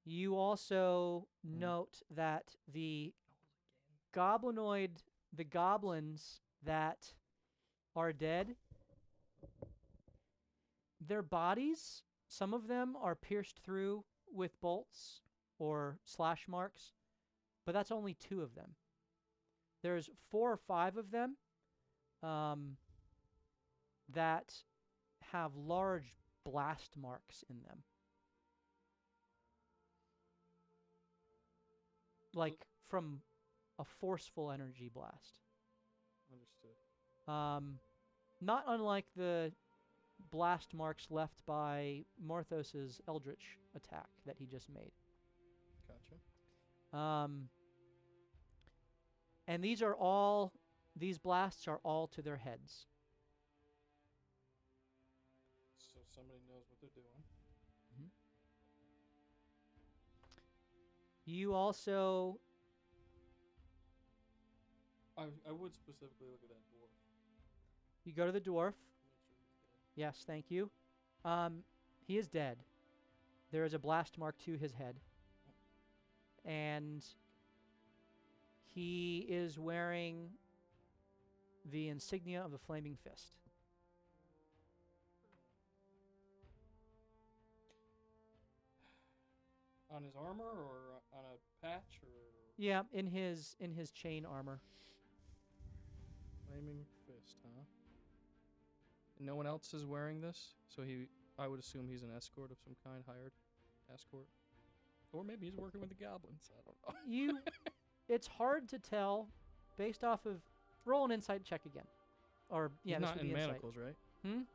You also note that the goblins that are dead, their bodies, some of them are pierced through with bolts or slash marks, but that's only 2 of them. There's 4 or 5 of them that have large blast marks in them. Like from a forceful energy blast.
Understood.
Not unlike the blast marks left by Morthos's eldritch attack that he just made.
Gotcha.
And these blasts are all to their heads.
So somebody knows what they're doing.
You also,
I would specifically look at that dwarf.
you go to the dwarf.
Make sure he's dead.
Yes, thank you. He is dead. There is a blast mark to his head. And he is wearing the insignia of the Flaming Fist.
On his armor or on a patch or
Yeah, in his chain armor.
flaming fist, huh? And no one else is wearing this, so I would assume he's an escort of some kind, hired escort, or maybe he's working with the goblins. I don't know.
It's hard to tell based off of, roll an insight check again. Or yeah,
He's
this
not
would
in
be insight.
manacles, right?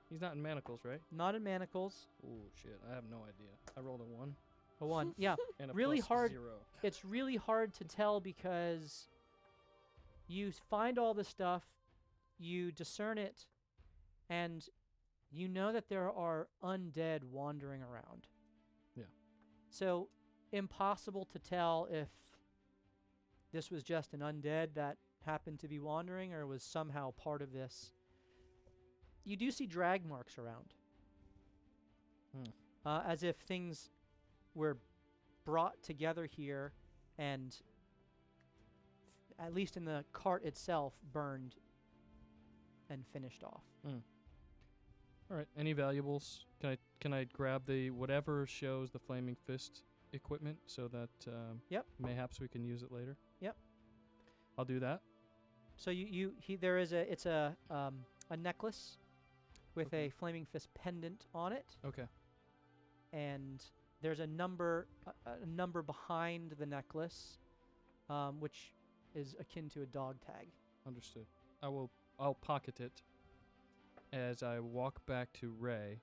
He's not in manacles, right?
Not in manacles.
Oh shit, I have no idea. I rolled a 1
A 1. Yeah.
and a
Really
plus
hard-
0.
It's really hard to tell because you find all the stuff you discern it, and you know that there are undead wandering around.
Yeah.
So, impossible to tell if this was just an undead that happened to be wandering or was somehow part of this. You do see drag marks around. As if things were brought together here and, at least in the cart itself, burned and finished off.
All right. Any valuables? Can I grab the whatever shows the flaming fist equipment so that
Yep.
mayhaps we can use it later?
Yep.
I'll do that.
So there is a necklace with a flaming fist pendant on it,
Okay.
and there's a number behind the necklace, which is akin to a dog tag.
Understood. I'll pocket it as I walk back to Ray,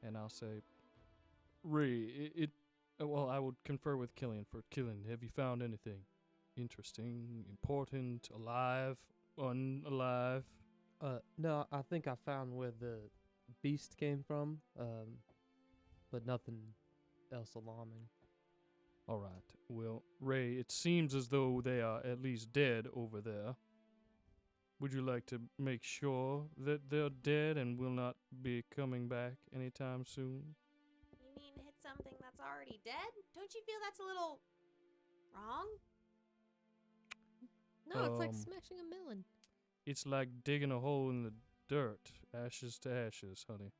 and I'll say, Ray, well, I would confer with Killian for Killian. Have you found anything interesting, important, alive, unalive?
No, I think I found where the beast came from, but nothing else alarming.
All right. Well, Ray, it seems as though they are at least dead over there. Would you like to make sure that they're dead and will not be coming back anytime soon?
You mean hit something that's already dead? Don't you feel that's a little wrong?
No, it's like
Um,
smashing a melon.
It's like digging a hole in the dirt, ashes to ashes, honey.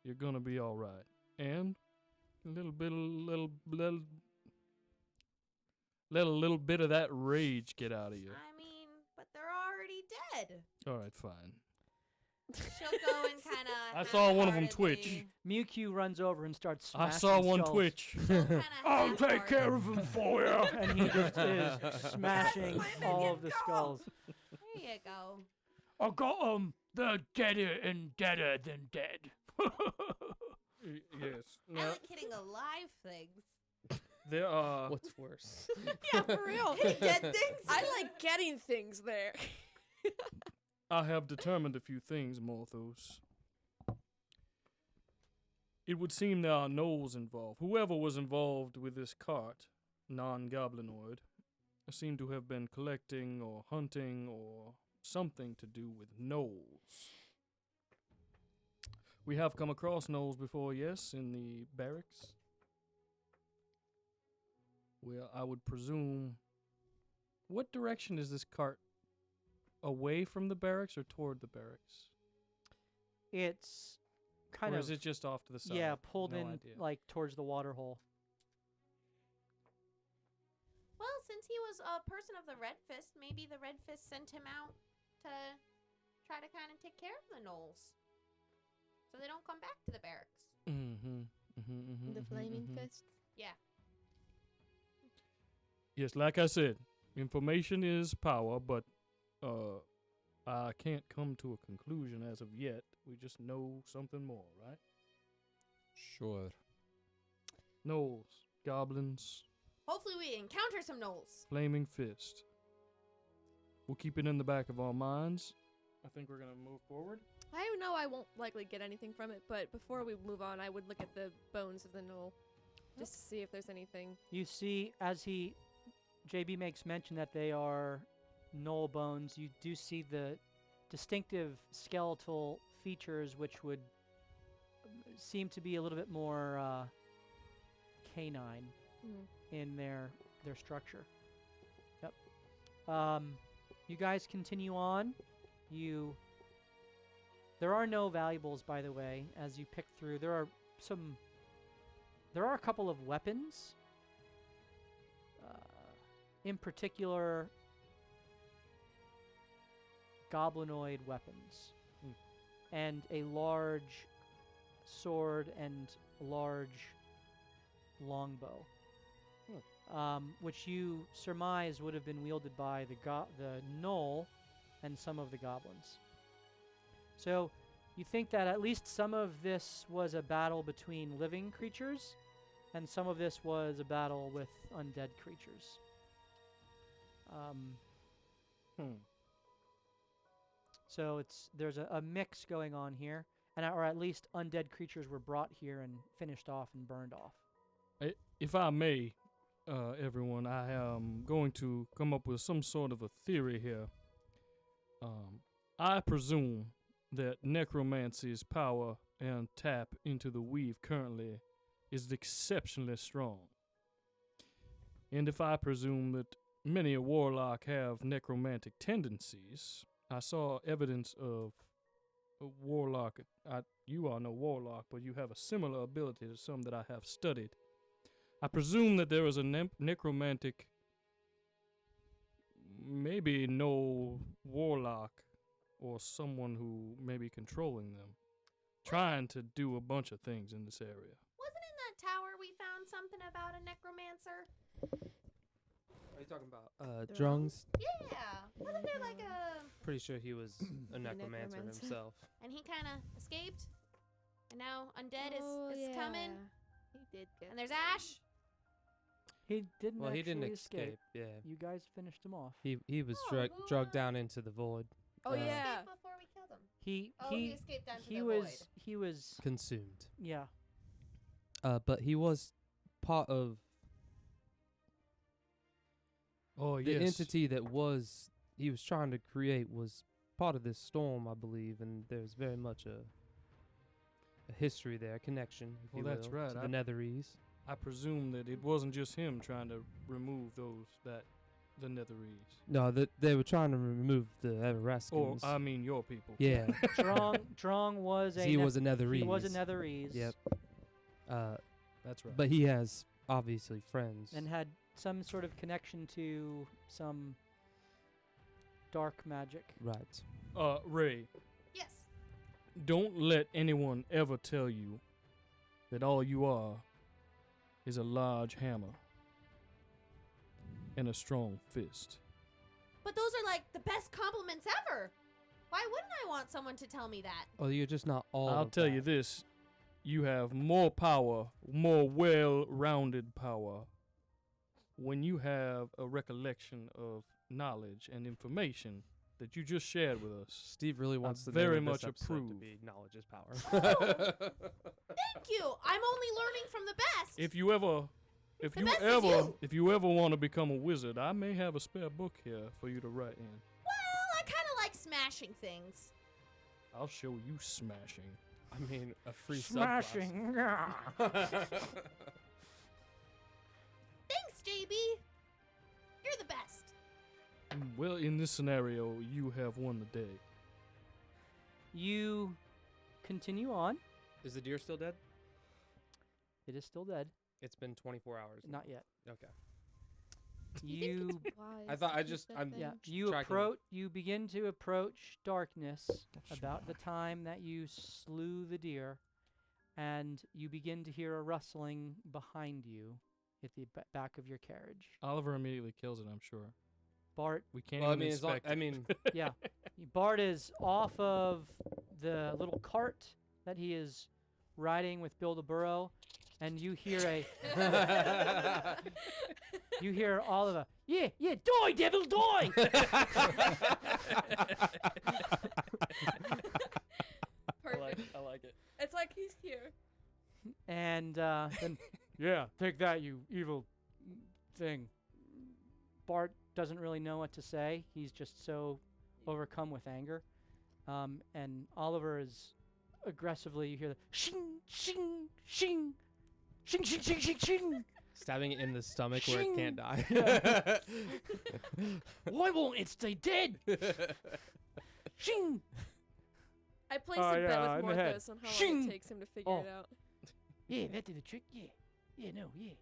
You're gonna be all right. And a little bit of that rage get out of you.
I mean, but they're already dead.
All right, fine.
She'll go and kind of.
I saw one of 'em twitch.
Mewtwo runs over and starts
I
smashing
saw one
skulls.
twitch.
I'll take care of him for you.
And he just is smashing
That's my
all
minion
of the
goal.
skulls.
There you go.
I got they're deader and deader than dead.
Yes.
I
Now,
like hitting alive things.
there are.
What's worse?
Yeah, for real.
Dead things.
I like getting things there.
I have determined a few things, Morthos. It would seem there are gnolls involved. Whoever was involved with this cart, non-goblinoid, seemed to have been collecting or hunting or something to do with gnolls. We have come across gnolls before, yes, in the barracks. Well, I would presume... What direction is this cart? Away from the barracks or toward the barracks?
It's kind
or
of
is it just off to the side?
yeah, pulled
No
in
idea.
like towards the water hole.
Well, since he was a person of the Red Fist, maybe the Red Fist sent him out to try to kind of take care of the gnolls, so they don't come back to the barracks.
The flaming fist.
Yeah.
Yes, like I said, information is power, but I can't come to a conclusion as of yet. We just know something more, right?
Sure.
Gnolls, goblins,
Hopefully, we encounter some gnolls.
flaming fist. We'll keep it in the back of our minds. I think we're gonna move forward.
I know I won't likely get anything from it, but before we move on, I would look at the bones of the gnoll just to see if there's anything.
You see, as JB makes mention that they are gnoll bones, you do see the distinctive skeletal features, which would seem to be a little bit more canine in their structure. Yep. You guys continue on. There are no valuables, by the way, as you pick through. There are a couple of weapons. In particular, goblinoid weapons. And a large sword and large longbow. Which you surmise would have been wielded by the gnoll and some of the goblins. So you think that at least some of this was a battle between living creatures, and some of this was a battle with undead creatures. So there's a mix going on here, or at least undead creatures were brought here and finished off and burned off.
If I may, everyone, I am going to come up with some sort of a theory here. I presume that necromancy's power and tap into the weave currently is exceptionally strong. And if I presume that many a warlock have necromantic tendencies, I saw evidence of a warlock. You are no warlock, but you have a similar ability to some that I have studied. I presume that there is a necromantic, maybe no warlock or someone who may be controlling them, trying to do a bunch of things in this area.
Wasn't in that tower we found something about a necromancer?
Are you talking about
The
Drungs?
Yeah. Wasn't there like a...
Pretty sure he was a necromancer
necromancer.
himself.
And he kind of escaped? And now undead is
yeah.
coming?
He did get.
And there's Ash?
He didn't
Well, he didn't
actually
escape. Yeah,
You guys finished him off.
he was
Oh, who,
drugged down into the void,
Oh
uh,
yeah.
Escaped before we killed him.
He
He escaped down to
he
the
was
void.
he was
consumed.
yeah.
But he was part of
Oh,
the
yes.
entity that he was trying to create was part of this storm, I believe, and there's very much a history there, a connection, if
Well,
you
that's
will,
right.
to the Netherese.
I presume that it wasn't just him trying to remove the Netherese.
No, they were trying to remove the Evereskins.
Or, I mean, your people.
yeah,
Drong was a
he was a Netherese.
he was a Netherese.
Yep.
That's right.
But he has obviously friends.
And had some sort of connection to some dark magic.
Right.
Ray,
Yes.
don't let anyone ever tell you that all you are is a large hammer and a strong fist.
But those are like the best compliments ever. Why wouldn't I want someone to tell me that?
Oh, you're just not all.
I'll
of
tell you
that.
this. You have more power, more well-rounded power, when you have a recollection of knowledge and information that you just shared with us.
Steve really wants to
very
name of this
much
episode to
approve.
be knowledge is power.
Thank you. I'm only learning from the best.
If you ever want to become a wizard, I may have a spare book here for you to write in.
Well, I kind of like smashing things.
I'll show you smashing.
I mean, a free
Smashing.
Thanks, JB. You're the best.
Well, in this scenario, you have won the day.
You continue on.
Is the deer still dead?
It is still dead.
It's been 24 hours.
Not yet.
Okay.
You
Why
I
is
thought-
he
I just-
that
I'm-
thing?
yeah. You
tracking.
You begin to approach darkness about the time that you slew the deer, and you begin to hear a rustling behind you at the back of your carriage.
Oliver immediately kills it, I'm sure.
Bart,
We can't
Well, I
even
mean, as long,
inspect
I
it.
mean,
yeah, Bart is off of the little cart that he is riding with Bill the Burrow, and you hear you hear Oliver, yeah, die, devil, die!
Perfect.
I like it.
It's like he's here.
And then, yeah, take that, you evil thing. Bart doesn't really know what to say. He's just so overcome with anger. And Oliver is aggressively, you hear the shing, shing, shing, shing, shing, shing, shing, shing.
Stabbing it in the stomach where it
Shing.
can't die.
Why won't it stay dead? Shing.
I placed
Oh,
a bet
yeah,
with
in the head.
Morthos on how long
Shing.
it takes him to figure
Oh.
it out.
Yeah, that did the trick. Yeah. Yeah, no, yeah.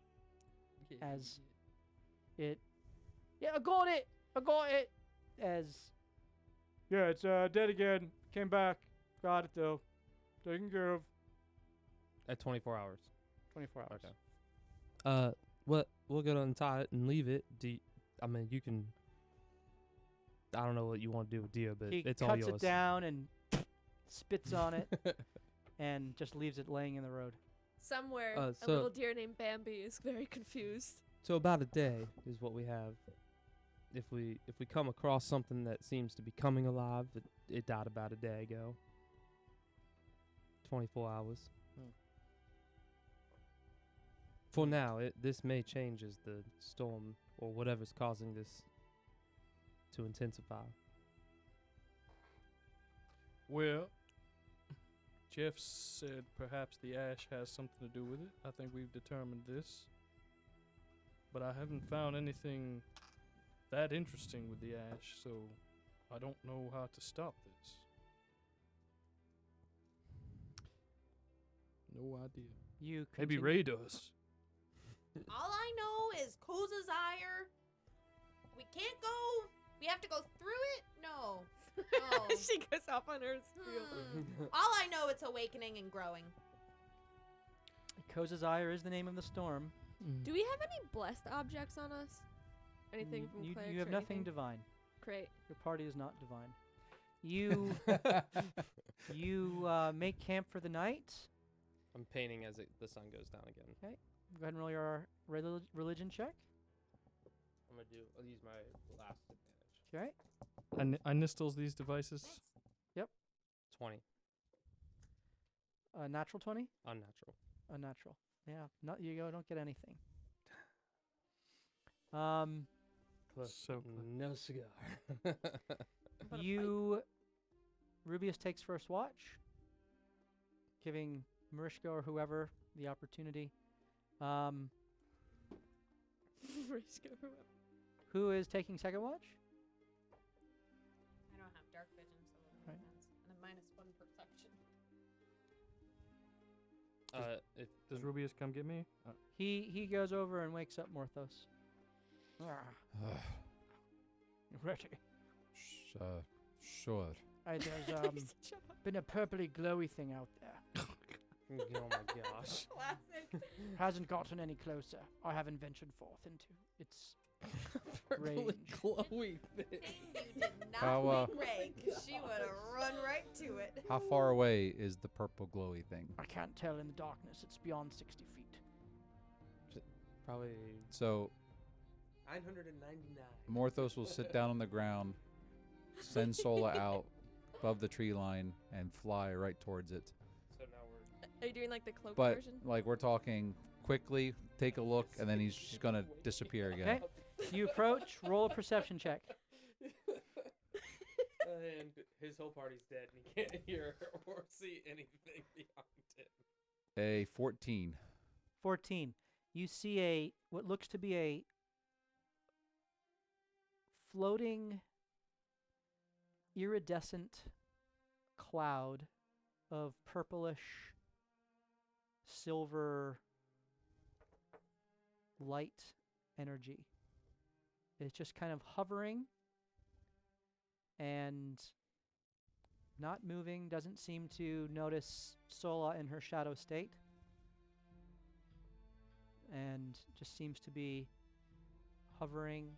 As it. Yeah, I got it. As. Yeah, it's dead again. Came back. Got it though. Taken care of.
At 24 hours.
24 hours.
Okay. We'll go to untie it and leave it. I mean, you can. I don't know what you want to do with deer, but
He
it's all
cuts
yours.
it down and spits on it and just leaves it laying in the road.
Somewhere, a
so-
little deer named Bambi is very confused.
So about a day is what we have. if we come across something that seems to be coming alive, it died about a day ago. 24 hours. For now, this may change as the storm or whatever's causing this to intensify.
Well, Jeff said perhaps the ash has something to do with it. I think we've determined this. But I haven't found anything that interesting with the ash, so I don't know how to stop this. No idea.
You
Maybe
continue-
Ray does.
All I know is Koza's ire. We can't go. We have to go through it? No. No.
She goes off on her spiel.
All I know, it's awakening and growing.
Koza's Ire is the name of the storm.
Do we have any blessed objects on us? Anything from
you
clerics
have
or
nothing
anything?
divine.
Great.
Your party is not divine. You make camp for the night.
I'm painting as the sun goes down again.
Go ahead and roll your religion check.
I'll use my last advantage.
Okay.
I nistles these devices.
20.
Natural 20?
Unnatural.
Unnatural. Yeah. Don't get anything.
So
No cigar.
But a
Rubius takes first watch, giving Marishka or whoever the opportunity. Who is taking second watch?
I don't have dark vision, so it
Right.
makes sense. And a -1 perception.
does Rubius come get me?
He goes over and wakes up Morthos.
Ready.
Sure.
There's been a purpley glowy thing out there.
Oh my gosh.
Classic.
Hasn't gotten any closer. I haven't ventured forth into its
Purple
range.
glowy thing.
You did not
How,
make Ray, 'cause she would have run right to it.
How far away is the purple glowy thing?
I can't tell in the darkness. It's beyond 60 feet.
Probably
So
999.
Morthos will sit down on the ground, send Sola out above the tree line, and fly right towards it.
So now we're
Are you doing like the cloak
But
version?
like we're talking quickly, take a look, and then she's gonna disappear again.
Okay. You approach. Roll a perception check.
and his whole party's dead and he can't hear or see anything behind him.
A 14.
14. You see what looks to be a floating iridescent cloud of purplish silver light energy. It's just kind of hovering and not moving, doesn't seem to notice Sola in her shadow state, and just seems to be hovering.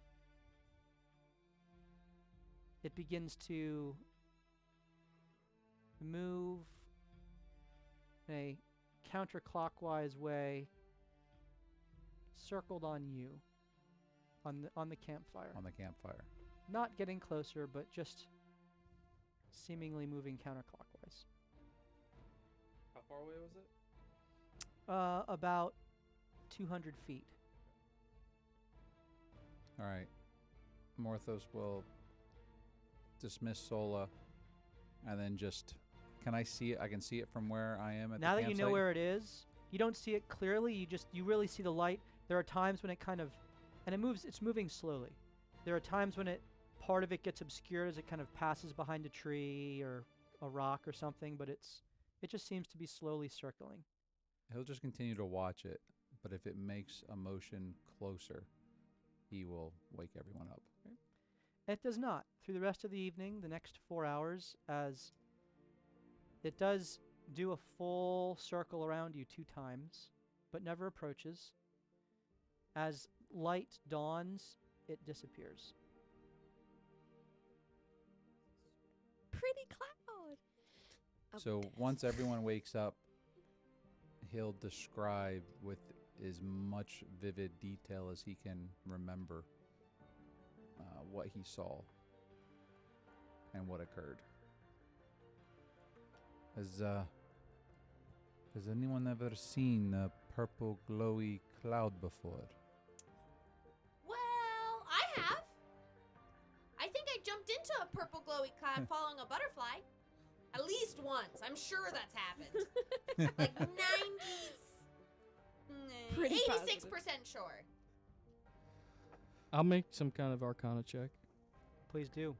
It begins to move in a counterclockwise way, circled on you, on the campfire.
On the campfire.
Not getting closer, but just seemingly moving counterclockwise.
How far away was it?
About 200 feet.
All right. Morthos will dismiss Sola, and then just. Can I see it? I can see it from where I am at
Now
the
that you know
campsite?
where it is, you don't see it clearly. You really see the light. There are times when it kind of, and it's moving slowly. There are times when part of it gets obscured as it kind of passes behind a tree or a rock or something, but it just seems to be slowly circling.
He'll just continue to watch it, but if it makes a motion closer, he will wake everyone up.
It does not. Through the rest of the evening, the next 4 hours, as it does do a full circle around you 2 times, but never approaches. As light dawns, it disappears.
Pretty cloud.
So once everyone wakes up, he'll describe with as much vivid detail as he can remember what he saw and what occurred. Has anyone ever seen a purple glowy cloud before?
Well, I have. I think I jumped into a purple glowy cloud following a butterfly. At least once. I'm sure that's happened. Like 86% sure.
I'll make some kind of Arcana check,
Please do.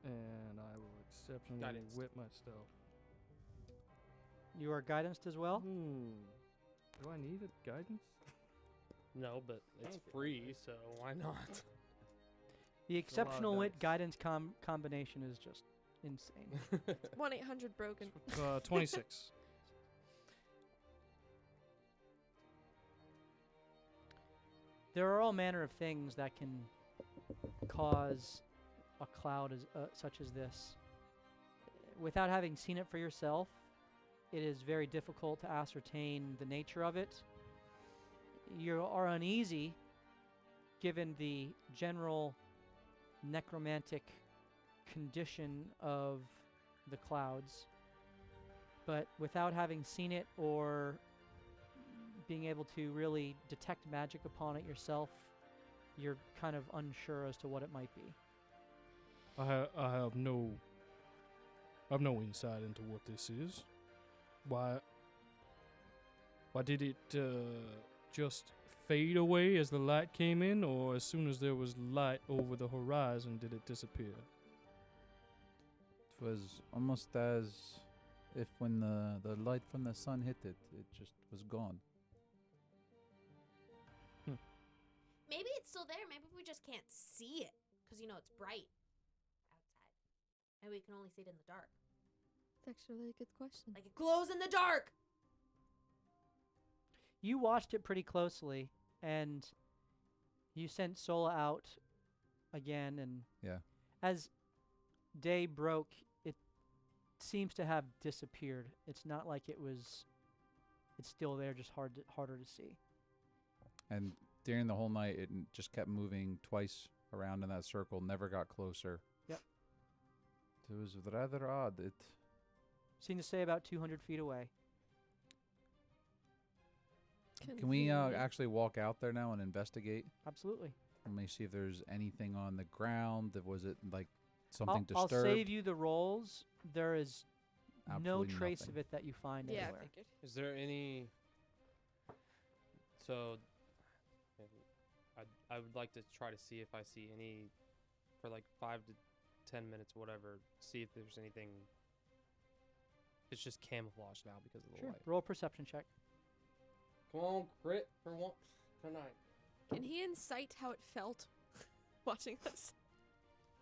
and I will exceptionally
Guidance.
whip my stealth.
You are guidanced as well.
Do I need a guidance?
No, but it's free, so why not?
The
lot of
exceptional wit
dice.
guidance combination is just insane.
1-800-BROKEN.
26.
There are all manner of things that can cause a cloud such as this. Without having seen it for yourself, it is very difficult to ascertain the nature of it. You are uneasy given the general necromantic condition of the clouds, but without having seen it or being able to really detect magic upon it yourself, you're kind of unsure as to what it might be.
I have no insight into what this is. Why did it just fade away as the light came in, or as soon as there was light over the horizon did it disappear?
It was almost as if when the light from the sun hit it, it just was gone.
Maybe it's still there. Maybe we just can't see it because, it's bright outside. And we can only see it in the dark.
That's actually a really good question.
Like it glows in the dark.
You watched it pretty closely, and you sent Sola out again, and
Yeah.
as day broke, it seems to have disappeared. It's not like it's still there, just harder to see.
And during the whole night, it just kept moving twice around in that circle, never got closer.
Yep.
It was rather odd. It
Seemed to stay about 200 feet away.
Can we actually walk out there now and investigate?
Absolutely.
Let me see if there's anything on the ground. Was it like something
I'll
disturbed?
save you the rolls. There is no
Absolutely
trace
nothing.
of it that you find
Yeah, I
anywhere.
figured.
Is there any? So, I would like to try to see if I see any, for like 5 to 10 minutes, whatever. See if there's anything. It's just camouflaged now because of the
Sure.
light.
Roll a perception check.
Come on, crit for one tonight.
Can he incite how it felt watching this?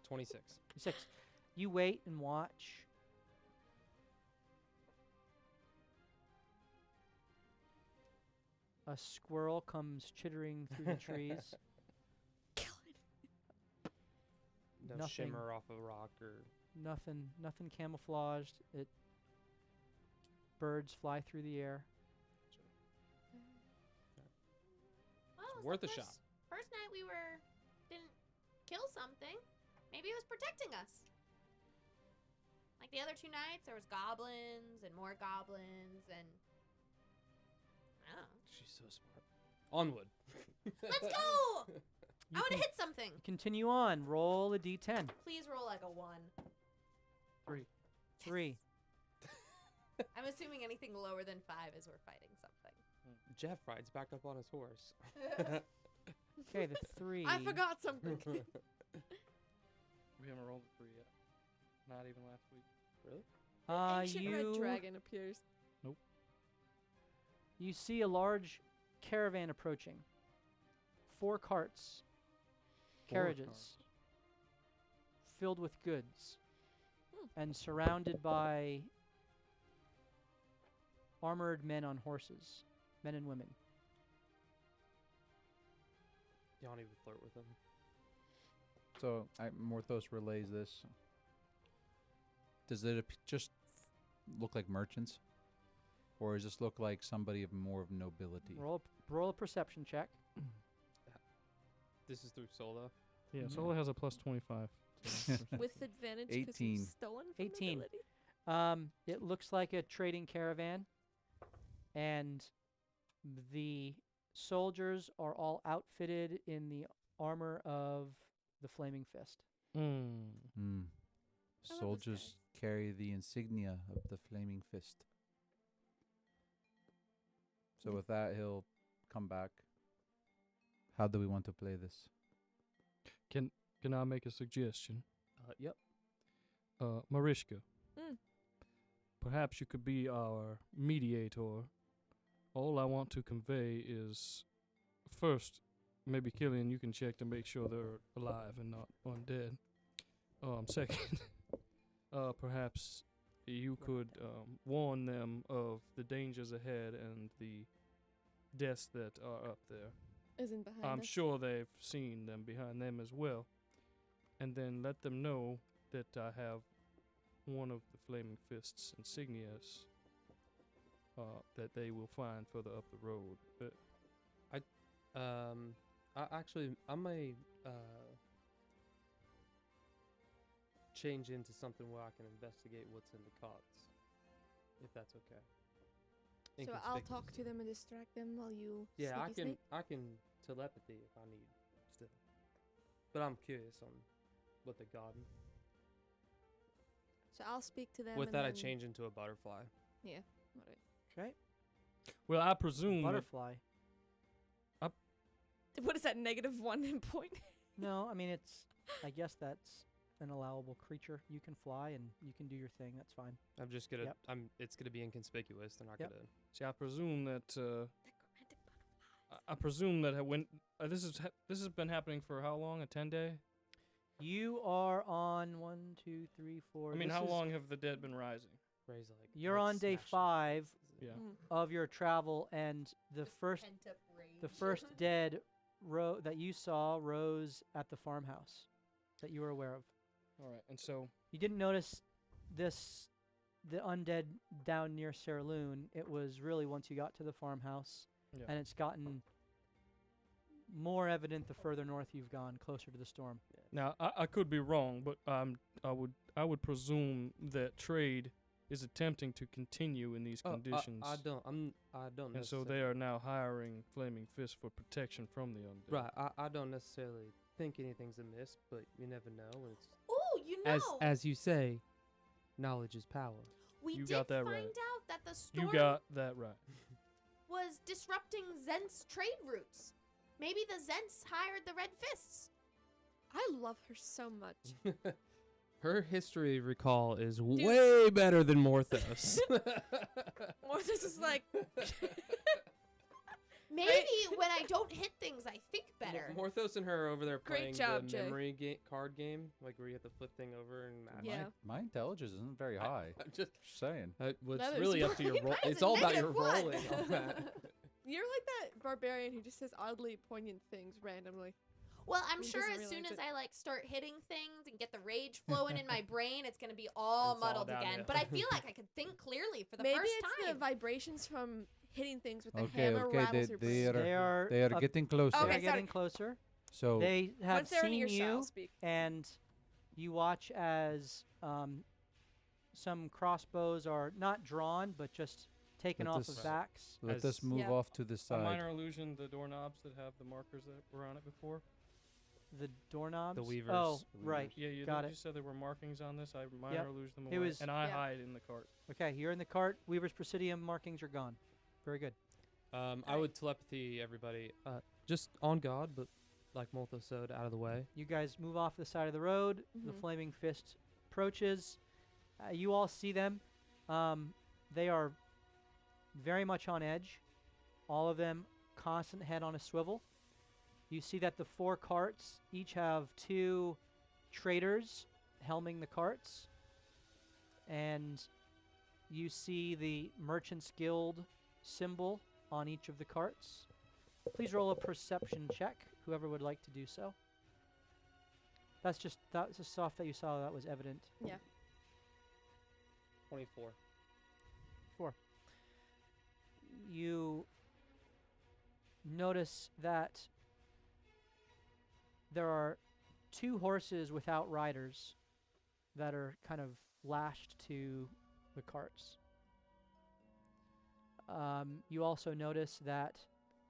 26.
6. You wait and watch. A squirrel comes chittering through the trees.
Kill it.
No
Nothing.
shimmer off a rock or.
Nothing camouflaged. Birds fly through the air.
Well, it's
worth
like
a
this
shot.
First night we didn't kill something. Maybe it was protecting us. Like the other 2 nights, there was goblins and more goblins and I don't know.
She's so smart. Onward.
Let's go!
You
I want to
can
hit something.
continue on. Roll a d10.
Please roll like a 1.
3.
I'm assuming anything lower than 5 is we're fighting something.
Jeff rides back up on his horse.
Okay, the 3.
I forgot something.
We haven't rolled a 3 yet. Not even last week.
Really?
Ancient red dragon appears.
You see a large caravan approaching. 4 carts,
4
carriages,
carts.
filled with goods, and surrounded by armored men on horses, men and women.
Yanni would flirt with him.
So Morthos relays this. Does it just look like merchants? Or does this look like somebody of more of nobility?
Roll a perception check.
This is through Sola.
Yeah,
Mhm.
Sola has a plus 25.
With advantage 'cause
18.
you've stolen from
18.
ability.
It looks like a trading caravan, and the soldiers are all outfitted in the armor of the Flaming Fist.
Mm.
Hmm.
those
Soldiers carry the insignia of the Flaming Fist. So with that, he'll come back. How do we want to play this?
Can I make a suggestion?
Yep.
Marishka,
Mm.
perhaps you could be our mediator. All I want to convey is, first, maybe Killian, you can check to make sure they're alive and not undead. Second, perhaps you could warn them of the dangers ahead and the deaths that are up there.
Isn't behind
I'm
us.
sure they've seen them behind them as well. And then let them know that I have one of the Flaming Fist's insignias that they will find further up the road.
I may change into something where I can investigate what's in the cots, if that's okay.
So I'll talk to them and distract them while you
Yeah,
sneaky
I can telepathy if I need still, but I'm curious on what they got.
So I'll speak to them.
With
and
that, I
then-
change into a butterfly.
Yeah. Alright.
Okay.
Well, I presume that
Butterfly.
What is that? -1 in point.
No, I mean I guess that's an allowable creature. You can fly and you can do your thing. That's fine.
I'm just gonna.
Yep.
It's gonna be inconspicuous. They're not
Yep.
gonna.
see, I presume that
Necromantic butterflies.
I presume that when this has been happening for how long? A 10-day?
You are on 1, 2, 3, 4.
I mean,
this
how
is-
long have the dead been rising?
Raise like.
You're
let's
on day
smash it.
5
Yeah.
Mm.
of your travel, and the first dead that you saw rose at the farmhouse that you were aware of.
All right, and so
You didn't notice the undead down near Serloon. It was really once you got to the farmhouse,
yeah.
and it's gotten more evident the further north you've gone, closer to the storm.
Now I could be wrong, but I would presume that trade is attempting to continue in these conditions.
I don't. I don't.
And so
necessarily-
they are now hiring Flaming Fist for protection from the undead.
Right. I don't necessarily think anything's amiss, but you never know. And it's
Oh, you know,
as you say, knowledge is power.
we
you
did
got that
find
right.
out that the storm
You got that right.
was disrupting Zent's trade routes. Maybe the Zents hired the Red Fists.
I love her so much.
Her history recall is way better than Morthos.
Morthos is like,
Maybe when I don't hit things, I think better.
Morthos and her are over there
Great
playing
job,
the
Jay.
memory card game, like where you have to flip thing over and match.
Yeah.
My intelligence isn't very high.
I'm just
saying.
well, it's
Neither
really
is
up to your
mine.
roll.
Mine's
It's
a
all about your
-1.
rolling on that.
you're like that barbarian who just says oddly poignant things randomly.
Well, I'm
He
sure
doesn't
as soon
realize
as
it.
I like start hitting things and get the rage flowing in my brain, it's gonna be all
It's all
muddled again.
downhill.
But I feel like I could think clearly for the
Maybe
first
it's
time.
the vibrations from hitting things with the
Okay,
hammer
okay,
rattles
they-
your
they
brain.
are-
They are
They are
up-
getting closer.
they're
Okay, sorry.
getting closer.
So
They have
Once they're in
seen
earshot, I'll
you,
speak.
and you watch as some crossbows are not drawn, but just taken
Let
off
this-
of backs.
let
As-
us move
Yeah.
off to the
A
side.
minor illusion, the doorknobs that have the markers that were on it before.
The doorknobs.
weavers.
Oh,
The
right.
weavers.
Yeah, you,
Got
you
it.
said there were markings on this. I minor
Yep.
illusioned them
It
away,
was-
and I
Yeah.
hide in the cart.
Okay, you're in the cart. Weaver's Presidium markings are gone. Very good.
I would telepathy everybody, just on guard, but like Morthos said, out of the way.
You guys move off the side of the road. The
Mhm.
Flaming Fist approaches. You all see them. They are very much on edge. All of them constant head on a swivel. You see that the 4 carts each have 2 traders helming the carts. And you see the Merchants Guild symbol on each of the carts. Please roll a perception check, whoever would like to do so. That's just stuff that you saw that was evident.
Yeah.
24.
4. You notice that there are 2 horses without riders that are kind of lashed to the carts. You also notice that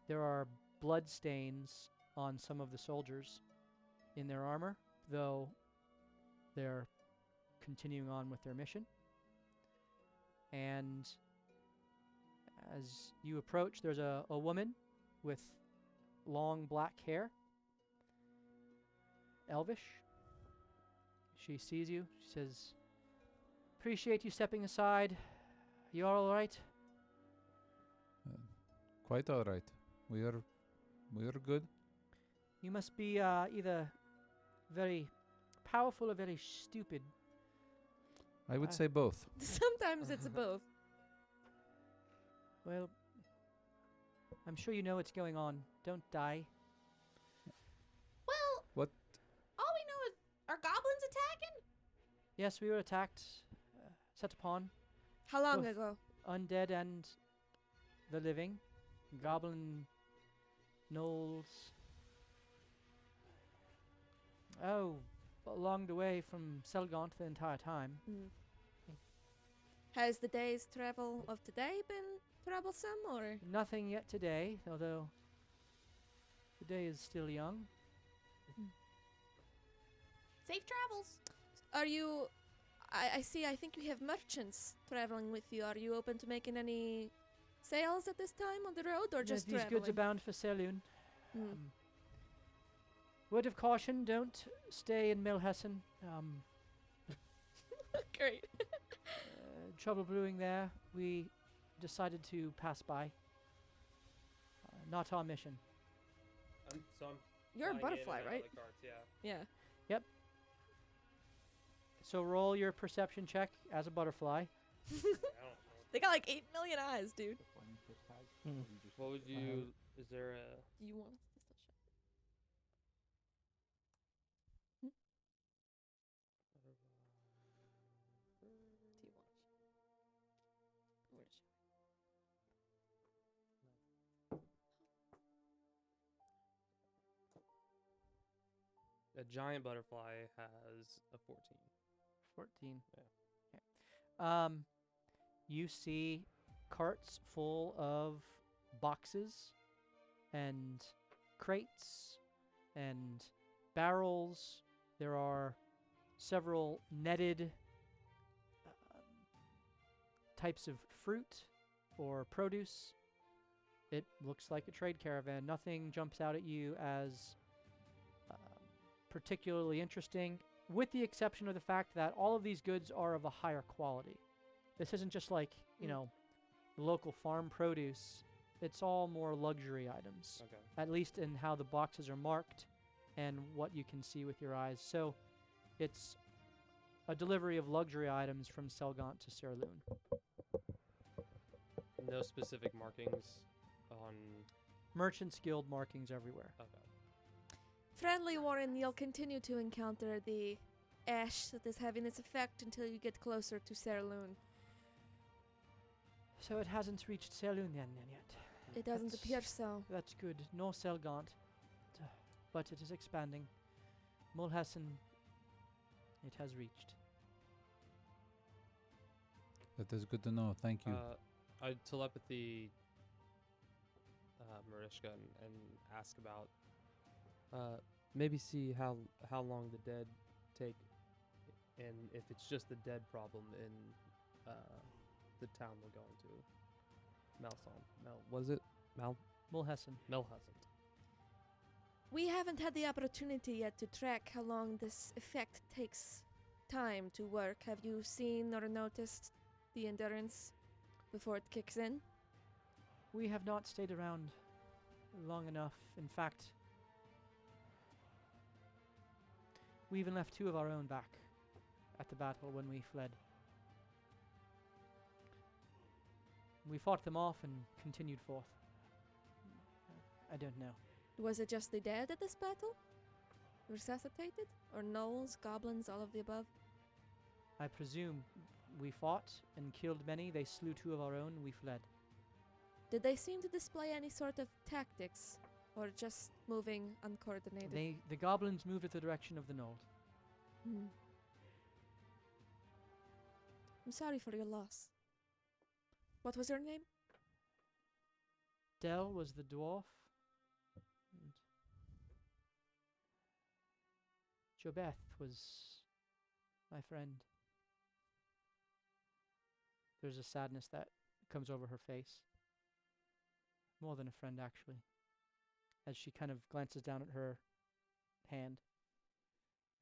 there are blood stains on some of the soldiers in their armor, though they're continuing on with their mission. And as you approach, there's a woman with long black hair, elvish. She sees you. She says, "Appreciate you stepping aside. You all right?"
Quite all right. We are good.
You must be either very powerful or very stupid.
I would say both.
Sometimes it's both.
Well, I'm sure you know what's going on. Don't die.
Well,
What?
all we know is, are goblins attacking?
Yes, we were attacked, set upon,
How long
Oof.
ago?
undead and the living, goblin gnolls. Oh, along the way from Selgaunt the entire time.
Has the day's travel of today been troublesome, or?
Nothing yet today, although the day is still young.
Safe travels.
Are you? I see. I think you have merchants traveling with you. Are you open to making any sales at this time on the road, or just
These
traveling?
goods are bound for Saloon.
Mm.
Word of caution, don't stay in Milhessen.
Great.
Trouble brewing there. We decided to pass by. Not our mission.
So I'm
You're a
flying in
butterfly,
and out of
right?
the carts, yeah.
Yeah.
So roll your perception check as a butterfly.
I don't know.
They got like 8 million eyes, dude.
What would you? Is there a?
You want us to still show? Do you want? Where to show?
A giant butterfly has a 14.
14.
Yeah.
Okay. You see carts full of boxes and crates and barrels. There are several netted types of fruit or produce. It looks like a trade caravan. Nothing jumps out at you as particularly interesting, with the exception of the fact that all of these goods are of a higher quality. This isn't just like, you know, local farm produce. It's all more luxury items,
Okay.
at least in how the boxes are marked and what you can see with your eyes. So it's a delivery of luxury items from Selgaunt to Serloon.
No specific markings on.
Merchants Guild markings everywhere.
Okay.
Friendly Warren, you'll continue to encounter the ash that is having its effect until you get closer to Serloon.
So it hasn't reached Serloon then yet.
It doesn't
That's-
appear so.
That's good. No Selgaunt, but it is expanding. Mulhessen, it has reached.
That is good to know. Thank you.
I telepathy Marishka and ask about maybe see how long the dead take, and if it's just the dead problem in the town we're going to. What is it?
Mulhessen.
Melhassan.
We haven't had the opportunity yet to track how long this effect takes time to work. Have you seen or noticed the endurance before it kicks in?
We have not stayed around long enough. In fact, we even left 2 of our own back at the battle when we fled. We fought them off and continued forth. I don't know.
Was it just the dead at this battle? Resuscitated? Or gnolls, goblins, all of the above?
I presume we fought and killed many. They slew 2 of our own. We fled.
Did they seem to display any sort of tactics or just moving uncoordinated?
The goblins moved at the direction of the knoll.
Hmm. I'm sorry for your loss. What was your name?
Del was the dwarf. And Jobeth was my friend. There's a sadness that comes over her face. More than a friend, actually. As she kind of glances down at her hand,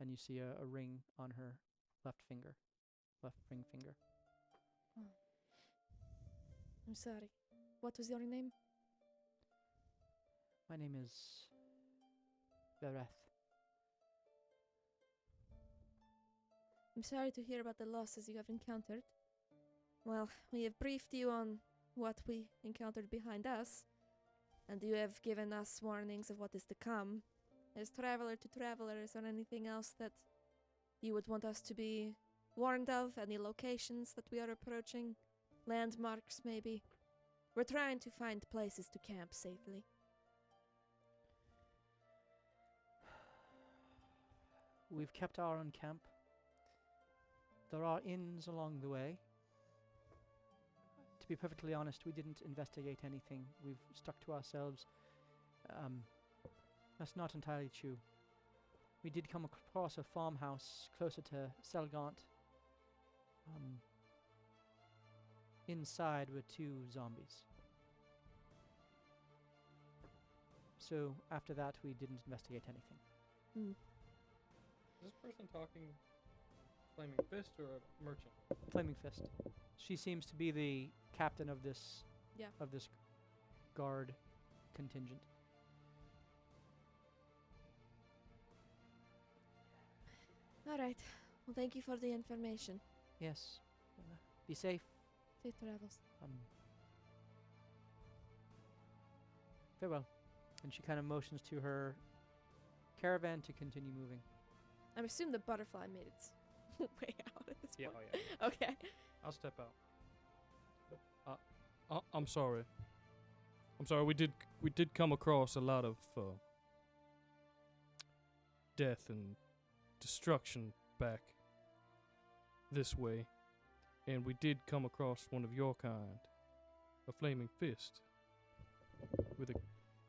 and you see a ring on her left ring finger.
I'm sorry. What was your name?
My name is Vereth.
I'm sorry to hear about the losses you have encountered. Well, we have briefed you on what we encountered behind us, and you have given us warnings of what is to come. As traveler to traveler, is there anything else that you would want us to be warned of? Any locations that we are approaching? Landmarks, maybe? We're trying to find places to camp safely.
We've kept our own camp. There are inns along the way. To be perfectly honest, we didn't investigate anything. We've stuck to ourselves. That's not entirely true. We did come across a farmhouse closer to Selgant. Inside were 2 zombies. So after that, we didn't investigate anything.
Hmm.
Is this person talking Flaming Fist or a merchant?
Flaming Fist. She seems to be the captain of this guard contingent.
All right. Well, thank you for the information.
Yes. Be safe.
Safe travels.
Farewell. And she kind of motions to her caravan to continue moving.
I assume the butterfly made its way out at this
Yeah,
point.
oh yeah.
Okay.
I'll step out. I'm sorry. I'm sorry. We did come across a lot of death and destruction back this way, and we did come across one of your kind, a flaming fist, with a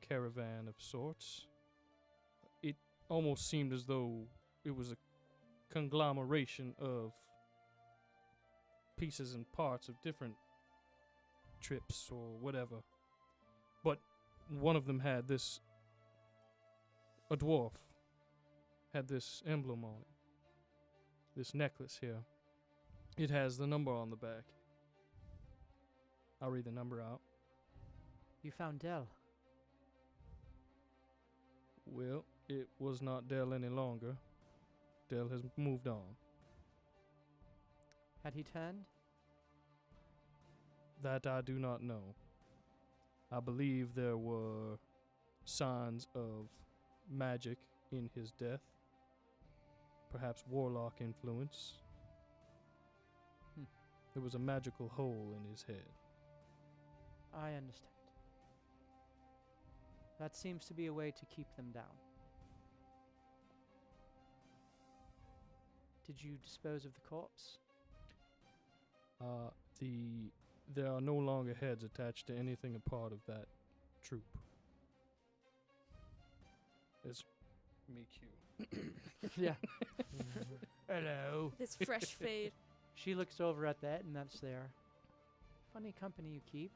caravan of sorts. It almost seemed as though it was a conglomeration of pieces and parts of different trips or whatever. But one of them had this, a dwarf had this emblem on it, this necklace here. It has the number on the back. I'll read the number out.
You found Del.
Well, it was not Dell any longer. Dell has moved on.
Had he turned?
That I do not know. I believe there were signs of magic in his death. Perhaps warlock influence. There was a magical hole in his head.
I understand. That seems to be a way to keep them down. Did you dispose of the corpse?
There are no longer heads attached to anything a part of that troop. It's me cue.
Yeah.
Hello.
This fresh fade.
She looks over at that, and that's there. Funny company you keep.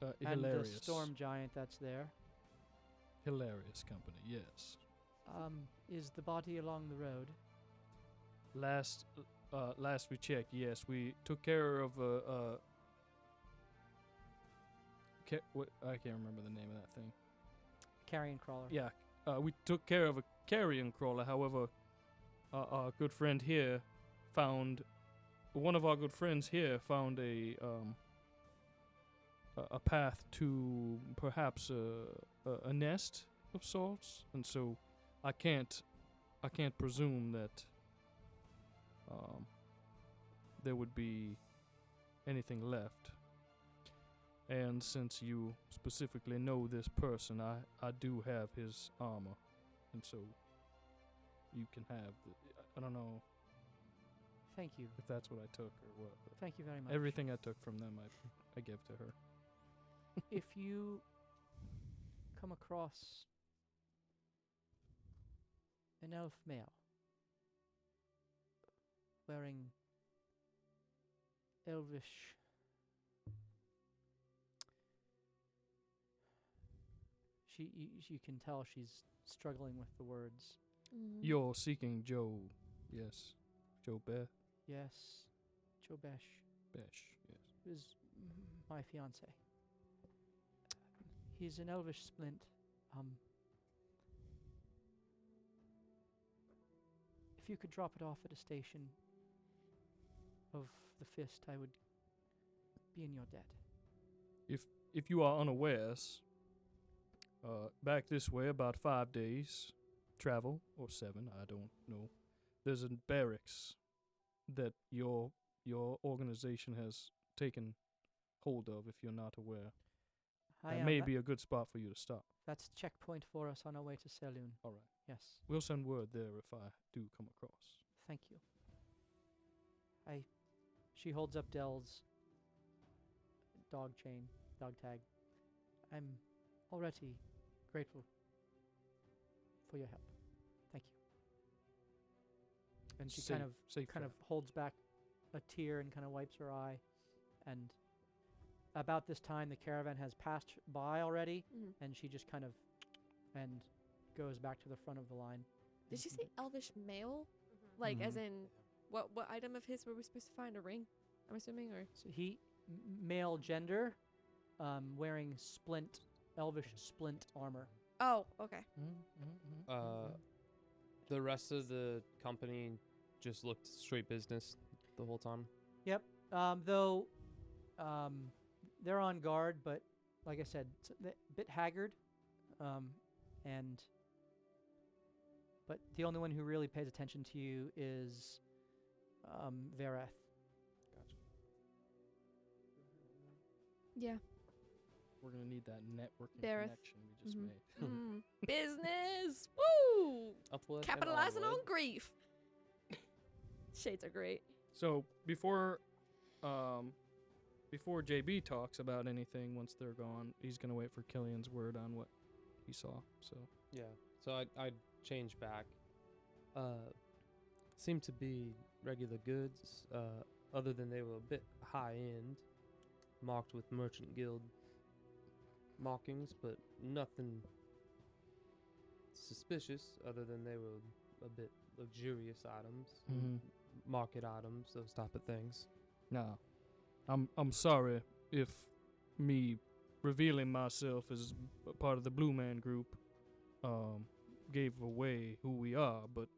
And
Hilarious.
the storm giant that's there.
Hilarious company, yes.
Is the body along the road?
Last we checked, yes, we took care of I can't remember the name of that thing.
Carrion crawler.
Yeah, we took care of a carrion crawler. However, our good friend here found one of our good friends here found a path to perhaps a nest of sorts, and so I can't presume that there would be anything left. And since you specifically know this person, I do have his armor. And so you can have I don't know
Thank you.
if that's what I took or what. But
Thank you very much.
everything I took from them, I give to her.
If you come across an elf male wearing elvish you can tell she's struggling with the words.
You're seeking Joe, yes. Joe Beth?
Yes, Chobesh
Besh, yes.
is my fiance. He's an elvish splint. If you could drop it off at a station of the Fist, I would be in your debt.
If you are unawares, back this way about 5 days travel, or 7, I don't know. There's a barracks that your organization has taken hold of, if you're not aware. That may be a good spot for you to stop.
That's checkpoint for us on our way to Saloon.
All right.
Yes,
We'll send word there if I do come across.
thank you. She holds up Dell's dog tag. I'm already grateful for your help. Thank you. And she
Safe
kind
travel.
of holds back a tear and kind of wipes her eye. And about this time, the caravan has passed by already, and she just kind of and goes back to the front of the line.
Did she say elvish male? Like, as in, what item of his were we supposed to find? A ring, I'm assuming, or?
So male gender, wearing elvish splint armor.
Oh, okay.
The rest of the company just looked straight business the whole time.
Yep. Though, they're on guard, but like I said, it's a bit haggard. But the only one who really pays attention to you is Vareth.
Gotcha.
Yeah.
We're going to need that networking
Bareth.
connection we just made.
Business. Woo!
Upward and
Capitalizing on
onward.
grief. Shades are great.
So before JB talks about anything once they're gone, he's going to wait for Killian's word on what he saw. So
Yeah. So I'd change back. Seemed to be regular goods, other than they were a bit high end, marked with Merchant Guild markings, but nothing suspicious other than they were a bit luxurious items, market items, those type of things.
no, I'm sorry if me revealing myself as a part of the Blue Man Group gave away who we are, but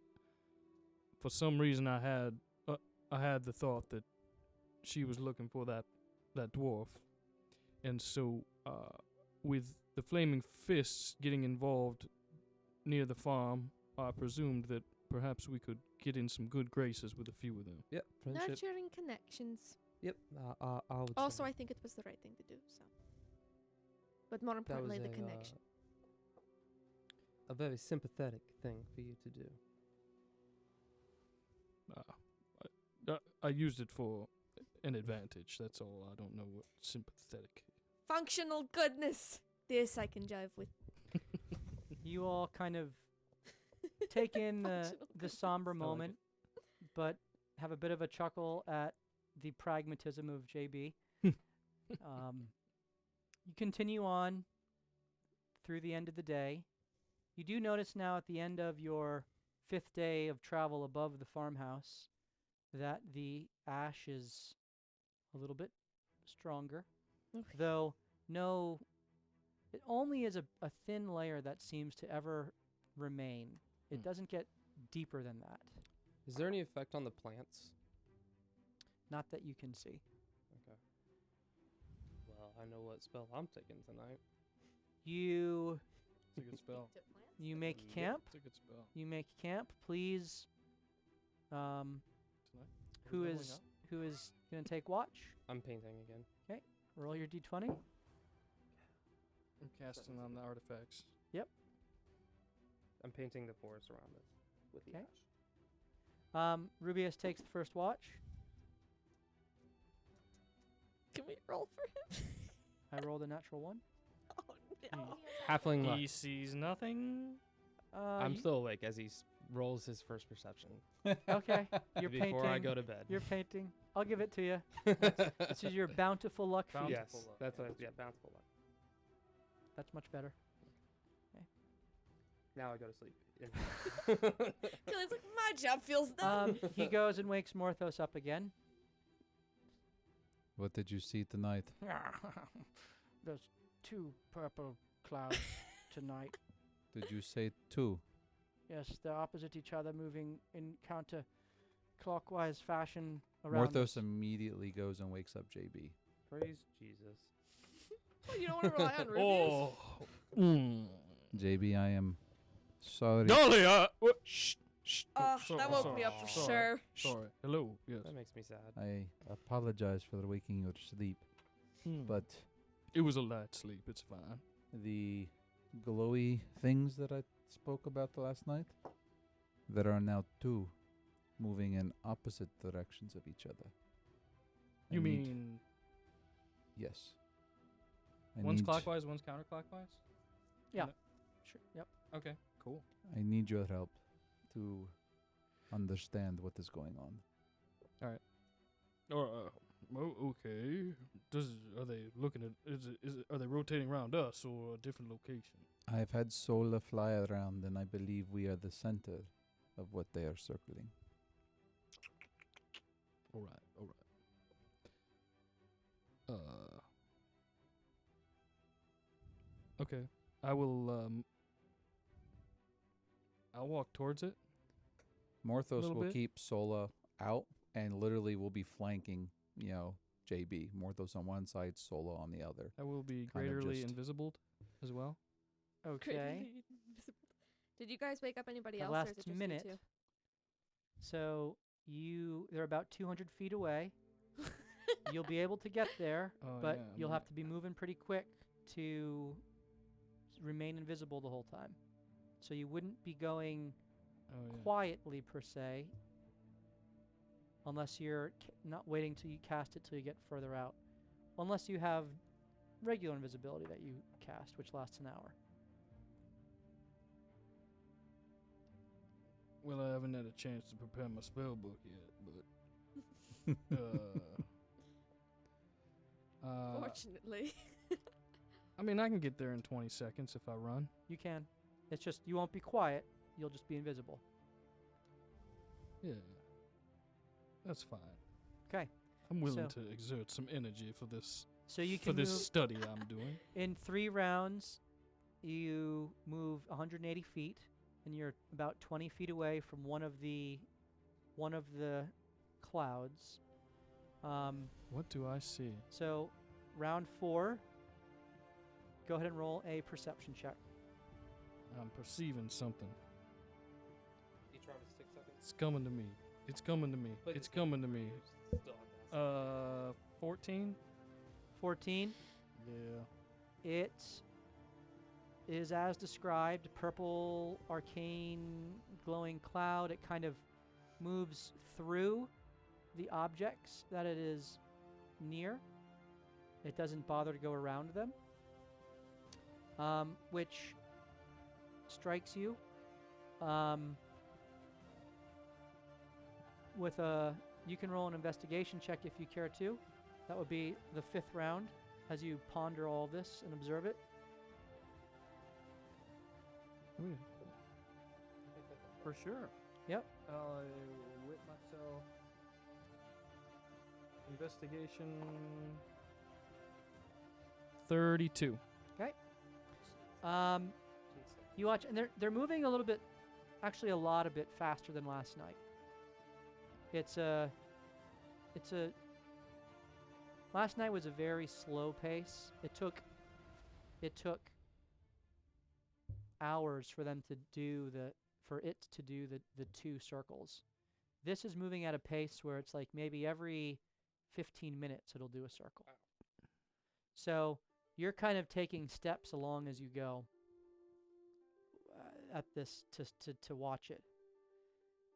for some reason I had the thought that she was looking for that dwarf, and so with the Flaming Fists getting involved near the farm, I presumed that perhaps we could get in some good graces with a few of them.
Yep, friendship.
Nurturing connections.
Yep, I would
Also,
say
I think it was the right thing to do. So, but more
that
importantly,
was
the connection.
a very sympathetic thing for you to do.
I used it for an advantage. That's all. I don't know what sympathetic.
Functional goodness. This I can jive with.
You all kind of take in the
Functional goodness.
somber
like
moment, but have a bit of a chuckle at the pragmatism of JB. You continue on through the end of the day. You do notice now at the end of your 5th day of travel above the farmhouse that the ash is a little bit stronger,
Okay.
though it only is a thin layer that seems to ever remain. It doesn't get deeper than that.
Is there any effect on the plants?
Not that you can see.
Okay. Well, I know what spell I'm taking tonight.
You
It's a good spell.
make camp.
It's a good spell.
You make camp. Please.
Tonight?
Who
leveling
is
up?
who is gonna take watch?
I'm painting again.
Roll your d20.
I'm casting on the artifacts.
I'm painting the forest around this with the
Okay.
ash.
Rubius takes the first watch.
Can we roll for him?
I rolled a natural 1.
Oh no.
Halfling luck.
He sees nothing.
I'm
You-
still awake as he rolls his first perception.
Okay, you're
before
painting.
I go to bed.
You're painting. I'll give it to you. This is your bountiful luck feat.
Bountiful
yes,
luck.
that's what. Yeah, bountiful luck.
That's much better.
Now I go to sleep.
Kelly's like, my job feels done.
He goes and wakes Morthos up again.
What did you see tonight?
There's 2 purple clouds tonight.
Did you say 2?
Yes, they're opposite each other, moving in counter-clockwise fashion around.
Morthos immediately goes and wakes up JB.
Praise Jesus.
Oh, you don't want to rely on Rubius?
Oh. Mm.
JB, I am sorry.
Dolly, shh, shh.
That woke me up for sure.
Sorry. Hello. Yes.
That makes me sad.
I apologize for waking your sleep, but
It was a light sleep. It's fine.
the glowy things that I spoke about last night, there are now 2 moving in opposite directions of each other. I
You
need-
mean
Yes. I
one's
need-
clockwise, one's counterclockwise?
Yeah. Sure. Yep.
Okay. Cool.
I need your help to understand what is going on.
Or okay. Are they looking at? Are they rotating around us or a different location?
I've had Sola fly around, and I believe we are the center of what they are circling.
All right. Okay. I will. I'll walk towards it.
Morthos
Little
will
bit.
keep Sola out, and literally will be flanking, JB. Morthos on one side, Sola on the other.
I will be
Kind of
greaterly
just-
invisible as well.
Okay.
Did you guys wake up anybody
The
else, or
last
is it just
minute.
you two?
So they're about 200 feet away. You'll be able to get there,
Oh,
but
yeah,
you'll
I'm-
have to be moving pretty quick to remain invisible the whole time. So you wouldn't be going
Oh yeah.
quietly per se, unless you're not waiting till you cast it till you get further out. Unless you have regular invisibility that you cast, which lasts an hour.
Well, I haven't had a chance to prepare my spell book yet, but
Fortunately.
I mean, I can get there in 20 seconds if I run.
You can. It's just you won't be quiet. You'll just be invisible.
Yeah, that's fine.
'Kay.
I'm willing
So-
to exert some energy for this
So you
for
can
this
move
study I'm doing.
in 3 rounds. You move 180 feet, and you're about 20 feet away from one of the clouds.
What do I see?
So round 4. Go ahead and roll a perception check.
I'm perceiving something.
Each round is 6 seconds.
It's coming to me. It's coming to me.
But
It's coming to me.
Still have to
14.
14.
Yeah.
It is as described, purple, arcane, glowing cloud. It kind of moves through the objects that it is near. It doesn't bother to go around them, which strikes you with a... You can roll an investigation check if you care to. That would be the 5th round as you ponder all this and observe it.
Oh, yeah. For sure.
Yep.
I'll whip myself. Investigation. 32.
You watch, and they're moving a little bit, actually a lot a bit faster than last night. Last night was a very slow pace. It took hours for them to do the 2 circles. This is moving at a pace where it's like maybe every 15 minutes it'll do a circle. So You're kind of taking steps along as you go at this to watch it.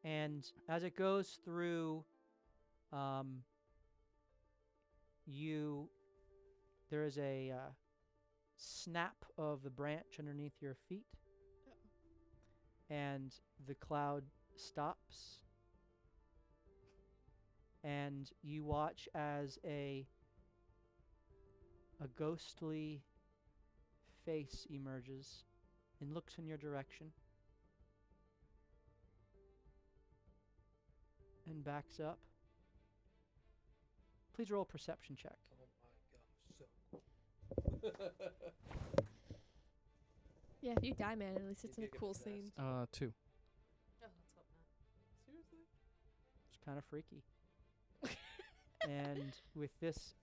And as it goes through, there is a snap of the branch underneath your feet, and the cloud stops, and you watch as a ghostly face emerges and looks in your direction and backs up. Please roll a perception check.
Oh my gosh, so cool.
Yeah, if you die, man, at least it's in a cool scene.
2.
Oh, let's hope not.
Seriously?
It's kind of freaky. And with this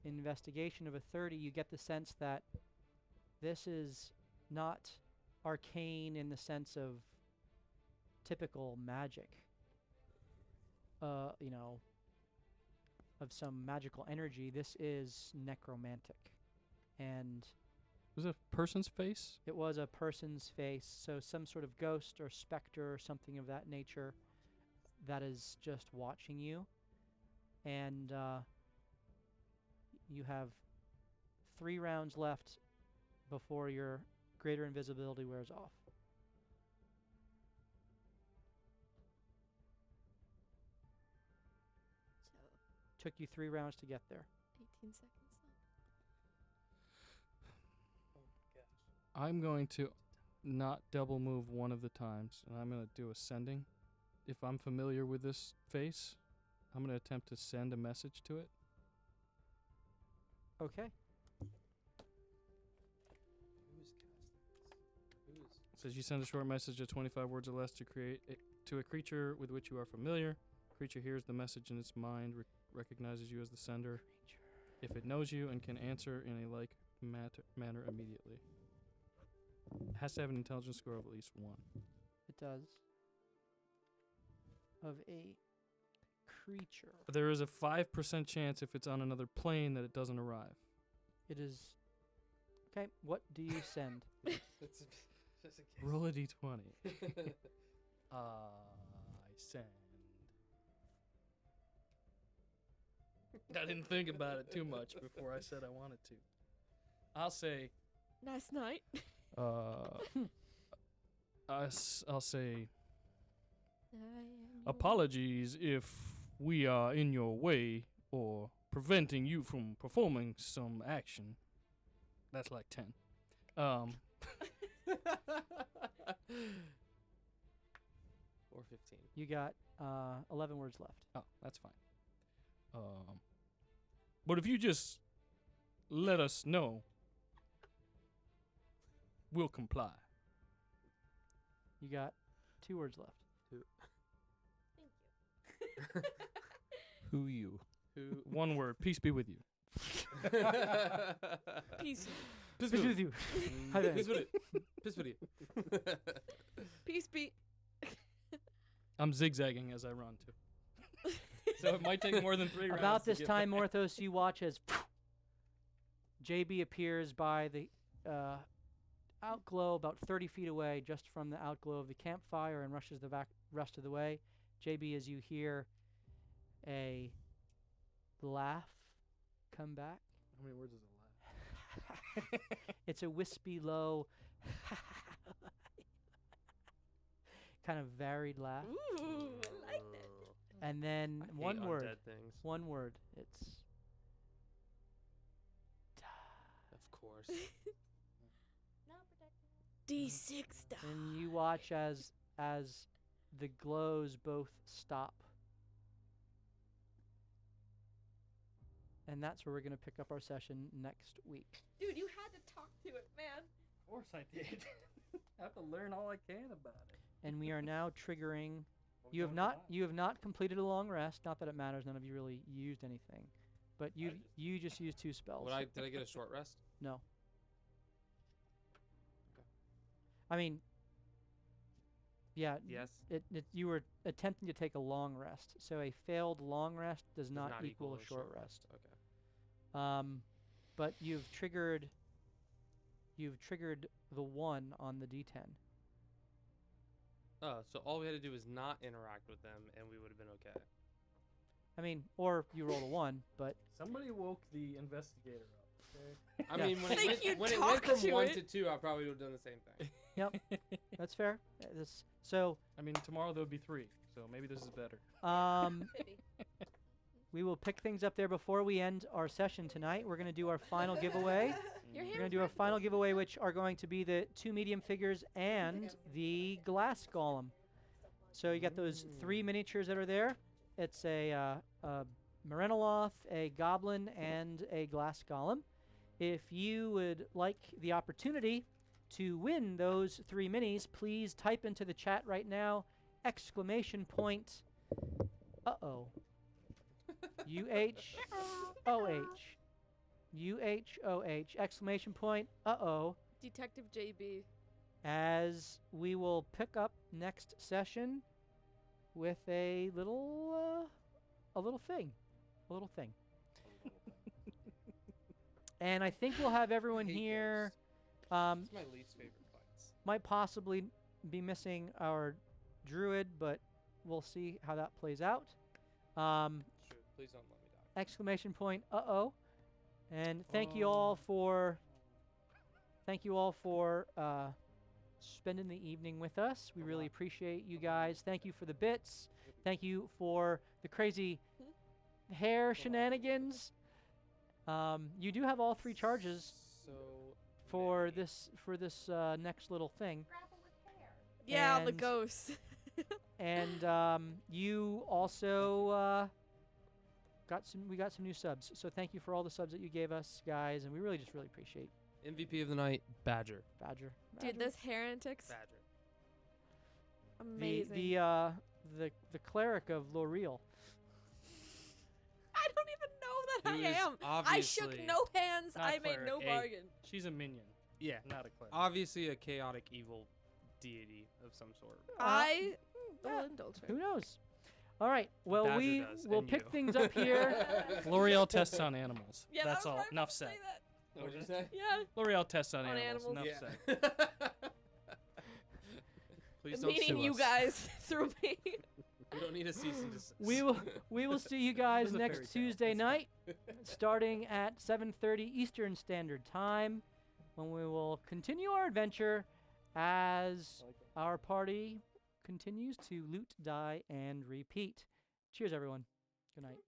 investigation of a 30, you get the sense that this is not arcane in the sense of typical magic, of some magical energy. This is necromantic. And
Was it a person's face?
it was a person's face, so some sort of ghost or specter or something of that nature that is just watching you. And you have 3 rounds left before your greater invisibility wears off.
So,
Took you 3 rounds to get there.
18 seconds left.
Oh my gosh.
I'm going to not double move one of the times, and I'm going to do ascending. If I'm familiar with this face, I'm going to attempt to send a message to it.
Okay.
Who's casting this? Who is?
It says you send a short message of 25 words or less to a creature with which you are familiar. Creature hears the message in its mind, recognizes you as the sender. If it knows you and can answer in a like manner immediately. It has to have an intelligence score of at least 1.
It does. Of a creature.
But there is a 5% chance if it's on another plane that it doesn't arrive.
It is. Okay, what do you send?
It's just a case.
Roll a d20. I send. I didn't think about it too much before I said I wanted to. I'll say,
Nice night.
I'll say,
I am
apologies if we are in your way or preventing you from performing some action. That's like 10.
Or 15.
You got 11 words left.
Oh, that's fine. But if you just let us know, we'll comply.
You got 2 words left.
Thank you.
Who you?
Who?
One word. Peace be with you.
peace.
Peace with you. Hi there.
Peace with it. Peace with you.
Peace be.
I'm zigzagging as I run too. So it might take more than 3 rounds.
About
to
this
get
time,
there.
Morthos, you watch as JB appears by the outglow about 30 feet away, just from the outglow of the campfire, and rushes the rest of the way. JB, as you hear a laugh come back.
How many words is a laugh?
It's a wispy, low, kind of varied laugh.
Ooh, I like that.
And then
I
one
hate
word.
undead things.
One word. It's
Of course.
No protecting.
D6 die.
and you watch as the glows both stop. And that's where we're going to pick up our session next week.
Dude, you had to talk to it, man.
Of course I did. I have to learn all I can about it.
And we are now triggering. You have not completed a long rest. Not that it matters. None of you really used anything, but you just used 2 spells.
Did I get a short rest?
No.
Okay.
I mean, yeah.
Yes.
You were attempting to take a long rest, so a failed long rest does not equal a short rest.
Okay.
But you've triggered you've triggered the 1 on the D10.
Oh, so all we had to do was not interact with them, and we would have been okay.
I mean, or you roll a 1, but
Somebody woke the investigator up. Okay?
I
Yeah.
mean, when,
Think you
it went
talked
from
to
1
it.
to 2, I probably would have done the same thing.
that's fair. So
I mean, tomorrow there'll be 3, so maybe this is better.
Maybe.
we will pick things up there before we end our session tonight. We're going to do our final giveaway.
Your
We're
ham's
going to do our
right.
final giveaway, which are going to be the 2 medium figures and the glass golem. So you got those 3 miniatures that are there. It's a Merenoloth, a goblin, and a glass golem. If you would like the opportunity to win those 3 minis, please type into the chat right now, exclamation point, uh-oh, UHOH. UHOH, exclamation point, uh-oh,
Detective JB.
as we will pick up next session with a little thing. A little thing. And I think we'll have everyone
Hate
here.
It's my least favorite fights.
Might possibly be missing our druid, but we'll see how that plays out.
Sure, please don't let me die.
Exclamation point, uh-oh. And thank you all for spending the evening with us. We really appreciate you guys. Thank you for the bits. Thank you for the crazy hair shenanigans. You do have all 3 charges
So
for
many.
this next little thing.
Yeah, the
And-
ghosts.
And you also we got some new subs. So thank you for all the subs that you gave us, guys, and we really appreciate
MVP of the night, Badger.
Badger.
Dude, those hair antics.
Badger.
Amazing.
The cleric of L'Oreal.
I don't even know that
Who
I
is
am. I shook
obviously-
no hands.
Not
I made no
cleric,
bargain.
She's a minion,
Yeah.
not a cleric.
Obviously a chaotic evil deity of some sort.
I
yeah,
will indulge her.
Who knows? All right. Well,
Badger
we
does,
will
and
pick
you.
things up here.
L'Oreal tests on animals.
Yeah,
That's
that was
all.
what I was
Enough
about to
said.
say that.
What did you say?
Yeah.
L'Oreal tests on,
On
animals.
animals.
Enough
Yeah.
said.
Please don't
Meeting
sue
you
us.
guys through me.
We don't need a cease and desist.
we will see you guys
was a fairy
next
tale.
Tuesday night, starting at 7:30 Eastern Standard Time, when we will continue our adventure as our party continues to loot, die, and repeat. Cheers, everyone. Good night.